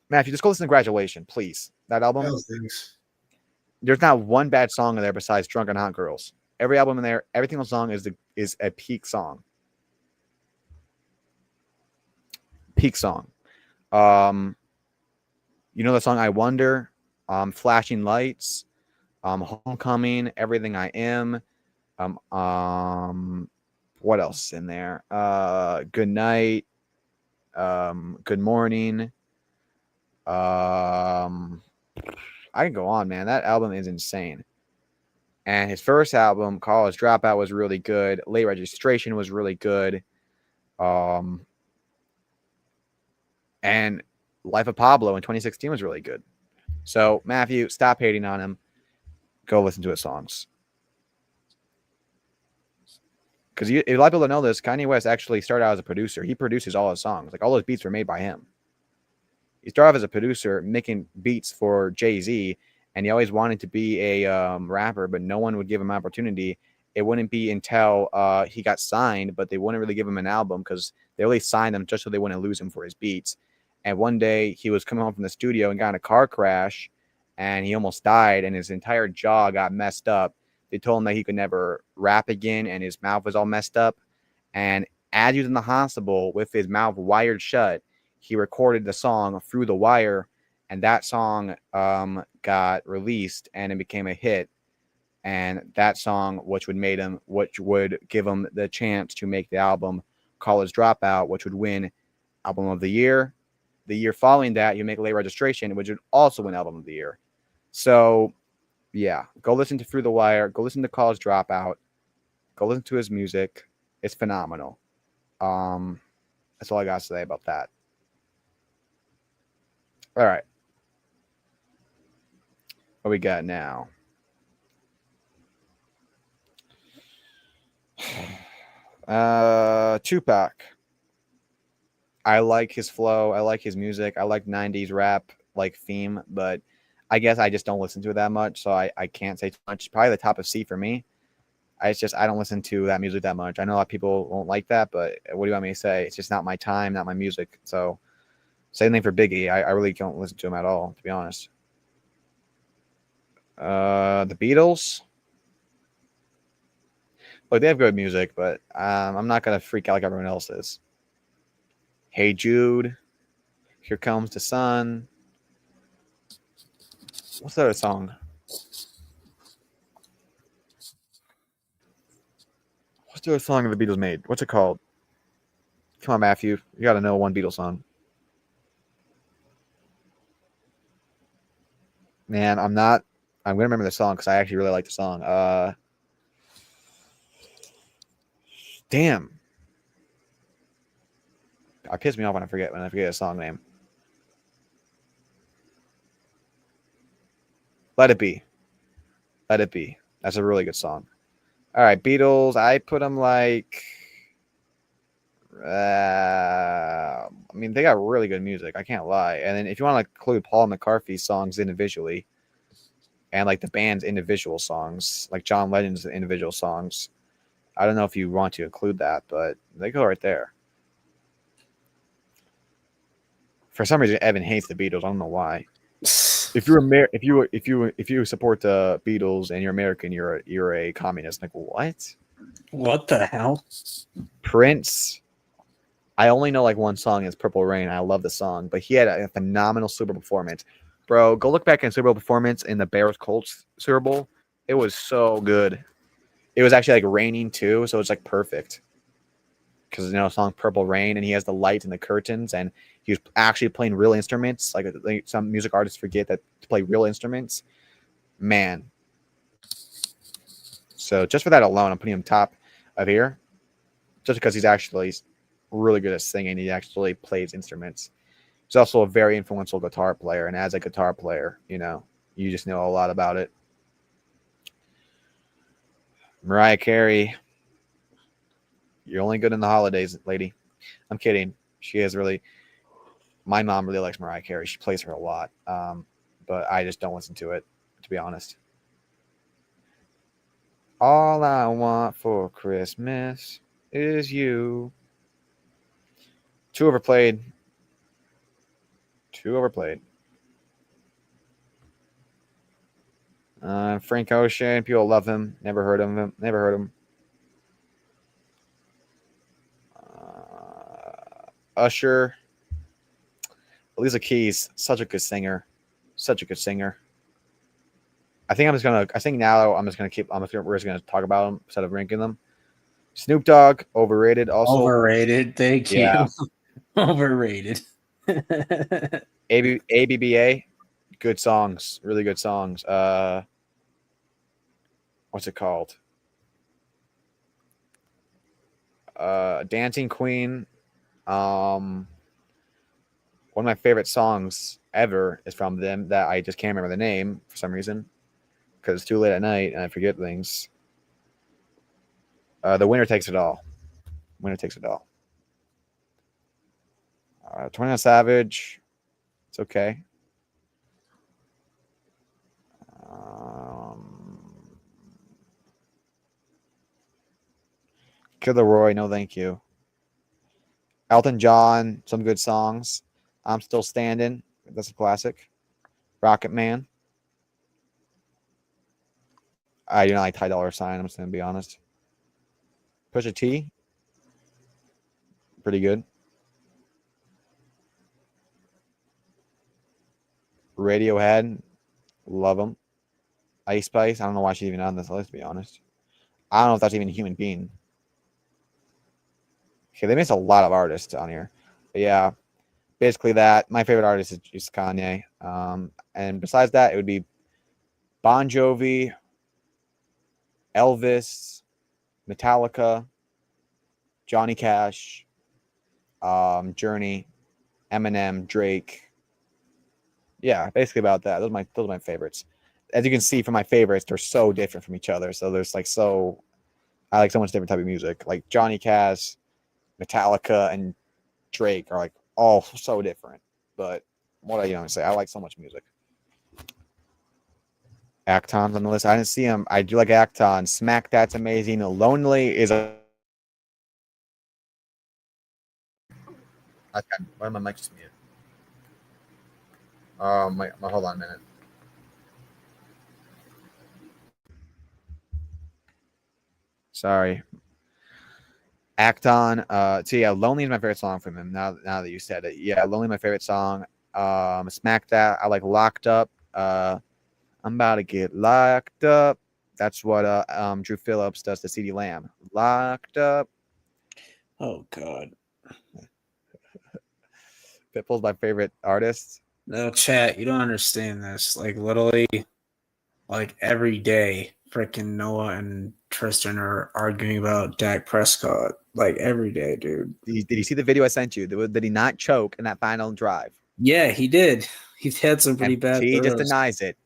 Matthew, just go listen to Graduation, please. That album. There's not one bad song in there besides Drunk and Hot Girls. Every album in there, every single song is a peak song. Peak song. You know the song I Wonder, Flashing Lights, Homecoming, Everything I Am. What else in there? Good Night, Good Morning. I can go on, man. That album is insane. And his first album, College Dropout, was really good. Late Registration was really good. And Life of Pablo in 2016 was really good. So, Matthew, stop hating on him. Go listen to his songs. Because a lot of people don't know this, Kanye West actually started out as a producer. He produces all his songs. Like, all those beats were made by him. He started off as a producer making beats for Jay-Z, and he always wanted to be a rapper, but no one would give him an opportunity. It wouldn't be until he got signed, but they wouldn't really give him an album because they only signed him just so they wouldn't lose him for his beats. And one day he was coming home from the studio and got in a car crash, and he almost died, and his entire jaw got messed up. They told him that he could never rap again, and his mouth was all messed up. And as he was in the hospital with his mouth wired shut, he recorded the song Through the Wire, and that song got released, and it became a hit. And that song, which would give him the chance to make the album College Dropout, which would win Album of the Year. The year following that, you make Late Registration, which would also win Album of the Year. So, yeah, go listen to Through the Wire. Go listen to College Dropout. Go listen to his music. It's phenomenal. That's all I got to say about that. All right. What we got now? Tupac. I like his flow. I like his music. I like 90s rap like theme, but I guess I just don't listen to it that much, so I can't say too much. Probably the top of C for me. I don't listen to that music that much. I know a lot of people won't like that, but what do you want me to say? It's just not my time, not my music. So same thing for Biggie. I really don't listen to him at all, to be honest. The Beatles. Look, they have good music, but I'm not gonna freak out like everyone else is. Hey Jude. Here Comes the Sun. What's the other song? What's the other song the Beatles made? What's it called? Come on, Matthew. You got to know one Beatles song. Man, I'm going to remember the song because I actually really like the song. Damn. It pisses me off when I forget a song name. Let It Be. Let It Be. That's a really good song. All right, Beatles. I put them like. I mean, they got really good music. I can't lie. And then if you want to include Paul McCartney's songs individually, and like the band's individual songs, like John Legend's individual songs, I don't know if you want to include that, but they go right there. For some reason, Evan hates the Beatles. I don't know why. If you support the Beatles and you're American, you're a communist. Like what? What the hell? Prince. I only know like one song is Purple Rain. I love the song, but he had a phenomenal Super Bowl performance. Bro, go look back in Super Bowl performance in the Bears Colts Super Bowl. It was so good. It was actually like raining too, so it's like perfect. Because song Purple Rain, and he has the light and the curtains, and he was actually playing real instruments. Like some music artists forget that to play real instruments. Man. So just for that alone, I'm putting him top of here. Just because he's actually really good at singing. He actually plays instruments. He's also a very influential guitar player, and as a guitar player, you just know a lot about it. Mariah Carey, you're only good in the holidays, lady. I'm kidding. She is really. My mom really likes Mariah Carey. She plays her a lot, but I just don't listen to it, to be honest. All I want for Christmas is you. Too overplayed. Frank Ocean, people love him. Never heard of him. Usher. Alicia Keys, such a good singer. I think we're just gonna talk about them instead of ranking them. Snoop Dogg, overrated. Also overrated. Thank you. Yeah. Overrated. ABBA, good songs, really good songs. What's it called? Dancing Queen. One of my favorite songs ever is from them that I just can't remember the name for some reason because it's too late at night and I forget things. The Winner Takes It All. 21 Savage. It's okay. Killer Roy, no thank you. Elton John, some good songs. I'm Still Standing. That's a classic. Rocket Man. I do not like Ty Dolla $ign. I'm just going to be honest. Pusha T. Pretty good. Radiohead. Love them. Ice Spice. I don't know why she's even on this list, to be honest. I don't know if that's even a human being. Okay, they missed a lot of artists on here. But yeah, basically that. My favorite artist is Kanye. And besides that, it would be Bon Jovi, Elvis, Metallica, Johnny Cash, Journey, Eminem, Drake. Yeah, basically about that. Those are my favorites. As you can see from my favorites, they're so different from each other. So there's I like so much different type of music. Like Johnny Cash, Metallica, and Drake are like all so different. But what I say, I like so much music. Acton's on the list. I didn't see him. I do like Acton. Smack That's amazing. Lonely is a. Why am my mic just muted? Hold on a minute. Sorry. Act On. So yeah, Lonely is my favorite song from him. Now that you said it, yeah, Lonely my favorite song. Smack That. I like Locked Up. I'm about to get locked up. That's what Drew Phillips does to CD Lamb. Locked Up. Oh God. Pitbull's my favorite artist. No, chat, you don't understand this. Like literally, like every day, freaking Noah and Tristan are arguing about Dak Prescott. Like every day, dude. Did you see the video I sent you? Did he not choke in that final drive? Yeah, he did. He's had some pretty bad. He just denies it,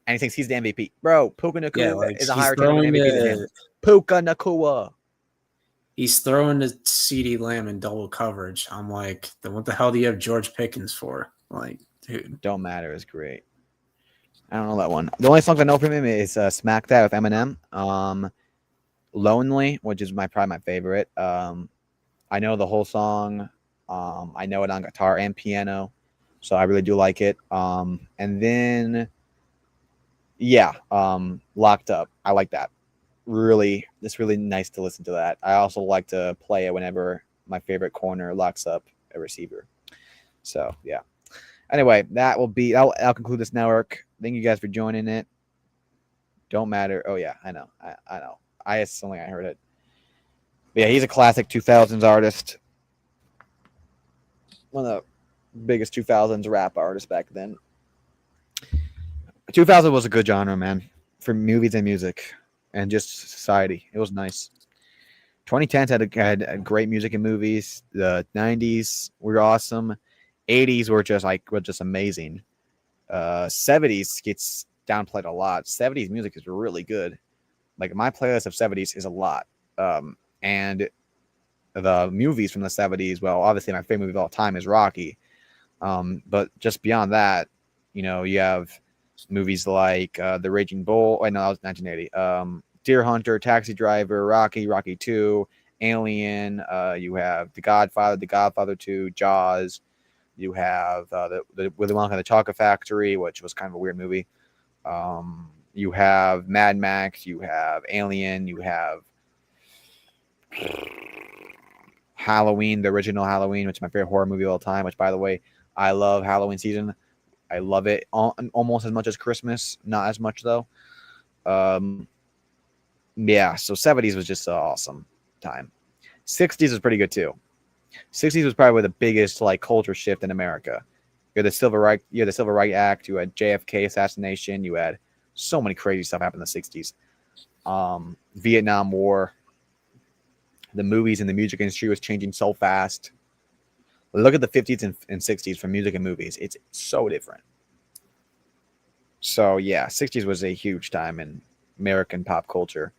and he thinks he's the MVP. Bro, Puka Nacua is a higher chance of MVP than him. Puka Nacua. He's throwing to CD Lamb in double coverage. I'm like, then what the hell do you have George Pickens for? Like, dude. Don't matter is great. I don't know that one. The only songs I know from him is Smack That with Eminem. Lonely, which is probably my favorite. I know the whole song. I know it on guitar and piano, so I really do like it. And then, yeah, Locked Up. I like that. It's really nice to listen to that. I also like to play it whenever my favorite corner locks up a receiver. So yeah. Anyway, that'll conclude this network. Thank you guys for joining it. Don't matter. Oh yeah, I know. I know. I heard it. But yeah, he's a classic 2000s artist. One of the biggest 2000s rap artists back then. 2000 was a good genre, man, for movies and music and just society. It was nice. 2010s had great music and movies. The 90s were awesome. 80s were just amazing. 70s gets downplayed a lot. 70s music is really good. Like my playlist of 70s is a lot. And the movies from the 70s, well, obviously my favorite movie of all time is Rocky. But just beyond that, you have movies like The Raging Bull. I know that was 1980. Deer Hunter, Taxi Driver, Rocky 2, Alien. You have The Godfather, The Godfather 2, Jaws. You have the Willy Wonka and the Chocolate Factory, which was kind of a weird movie. You have Mad Max. You have Alien. You have Halloween, the original Halloween, which is my favorite horror movie of all time. Which, by the way, I love Halloween season. I love it almost as much as Christmas. Not as much though. Yeah. So 70s was just an awesome time. 60s was pretty good too. 60s was probably the biggest culture shift in America. You had the Civil Rights Act. You had JFK assassination. You had so many crazy stuff happen in the 60s. Vietnam War. The movies and the music industry was changing so fast. Look at the 50s and 60s for music and movies. It's so different. So yeah, 60s was a huge time in American pop culture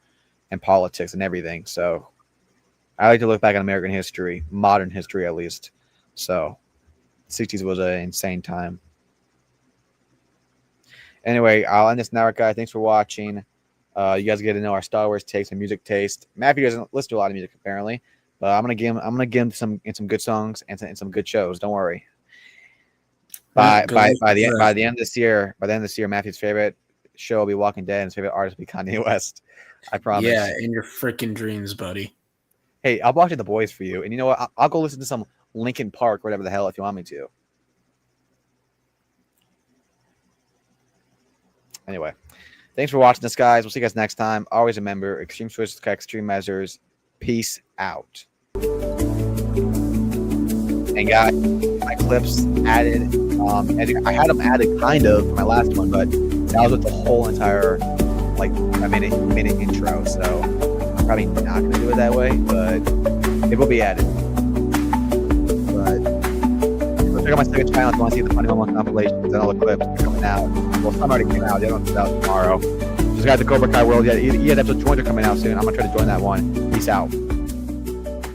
and politics and everything. So I like to look back on American history, modern history at least. So 60s was an insane time. Anyway, I'll end this now, guys. Thanks for watching. You guys get to know our Star Wars takes and music taste. Matthew doesn't listen to a lot of music apparently, but I'm gonna give him some good songs and some good shows. Don't worry. By the end of this year, Matthew's favorite show will be Walking Dead, and his favorite artist will be Kanye West. I promise. Yeah, in your freaking dreams, buddy. Hey, I'll watch The Boys for you, and you know what? I'll go listen to some Linkin Park, whatever the hell, if you want me to. Anyway, thanks for watching this, guys. We'll see you guys next time. Always remember, extreme choices, extreme measures. Peace out. And guys, my clips added. I had them added kind of for my last one, but that was with the whole entire a minute intro. So I'm probably not going to do it that way, but it will be added. But go check out my second channel if you want to see the funny moment compilations and all the clips coming out. Well, some already came out. The other one comes out tomorrow. Just got the Cobra Kai World. Yeah, episode 200 coming out soon. I'm gonna try to join that one. Peace out.